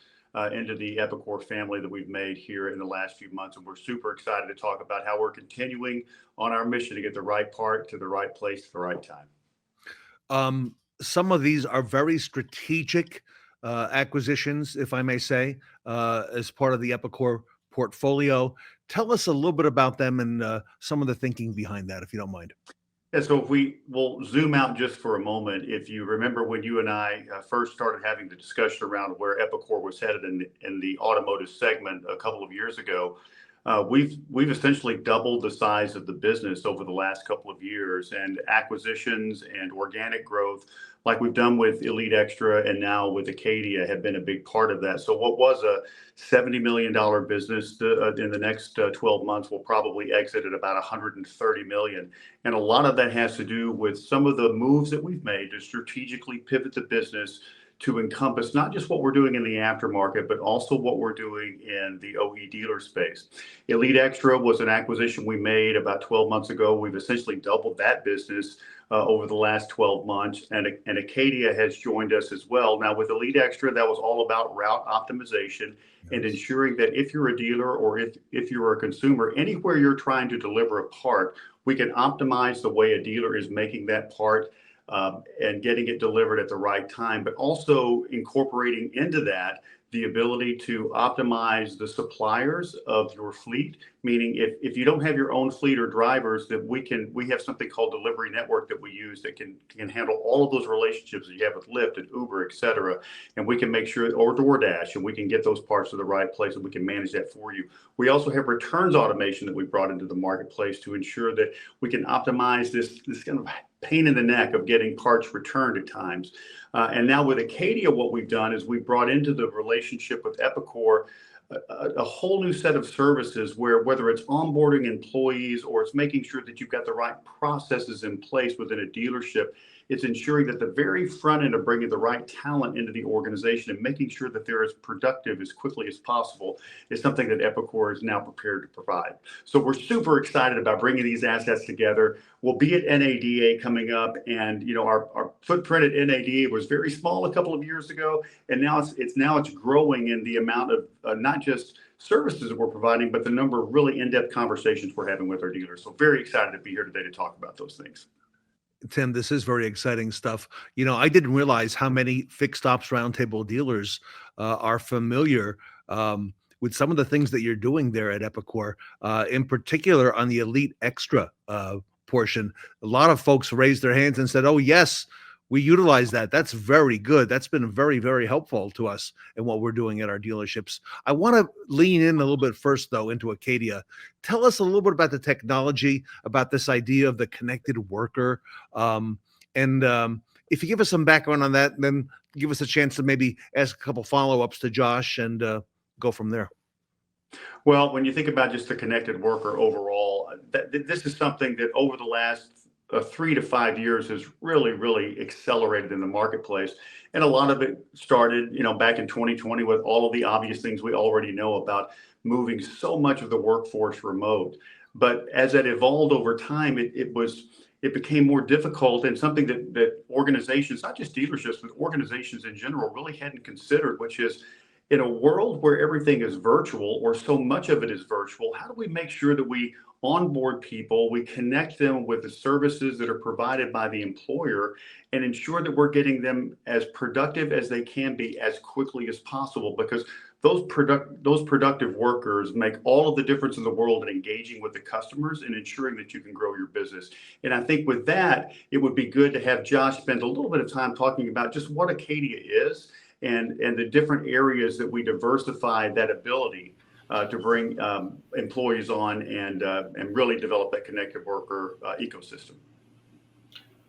into the Epicor family that we've made here in the last few months. And we're super excited to talk about how we're continuing on our mission to get the right part to the right place at the right time. Some of these are very strategic acquisitions, if I may say, as part of the Epicor portfolio. Tell us a little bit about them and some of the thinking behind that, if you don't mind. Yeah, so if we will zoom out just for a moment, if you remember when you and I first started having the discussion around where Epicor was headed in the automotive segment a couple of years ago, we've essentially doubled the size of the business over the last couple of years, and acquisitions and organic growth, like we've done with Elite Extra and now with Acadia, have been a big part of that. So what was a $70 million business in the next 12 months will probably exit at about $130 million. And a lot of that has to do with some of the moves that we've made to strategically pivot the business to encompass not just what we're doing in the aftermarket, but also what we're doing in the OE dealer space. Elite Extra was an acquisition we made about 12 months ago. We've essentially doubled that business over the last 12 months, and Acadia has joined us as well. Now with Elite Extra, that was all about route optimization and ensuring that if you're a dealer or if you're a consumer, anywhere you're trying to deliver a part, we can optimize the way a dealer is making that part and getting it delivered at the right time, but also incorporating into that the ability to optimize the suppliers of your fleet, meaning if you don't have your own fleet or drivers, that we have something called Delivery Network that we use that can handle all of those relationships that you have with Lyft and Uber, et cetera. And we can make sure, or DoorDash, and we can get those parts to the right place and we can manage that for you. We also have returns automation that we brought into the marketplace to ensure that we can optimize this kind of pain in the neck of getting parts returned at times. And now with Acadia, what we've done is we've brought into the relationship with Epicor a whole new set of services where whether it's onboarding employees or it's making sure that you've got the right processes in place within a dealership, it's ensuring that the very front end of bringing the right talent into the organization and making sure that they're as productive as quickly as possible is something that Epicor is now prepared to provide. So we're super excited about bringing these assets together. We'll be at NADA coming up, and our footprint at NADA was very small a couple of years ago, and now it's growing in the amount of not just services that we're providing, but the number of really in-depth conversations we're having with our dealers. So very excited to be here today to talk about those things. Tim, this is very exciting stuff. I didn't realize how many Fixed Ops Roundtable dealers are familiar with some of the things that you're doing there at Epicor, in particular on the Elite Extra portion. A lot of folks raised their hands and said, oh, yes, we utilize that. That's very good. That's been very, very helpful to us in what we're doing at our dealerships. I want to lean in a little bit first, though, into Acadia. Tell us a little bit about the technology, about this idea of the connected worker. And if you give us some background on that, then give us a chance to maybe ask a couple follow-ups to Josh and go from there. Well, when you think about just the connected worker overall, this is something that over the last 3 to 5 years has really, really accelerated in the marketplace. And a lot of it started, back in 2020 with all of the obvious things we already know about moving so much of the workforce remote. But as it evolved over time, it became more difficult, and something that organizations, not just dealerships, but organizations in general really hadn't considered, which is in a world where everything is virtual or so much of it is virtual, how do we make sure that we onboard people, we connect them with the services that are provided by the employer, and ensure that we're getting them as productive as they can be as quickly as possible, because those productive workers make all of the difference in the world in engaging with the customers and ensuring that you can grow your business. And I think with that, it would be good to have Josh spend a little bit of time talking about just what Acadia is and the different areas that we diversify that ability to bring employees on and really develop that connected worker ecosystem.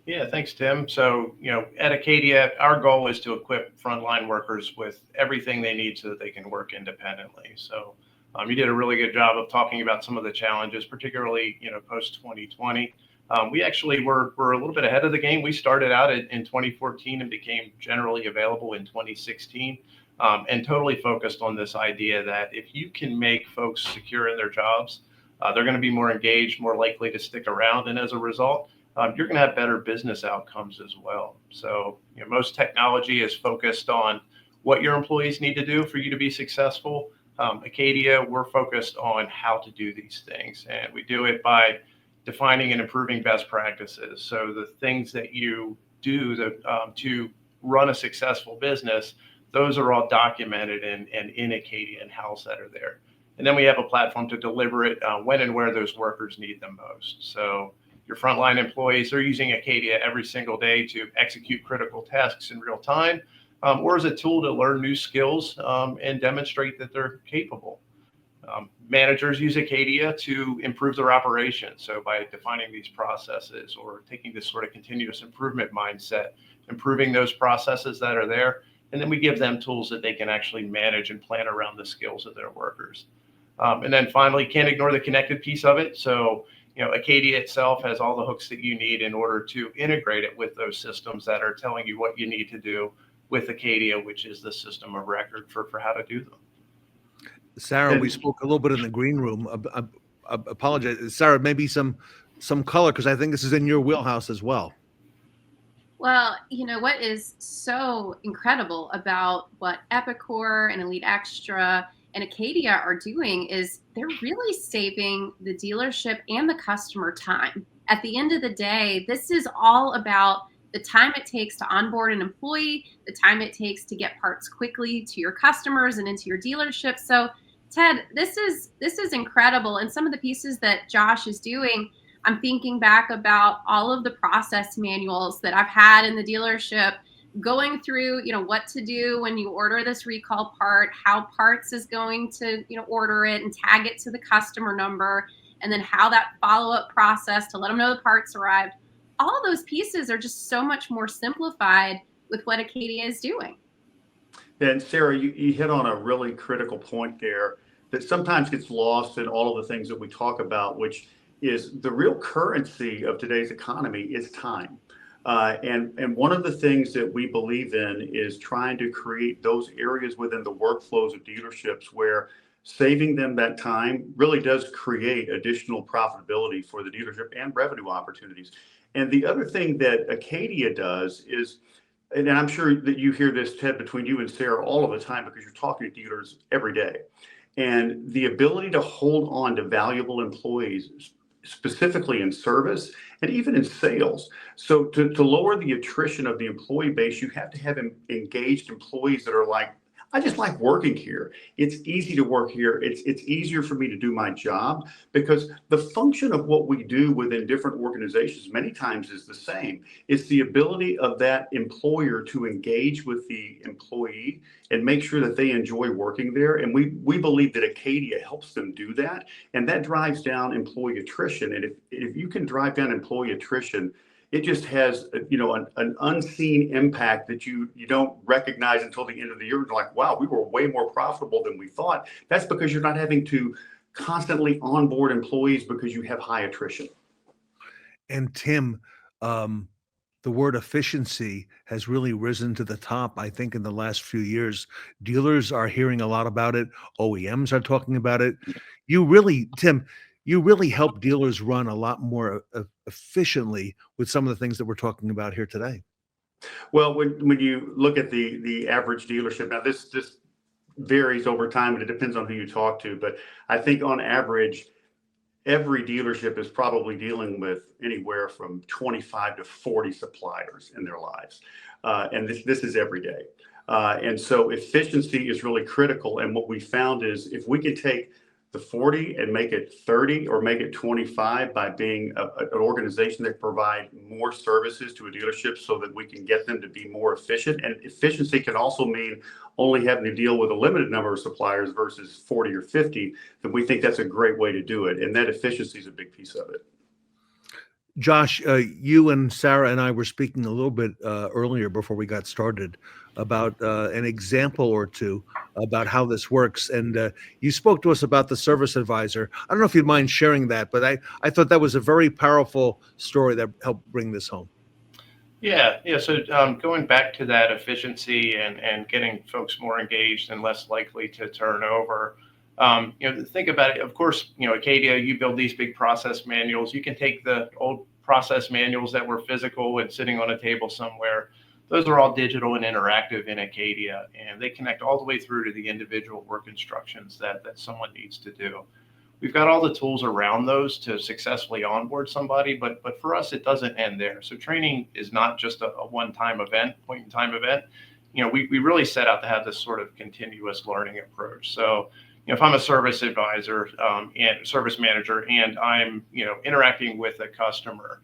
Yeah, thanks, Tim. So, at Acadia, our goal is to equip frontline workers with everything they need so that they can work independently. So you did a really good job of talking about some of the challenges, particularly, post 2020. We actually were a little bit ahead of the game. We started out in 2014 and became generally available in 2016. And totally focused on this idea that if you can make folks secure in their jobs, they're going to be more engaged, more likely to stick around. And as a result, you're going to have better business outcomes as well. So most technology is focused on what your employees need to do for you to be successful. Acadia, we're focused on how to do these things. And we do it by defining and improving best practices. So the things that you do to run a successful business, those are all documented in Acadia and house that are there. And then we have a platform to deliver it when and where those workers need them most. So your frontline employees are using Acadia every single day to execute critical tasks in real time, or as a tool to learn new skills and demonstrate that they're capable. Managers use Acadia to improve their operations. So by defining these processes or taking this sort of continuous improvement mindset, improving those processes that are there, and then we give them tools that they can actually manage and plan around the skills of their workers. And then finally, can't ignore the connected piece of it. So, Acadia itself has all the hooks that you need in order to integrate it with those systems that are telling you what you need to do with Acadia, which is the system of record for how to do them. Sarah, we spoke a little bit in the green room. I apologize. Sarah, maybe some color, because I think this is in your wheelhouse as well. Well, what is so incredible about what Epicor and Elite Extra and Acadia are doing is they're really saving the dealership and the customer time. At the end of the day, this is all about the time it takes to onboard an employee, the time it takes to get parts quickly to your customers and into your dealership. So, Ted, this is incredible. And some of the pieces that Josh is doing, I'm thinking back about all of the process manuals that I've had in the dealership, going through, what to do when you order this recall part, how parts is going to, order it and tag it to the customer number, and then how that follow-up process to let them know the parts arrived. All of those pieces are just so much more simplified with what Acadia is doing. And Sarah, you hit on a really critical point there that sometimes gets lost in all of the things that we talk about, which is the real currency of today's economy is time. And one of the things that we believe in is trying to create those areas within the workflows of dealerships where saving them that time really does create additional profitability for the dealership and revenue opportunities. And the other thing that Acadia does is, and I'm sure that you hear this, Ted, between you and Sarah all of the time because you're talking to dealers every day. And the ability to hold on to valuable employees, specifically in service and even in sales. So to lower the attrition of the employee base, you have to have engaged employees that are like, I just like working here. It's easy to work here. It's easier for me to do my job because the function of what we do within different organizations many times is the same. It's the ability of that employer to engage with the employee and make sure that they enjoy working there. And we believe that Acadia helps them do that. And that drives down employee attrition. And if you can drive down employee attrition, it just has, an unseen impact that you don't recognize until the end of the year. You're like, wow, we were way more profitable than we thought. That's because you're not having to constantly onboard employees because you have high attrition. And Tim, the word efficiency has really risen to the top, I think, in the last few years. Dealers are hearing a lot about it. OEMs are talking about it. Tim, you really help dealers run a lot more efficiently with some of the things that we're talking about here today. Well, when you look at the average dealership, now this varies over time and it depends on who you talk to, but I think on average, every dealership is probably dealing with anywhere from 25 to 40 suppliers in their lives. And this is every day. And so efficiency is really critical. And what we found is if we can take the 40 and make it 30 or make it 25 by being an organization that provide more services to a dealership so that we can get them to be more efficient. And efficiency can also mean only having to deal with a limited number of suppliers versus 40 or 50, then we think that's a great way to do it. And that efficiency is a big piece of it. Josh, you and Sarah and I were speaking a little bit earlier before we got started about an example or two about how this works. And you spoke to us about the service advisor. I don't know if you'd mind sharing that, but I thought that was a very powerful story that helped bring this home. Yeah. So going back to that efficiency and getting folks more engaged and less likely to turn over, think about it. Of course, Acadia, you build these big process manuals. You can take the old process manuals that were physical and sitting on a table somewhere. Those are all digital and interactive in Acadia, and they connect all the way through to the individual work instructions that someone needs to do. We've got all the tools around those to successfully onboard somebody, but for us, it doesn't end there. So training is not just a one-time event, point-in-time event. We really set out to have this sort of continuous learning approach. So if I'm a service advisor and service manager and I'm interacting with a customer,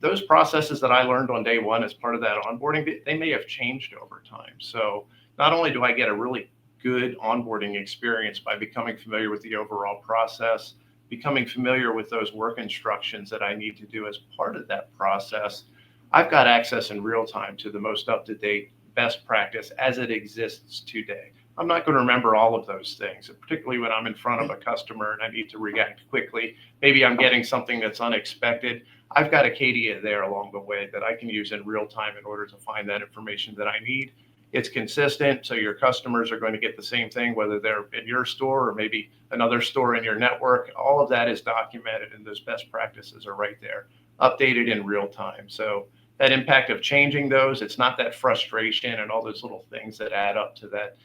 those processes that I learned on day one as part of that onboarding, they may have changed over time. So not only do I get a really good onboarding experience by becoming familiar with the overall process, becoming familiar with those work instructions that I need to do as part of that process. I've got access in real time to the most up-to-date best practice as it exists today. I'm not going to remember all of those things, particularly when I'm in front of a customer and I need to react quickly. Maybe I'm getting something that's unexpected. I've got Acadia there along the way that I can use in real time in order to find that information that I need. It's consistent, so your customers are going to get the same thing, whether they're in your store or maybe another store in your network. All of that is documented, and those best practices are right there, updated in real time. So that impact of changing those, it's not that frustration and all those little things that add up to that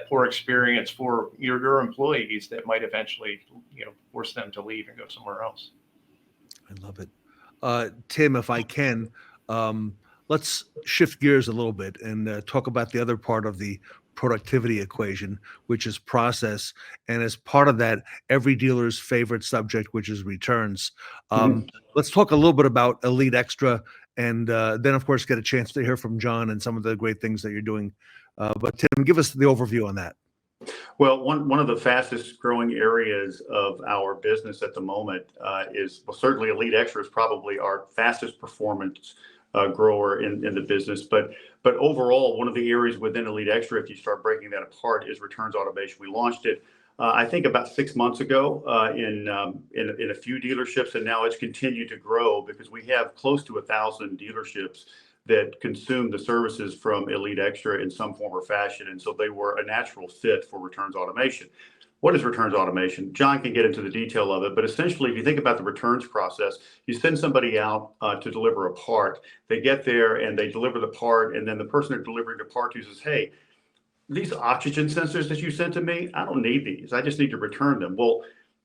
poor experience for your employees that might eventually, force them to leave and go somewhere else. I love it. Tim, if I can, let's shift gears a little bit and talk about the other part of the productivity equation, which is process. And as part of that, every dealer's favorite subject, which is returns. Let's talk a little bit about Elite Extra, and then, of course, get a chance to hear from John and some of the great things that you're doing. But Tim, give us the overview on that. Well, one of the fastest growing areas of our business at the moment is, well, certainly Elite Extra is probably our fastest performance grower in the business. But overall, one of the areas within Elite Extra, if you start breaking that apart, is returns automation. We launched it, I think, about 6 months ago in a few dealerships, and now it's continued to grow because we have close to 1,000 dealerships that consume the services from Elite Extra in some form or fashion. And so they were a natural fit for returns automation. What is returns automation? John can get into the detail of it, but essentially, if you think about the returns process, you send somebody out to deliver a part. They get there and they deliver the part, and then the person they're delivering the part to says, hey, these oxygen sensors that you sent to me, I don't need these. I just need to return them. Well,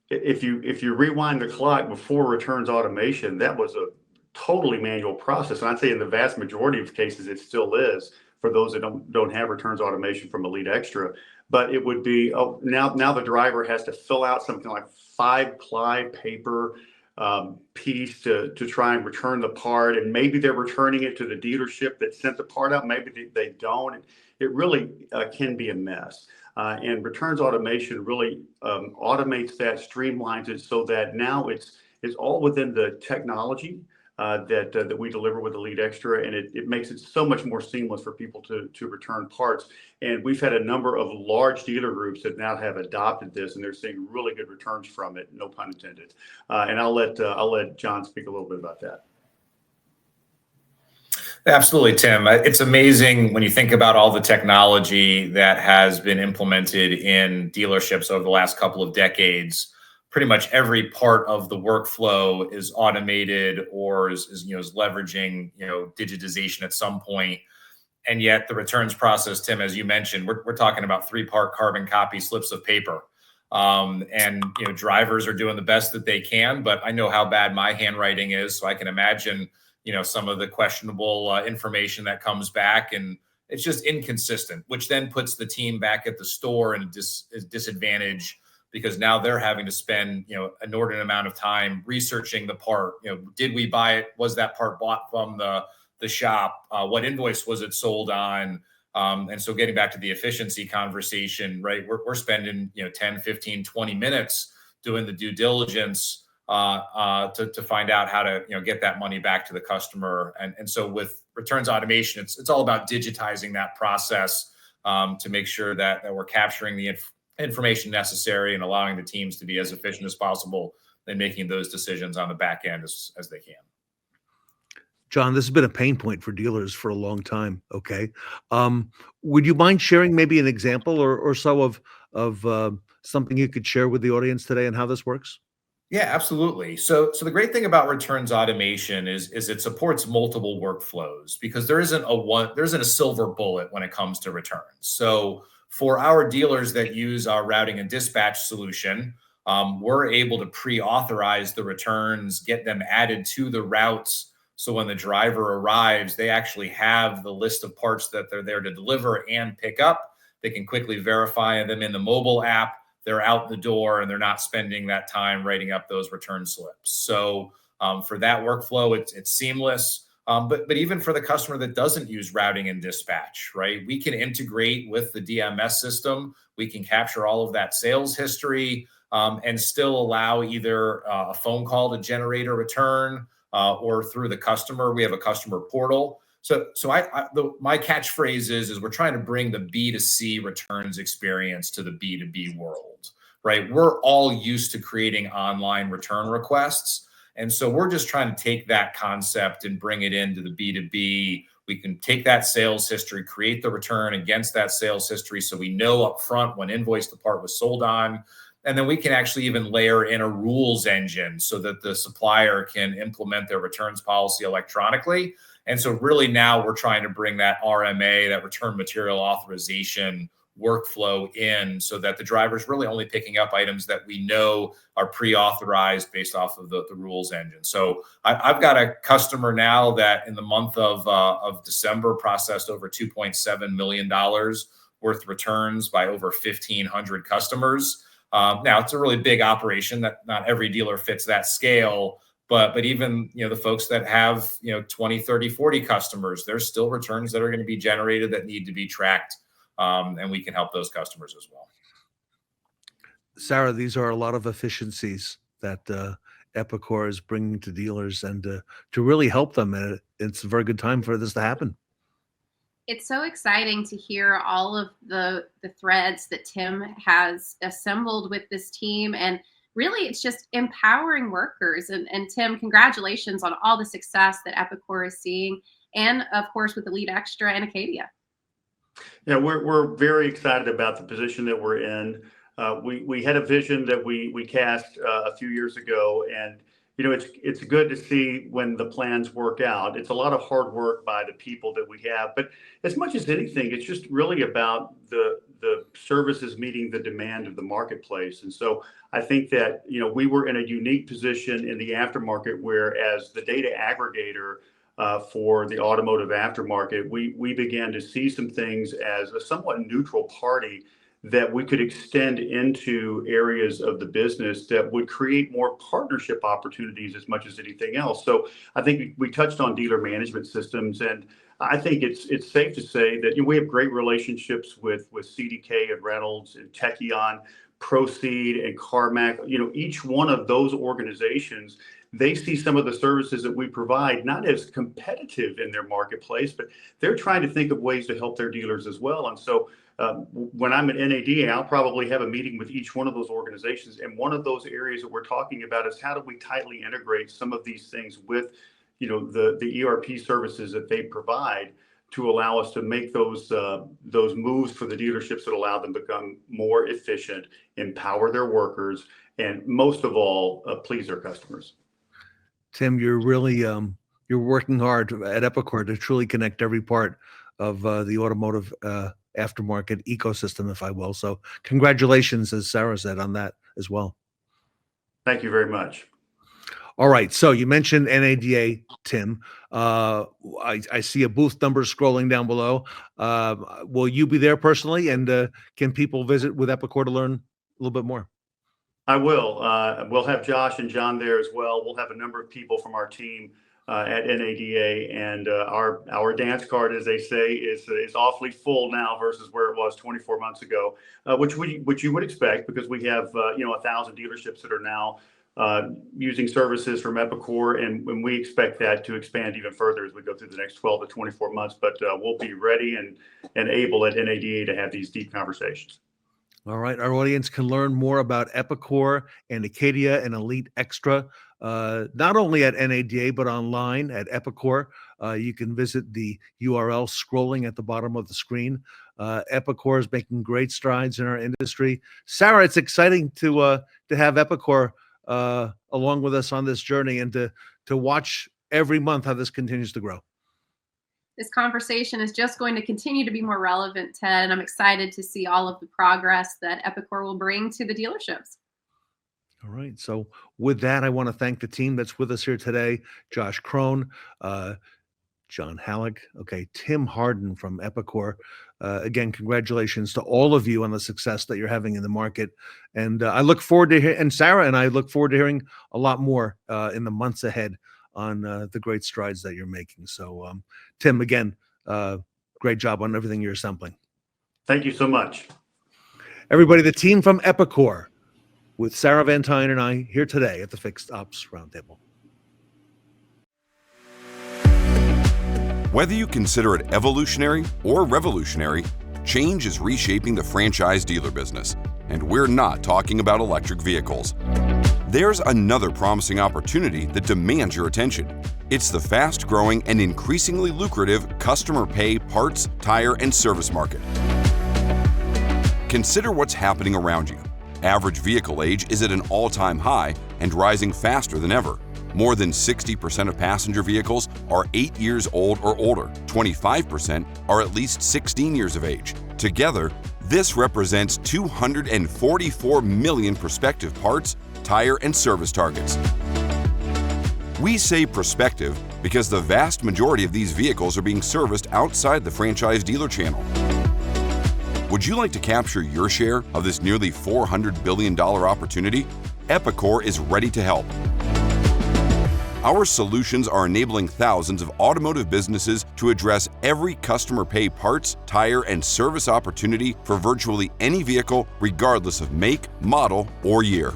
if you rewind the clock before returns automation, that was a totally manual process. And I'd say in the vast majority of cases, it still is for those that don't have returns automation from Elite Extra. But it would be, now the driver has to fill out something like 5-ply paper piece to try and return the part. And maybe they're returning it to the dealership that sent the part out. Maybe they don't. It really can be a mess. And returns automation really automates that, streamlines it so that now it's all within the technology that we deliver with Elite Extra, and it makes it so much more seamless for people to return parts. And we've had a number of large dealer groups that now have adopted this, and they're seeing really good returns from it, no pun intended. And I'll let John speak a little bit about that. Absolutely, Tim. It's amazing when you think about all the technology that has been implemented in dealerships over the last couple of decades. Pretty much every part of the workflow is automated or is leveraging digitization at some point. And yet the returns process, Tim, as you mentioned, we're talking about 3-part carbon copy slips of paper. And drivers are doing the best that they can, but I know how bad my handwriting is, so I can imagine some of the questionable information that comes back, and it's just inconsistent, which then puts the team back at the store in a disadvantage. Because now they're having to spend, an inordinate amount of time researching the part. Did we buy it? Was that part bought from the shop? What invoice was it sold on? And so getting back to the efficiency conversation, right? We're spending, 10, 15, 20 minutes doing the due diligence to find out how to, get that money back to the customer. And so with returns automation, it's all about digitizing that process to make sure that we're capturing the information necessary and allowing the teams to be as efficient as possible in making those decisions on the back end as they can. John, this has been a pain point for dealers for a long time. Okay. Would you mind sharing maybe an example or so of something you could share with the audience today and how this works? Yeah, absolutely. So the great thing about returns automation is it supports multiple workflows because there isn't a silver bullet when it comes to returns. So for our dealers that use our routing and dispatch solution, we're able to pre-authorize the returns, get them added to the routes. So when the driver arrives, they actually have the list of parts that they're there to deliver and pick up. They can quickly verify them in the mobile app. They're out the door and they're not spending that time writing up those return slips. So for that workflow, it's seamless. But even for the customer that doesn't use routing and dispatch, right? We can integrate with the DMS system. We can capture all of that sales history and still allow either a phone call to generate a return or through the customer. We have a customer portal. So my catchphrase is we're trying to bring the B2C returns experience to the B2B world, right? We're all used to creating online return requests. And so we're just trying to take that concept and bring it into the B2B. We can take that sales history, create the return against that sales history so we know upfront when invoice the part was sold on. And then we can actually even layer in a rules engine so that the supplier can implement their returns policy electronically. And so really now we're trying to bring that RMA, that return material authorization workflow in so that the driver's really only picking up items that we know are pre-authorized based off of the rules engine. So I've got a customer now that in the month of December processed over $2.7 million worth returns by over 1,500 customers. Now it's a really big operation that not every dealer fits that scale, but even, the folks that have, 20, 30, 40 customers, there's still returns that are going to be generated that need to be tracked. And we can help those customers as well. Sarah, these are a lot of efficiencies that Epicor is bringing to dealers and to really help them. And it's a very good time for this to happen. It's so exciting to hear all of the threads that Tim has assembled with this team. And really, it's just empowering workers. And Tim, congratulations on all the success that Epicor is seeing. And of course, with Elite Extra and Acadia. Yeah, we're very excited about the position that we're in. We had a vision that we cast a few years ago, and it's good to see when the plans work out. It's a lot of hard work by the people that we have, but as much as anything, it's just really about the services meeting the demand of the marketplace. And so I think that we were in a unique position in the aftermarket, where as the data aggregator for the automotive aftermarket, we began to see some things as a somewhat neutral party that we could extend into areas of the business that would create more partnership opportunities as much as anything else. So I think we touched on dealer management systems, and I think it's safe to say that we have great relationships with CDK and Reynolds and Techion, Proceed and Carmack. Each one of those organizations, they see some of the services that we provide not as competitive in their marketplace, but they're trying to think of ways to help their dealers as well. And so when I'm at NADA, I'll probably have a meeting with each one of those organizations. And one of those areas that we're talking about is how do we tightly integrate some of these things with, the ERP services that they provide to allow us to make those moves for the dealerships that allow them to become more efficient, empower their workers, and most of all, please their customers. Tim, you're really you're working hard at Epicor to truly connect every part of the automotive aftermarket ecosystem, if I will. So congratulations, as Sarah said, on that as well. Thank you very much. All right. So you mentioned NADA, Tim. I see a booth number scrolling down below. Will you be there personally? And can people visit with Epicor to learn a little bit more? I will. We'll have Josh and John there as well. We'll have a number of people from our team at NADA, and our dance card, as they say, is awfully full now versus where it was 24 months ago, which you would expect, because we have 1,000 dealerships that are now using services from Epicor, and we expect that to expand even further as we go through the next 12 to 24 months. But we'll be ready and able at NADA to have these deep conversations. All right. Our audience can learn more about Epicor and Acadia and Elite Extra, not only at NADA, but online at Epicor. You can visit the URL scrolling at the bottom of the screen. Epicor is making great strides in our industry. Sarah, it's exciting to have Epicor along with us on this journey, and to watch every month how this continues to grow. This conversation is just going to continue to be more relevant, Ted, and I'm excited to see all of the progress that Epicor will bring to the dealerships. All right. So with that, I want to thank the team that's with us here today. Josh Crone, John Halleck, Tim Hardin from Epicor. Again, congratulations to all of you on the success that you're having in the market. And I look forward to and Sarah and I look forward to hearing a lot more in the months ahead on the great strides that you're making. So, Tim, again, great job on everything you're assembling. Thank you so much. Everybody, the team from Epicor with Sarah Vantine and I here today at the Fixed Ops Roundtable. Whether you consider it evolutionary or revolutionary, change is reshaping the franchise dealer business, and we're not talking about electric vehicles. There's another promising opportunity that demands your attention. It's the fast-growing and increasingly lucrative customer pay parts, tire, and service market. Consider what's happening around you. Average vehicle age is at an all-time high and rising faster than ever. More than 60% of passenger vehicles are 8 years old or older. 25% are at least 16 years of age. Together, this represents 244 million prospective parts, tire, and service targets. We say prospective because the vast majority of these vehicles are being serviced outside the franchise dealer channel. Would you like to capture your share of this nearly $400 billion opportunity? Epicor is ready to help. Our solutions are enabling thousands of automotive businesses to address every customer pay parts, tire, and service opportunity for virtually any vehicle, regardless of make, model, or year.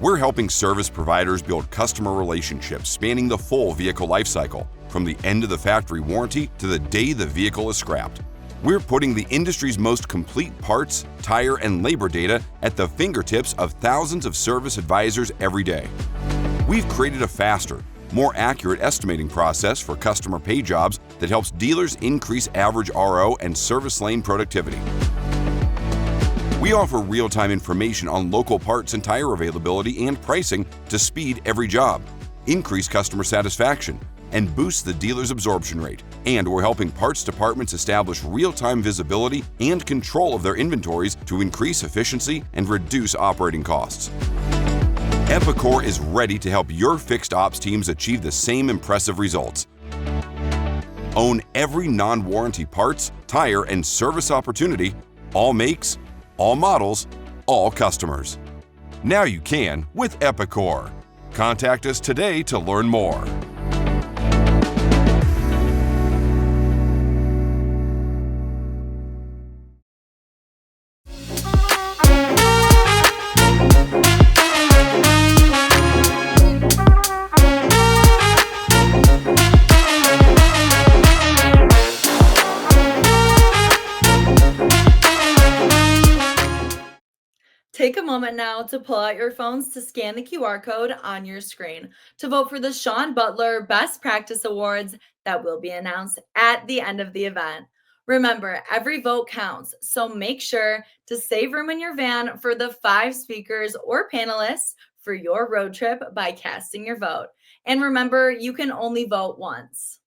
We're helping service providers build customer relationships spanning the full vehicle lifecycle, from the end of the factory warranty to the day the vehicle is scrapped. We're putting the industry's most complete parts, tire, and labor data at the fingertips of thousands of service advisors every day. We've created a faster, more accurate estimating process for customer pay jobs that helps dealers increase average RO and service lane productivity. We offer real-time information on local parts and tire availability and pricing to speed every job, increase customer satisfaction, and boost the dealer's absorption rate. And we're helping parts departments establish real-time visibility and control of their inventories to increase efficiency and reduce operating costs. Epicor is ready to help your fixed ops teams achieve the same impressive results. Own every non-warranty parts, tire, and service opportunity, all makes, all models, all customers. Now you can with Epicor. Contact us today to learn more. Take a moment now to pull out your phones to scan the QR code on your screen to vote for the Sean Butler Best Practice Awards that will be announced at the end of the event. Remember, every vote counts, so make sure to save room in your van for the 5 speakers or panelists for your road trip by casting your vote. And remember, you can only vote once.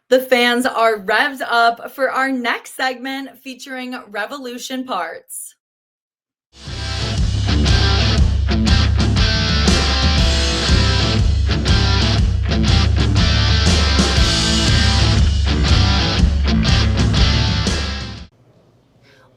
The fans are revved up for our next segment featuring Revolution Parts.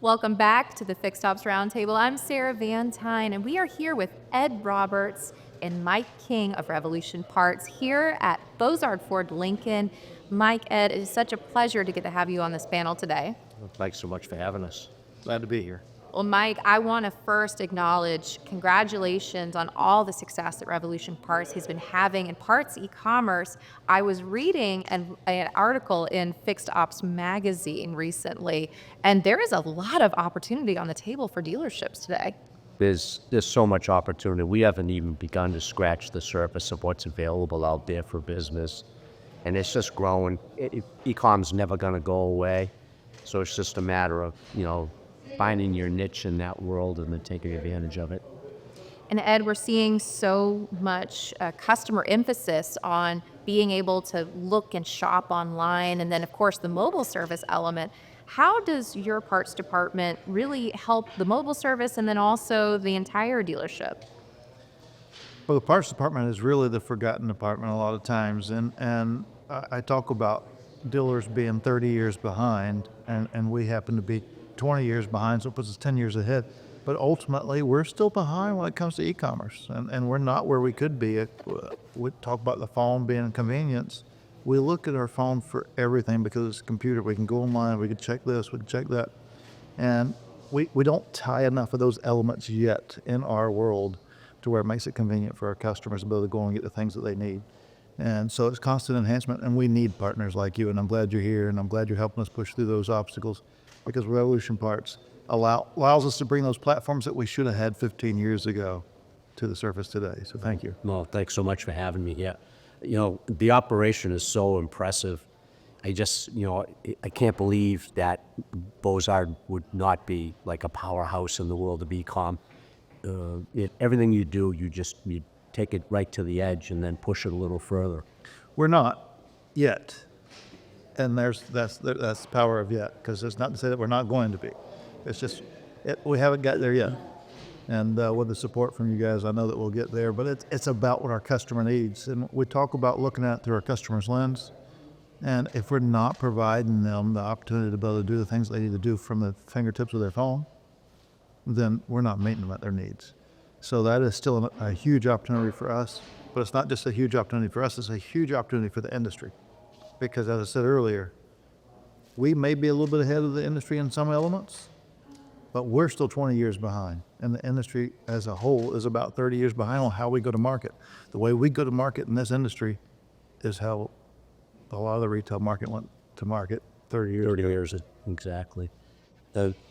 Welcome back to the Fixed Ops Roundtable. I'm Sarah Vantine, and we are here with Ed Roberts and Mike King of Revolution Parts here at Bozard Ford Lincoln. Mike, Ed, it is such a pleasure to get to have you on this panel today. Well, thanks so much for having us. Glad to be here. Well, Mike, I want to first acknowledge congratulations on all the success that Revolution Parts has been having in parts e-commerce. I was reading an article in Fixed Ops magazine recently, and there is a lot of opportunity on the table for dealerships today. There's so much opportunity. We haven't even begun to scratch the surface of what's available out there for business. And it's just growing. E-com's never going to go away. So it's just a matter of, finding your niche in that world and then taking advantage of it. And Ed, we're seeing so much customer emphasis on being able to look and shop online. And then, of course, the mobile service element. How does your parts department really help the mobile service and then also the entire dealership? Well, the parts department is really the forgotten department a lot of times, and I talk about dealers being 30 years behind, and we happen to be 20 years behind, so it puts us 10 years ahead. But ultimately, we're still behind when it comes to e-commerce, and we're not where we could be. We talk about the phone being a convenience. We look at our phone for everything because it's a computer. We can go online, we can check this, we can check that. And we don't tie enough of those elements yet in our world to where it makes it convenient for our customers to be able to go and get the things that they need. And so it's constant enhancement, and we need partners like you, and I'm glad you're here, and I'm glad you're helping us push through those obstacles, because Revolution Parts allows us to bring those platforms that we should have had 15 years ago to the surface today. So thank you. Well, thanks so much for having me. Yeah, the operation is so impressive. I just, I can't believe that Bozard would not be like a powerhouse in the world of e-com. Everything you do, you take it right to the edge and then push it a little further. We're not yet, and that's the power of yet, because it's not to say that we're not going to be. It's just we haven't got there yet, and with the support from you guys, I know that we'll get there. But it's about what our customer needs, and we talk about looking at it through our customer's lens. And if we're not providing them the opportunity to be able to do the things they need to do from the fingertips of their phone, then we're not meeting them at their needs. So that is still a huge opportunity for us, but it's not just a huge opportunity for us, it's a huge opportunity for the industry. Because as I said earlier, we may be a little bit ahead of the industry in some elements, but we're still 20 years behind. And the industry as a whole is about 30 years behind on how we go to market. The way we go to market in this industry is how a lot of the retail market went to market 30 years ago. 30 years, exactly.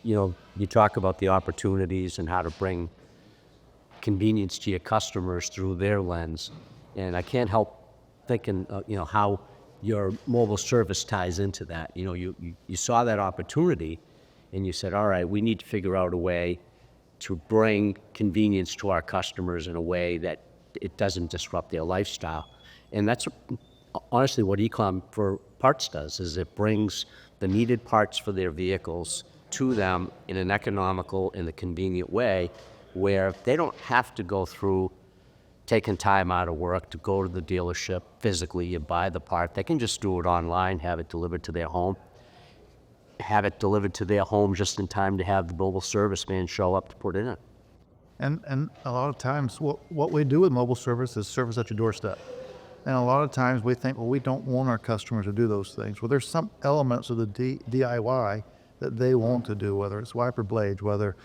You talk about the opportunities and how to bring convenience to your customers through their lens. And I can't help thinking, how your mobile service ties into that. You saw that opportunity and you said, all right, we need to figure out a way to bring convenience to our customers in a way that it doesn't disrupt their lifestyle. And that's honestly what e-com for parts does, is it brings the needed parts for their vehicles to them in an economical and a convenient way where they don't have to go through taking time out of work to go to the dealership physically and buy the part. They can just do it online, have it delivered to their home, just in time to have the mobile service man show up to put in it. And a lot of times what we do with mobile service is service at your doorstep. And a lot of times we think, well, we don't want our customers to do those things. Well, there's some elements of the DIY that they want to do, whether it's wiper blades, whether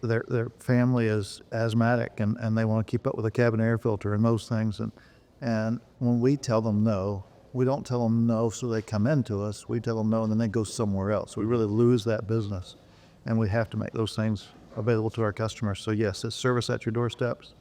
their family is asthmatic and they want to keep up with a cabin air filter and those things. And when we tell them no, we don't tell them no so they come into us. We tell them no and then they go somewhere else. We really lose that business. And we have to make those things available to our customers. So yes, it's service at your doorsteps,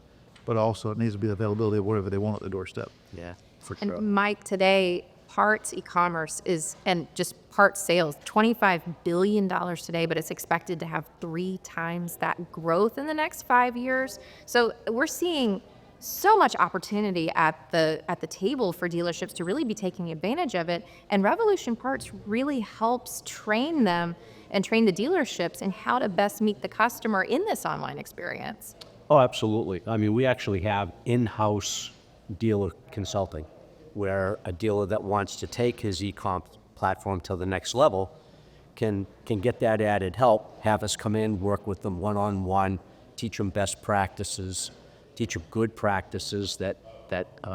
but also it needs to be the availability of whatever they want at the doorstep. Yeah, for And sure. Mike, today, parts e-commerce and just parts sales, $25 billion today, but it's expected to have 3 times that growth in the next 5 years. So we're seeing so much opportunity at the table for dealerships to really be taking advantage of it. And Revolution Parts really helps train them and train the dealerships in how to best meet the customer in this online experience. Oh, absolutely. I mean, we actually have in-house dealer consulting, where a dealer that wants to take his e-com platform to the next level can get that added help, have us come in, work with them one-on-one, teach them best practices, teach them good practices that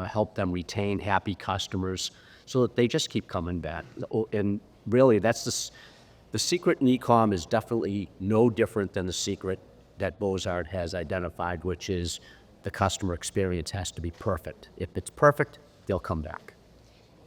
help them retain happy customers so that they just keep coming back. And really, that's the secret in e-com is definitely no different than the secret that Bozard has identified, which is the customer experience has to be perfect. If it's perfect, they'll come back.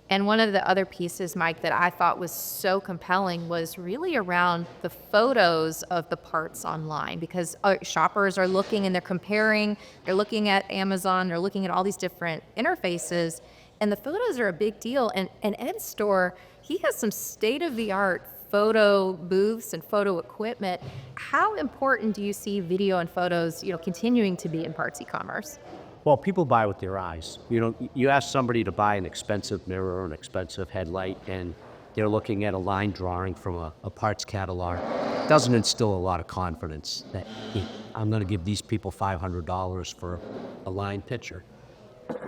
And one of the other pieces, Mike, that I thought was so compelling was really around the photos of the parts online, because shoppers are looking and they're comparing, they're looking at Amazon, they're looking at all these different interfaces, and the photos are a big deal. And Ed's store, he has some state-of-the-art photo booths and photo equipment. How important do you see video and photos, continuing to be in parts e-commerce? Well, people buy with their eyes. You ask somebody to buy an expensive mirror, an expensive headlight, and they're looking at a line drawing from a parts catalog. doesn't instill a lot of confidence that hey, I'm going to give these people $500 for a line picture.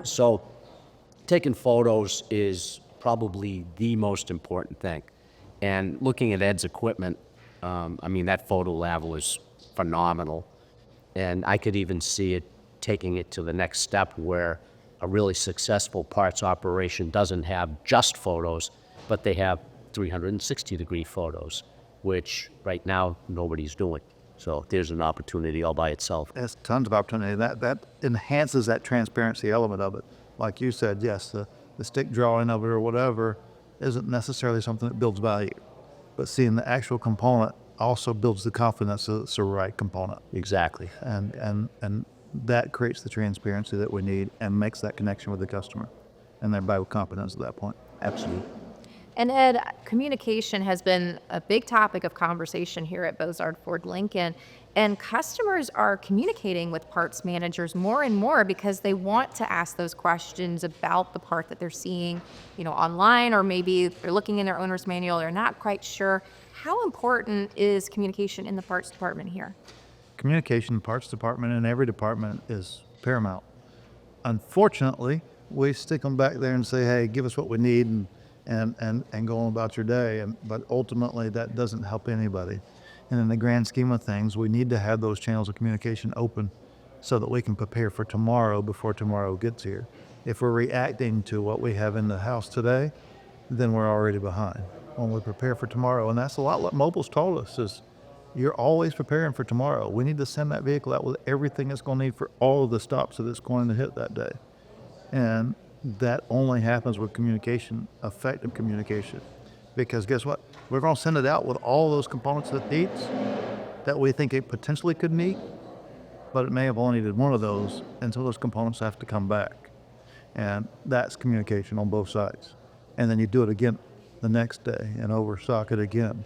So taking photos is probably the most important thing. And looking at Ed's equipment, I mean, that photo lab was phenomenal. And I could even see it taking it to the next step where a really successful parts operation doesn't have just photos, but they have 360-degree photos, which right now nobody's doing. So there's an opportunity all by itself. There's tons of opportunity. That enhances that transparency element of it. Like you said, yes, the stick drawing of it or whatever isn't necessarily something that builds value. But seeing the actual component also builds the confidence that it's the right component. Exactly. And that creates the transparency that we need and makes that connection with the customer. And they're by with confidence at that point. Absolutely. And Ed, communication has been a big topic of conversation here at Bozard Ford Lincoln. And customers are communicating with parts managers more and more because they want to ask those questions about the part that they're seeing, online, or maybe they're looking in their owner's manual, they're not quite sure. How important is communication in the parts department here? Communication in the parts department and every department is paramount. Unfortunately, we stick them back there and say, hey, give us what we need and go on about your day. But ultimately, that doesn't help anybody. And in the grand scheme of things, we need to have those channels of communication open so that we can prepare for tomorrow before tomorrow gets here. If we're reacting to what we have in the house today, then we're already behind. When we prepare for tomorrow, and that's a lot what Mobile's told us, is you're always preparing for tomorrow. We need to send that vehicle out with everything it's going to need for all of the stops that it's going to hit that day. And that only happens with communication, effective communication. Because guess what? We're going to send it out with all those components that it needs, that we think it potentially could need, but it may have only needed one of those, and so those components have to come back. And that's communication on both sides. And then you do it again the next day and overstock it again,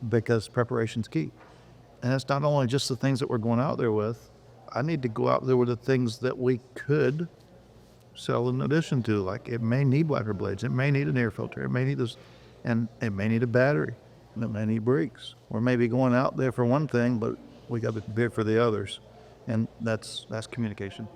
because preparation's key. And it's not only just the things that we're going out there with. I need to go out there with the things that we could sell in addition to, like it may need wiper blades, it may need an air filter, it may need this, and it may need a battery, and it may need brakes. We're maybe going out there for one thing, but we got to be prepared for the others. And that's communication.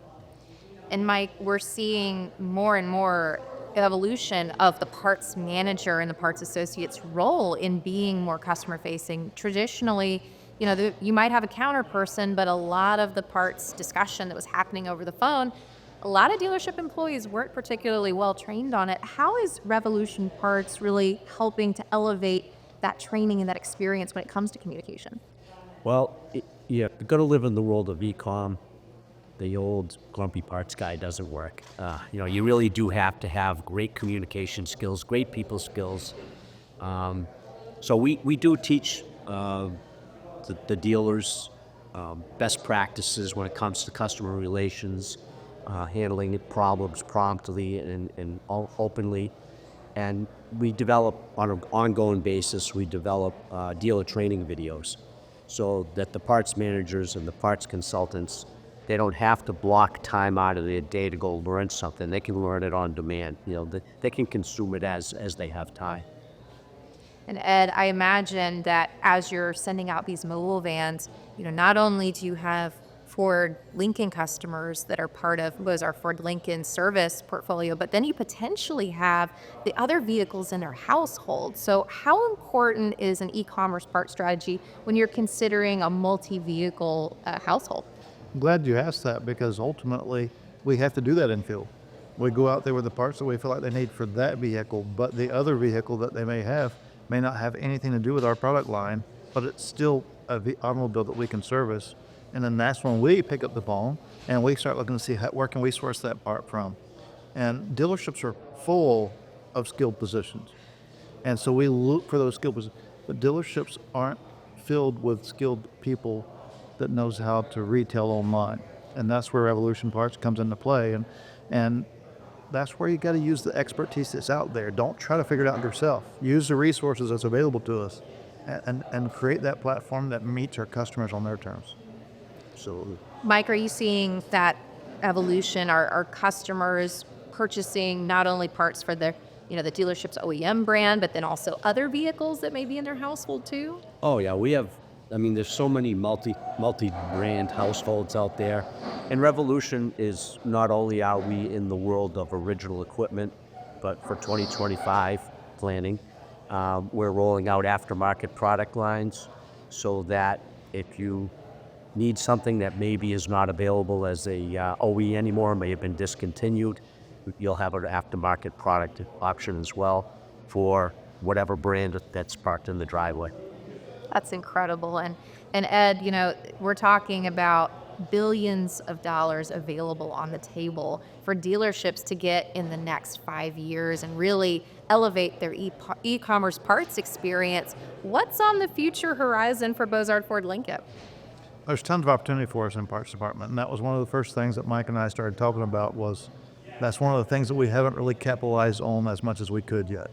And Mike, we're seeing more and more evolution of the parts manager and the parts associate's role in being more customer facing. Traditionally, you might have a counter person, but a lot of the parts discussion that was happening over the phone, a lot of dealership employees weren't particularly well trained on it. How is Revolution Parts really helping to elevate that training and that experience when it comes to communication? Well, you're going to live in the world of e-com. The old grumpy parts guy doesn't work. You really do have to have great communication skills, great people skills. So we do teach the dealers best practices when it comes to customer relations, handling problems promptly and openly. And we develop, on an ongoing basis, we develop dealer training videos so that the parts managers and the parts consultants, they don't have to block time out of their day to go learn something. They can learn it on demand. They can consume it as they have time. And Ed, I imagine that as you're sending out these mobile vans, not only do you have Ford Lincoln customers that are part of Bozard Ford Lincoln service portfolio, but then you potentially have the other vehicles in their household. So how important is an e-commerce part strategy when you're considering a multi-vehicle household? I'm glad you asked that, because ultimately we have to do that in field. We go out there with the parts that we feel like they need for that vehicle, but the other vehicle that they may not have anything to do with our product line, but it's still an automobile that we can service. And then that's when we pick up the phone and we start looking to see where can we source that part from. And dealerships are full of skilled positions. And so we look for those skilled positions. But dealerships aren't filled with skilled people that knows how to retail online. And that's where Revolution Parts comes into play. And that's where you got to use the expertise that's out there. Don't try to figure it out yourself. Use the resources that's available to us and create that platform that meets our customers on their terms. Absolutely. Mike, are you seeing that evolution? Are customers purchasing not only parts for their, the dealership's OEM brand, but then also other vehicles that may be in their household too? Oh yeah, we have I mean, there's so many multi-brand households out there. And Revolution is not only are we in the world of original equipment, but for 2025 planning, we're rolling out aftermarket product lines so that if you need something that maybe is not available as a OE anymore, may have been discontinued, you'll have an aftermarket product option as well for whatever brand that's parked in the driveway. That's incredible. And Ed, you know, we're talking about billions of dollars available on the table for dealerships to get in the next 5 years and really elevate their e-commerce parts experience. What's on the future horizon for Bozard Ford Lincoln? There's tons of opportunity for us in parts department, and that was one of the first things that Mike and I started talking about. Was that's one of the things that we haven't really capitalized on as much as we could yet.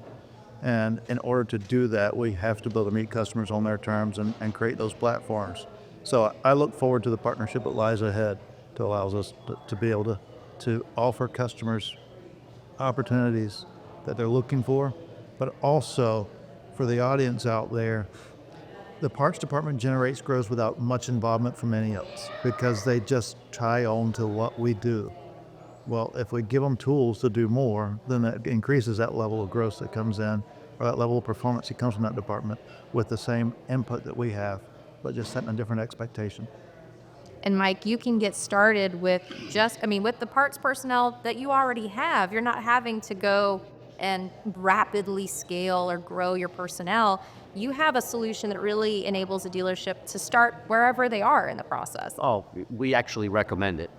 And in order to do that, we have to be able to meet customers on their terms and create those platforms. So I look forward to the partnership that lies ahead to allows us to be able to offer customers opportunities that they're looking for, but also for the audience out there, the parts department generates growth without much involvement from any else because they just tie on to what we do. Well, if we give them tools to do more, then that increases that level of growth that comes in, or that level of performance that comes from that department with the same input that we have, but just setting a different expectation. And Mike, you can get started with with the parts personnel that you already have. You're not having to go and rapidly scale or grow your personnel. You have a solution that really enables a dealership to start wherever they are in the process. Oh, we actually recommend it.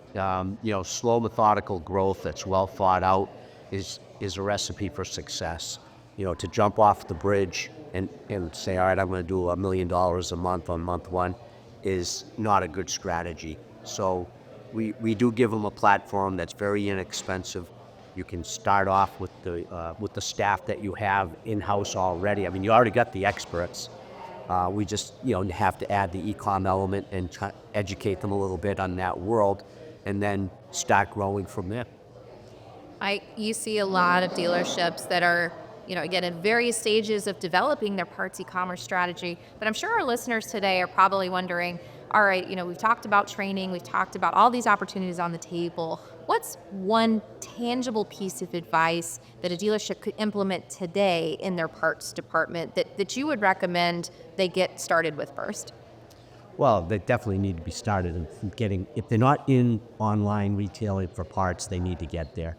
Slow, methodical growth that's well thought out is a recipe for success. To jump off the bridge and say, all right, I'm going to do $1 million a month on month one is not a good strategy. So we do give them a platform that's very inexpensive. You can start off with the staff that you have in-house already. I mean, you already got the experts. We just have to add the e-com element and educate them a little bit on that world, and then start growing from there. You see a lot of dealerships that are, again, in various stages of developing their parts e-commerce strategy. But I'm sure our listeners today are probably wondering, all right, we've talked about training, we've talked about all these opportunities on the table. What's one tangible piece of advice that a dealership could implement today in their parts department that you would recommend they get started with first? Well, they definitely need to be started in getting, if they're not in online retailing for parts, they need to get there.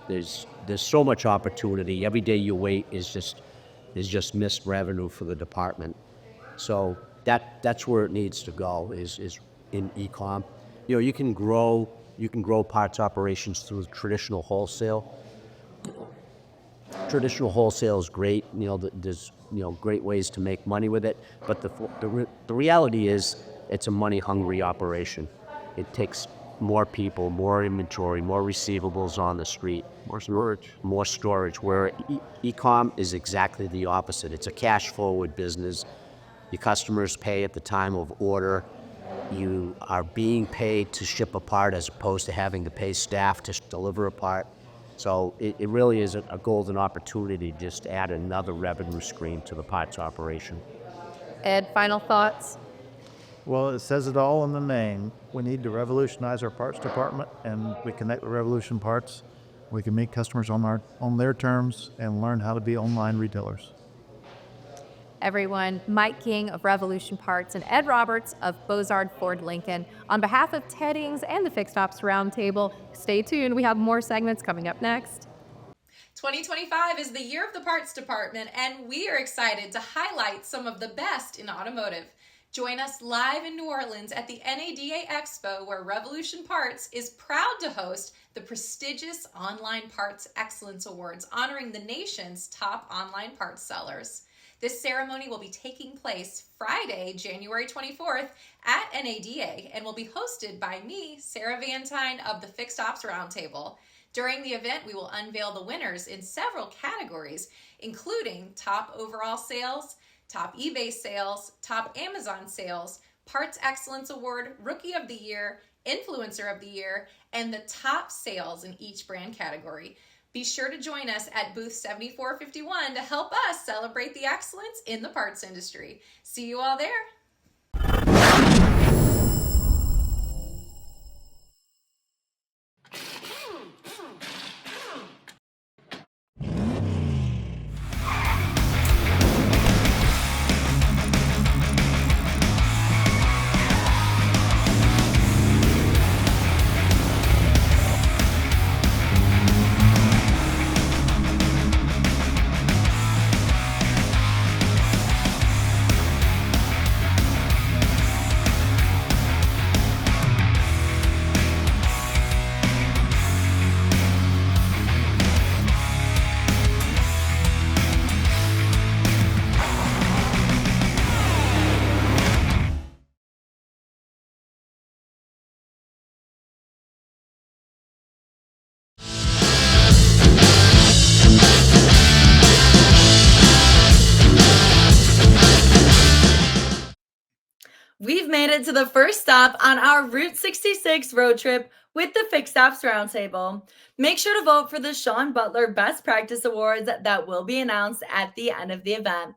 There's so much opportunity. Every day you wait is just missed revenue for the department. So that's where it needs to go is in e-com. You can grow parts operations through traditional wholesale. Traditional wholesale is great. There's great ways to make money with it. But the reality is it's a money-hungry operation. It takes more people, more inventory, more receivables on the street. More storage, where e-com is exactly the opposite. It's a cash-forward business. Your customers pay at the time of order. You are being paid to ship a part as opposed to having to pay staff to deliver a part. So it really is a golden opportunity to just add another revenue stream to the parts operation. Ed, final thoughts? Well, it says it all in the name. We need to revolutionize our parts department, and we connect with Revolution Parts. We can meet customers on their terms and learn how to be online retailers. Everyone, Mike King of Revolution Parts and Ed Roberts of Bozard Ford Lincoln. On behalf of Ted Ings and the Fixed Ops Roundtable, stay tuned. We have more segments coming up next. 2025 is the year of the parts department, and we are excited to highlight some of the best in automotive. Join us live in New Orleans at the NADA Expo, where Revolution Parts is proud to host the prestigious Online Parts Excellence Awards, honoring the nation's top online parts sellers. This ceremony will be taking place Friday, January 24th at NADA and will be hosted by me, Sarah Vantine of the Fixed Ops Roundtable. During the event, we will unveil the winners in several categories, including top overall sales, top eBay sales, top Amazon sales, Parts Excellence Award, Rookie of the Year, Influencer of the Year, and the top sales in each brand category. Be sure to join us at booth 7451 to help us celebrate the excellence in the parts industry. See you all there. We've made it to the first stop on our Route 66 road trip with the Fixed Ops Roundtable. Make sure to vote for the Sean Butler Best Practice Awards that will be announced at the end of the event.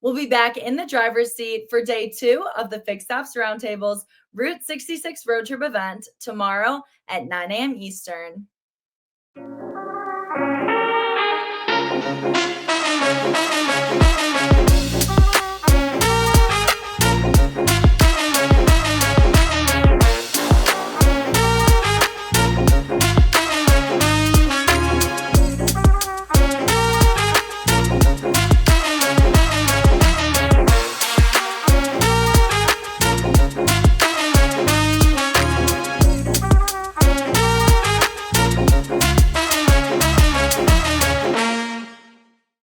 We'll be back in the driver's seat for day 2 of the Fixed Ops Roundtable's Route 66 road trip event tomorrow at 9 a.m. Eastern.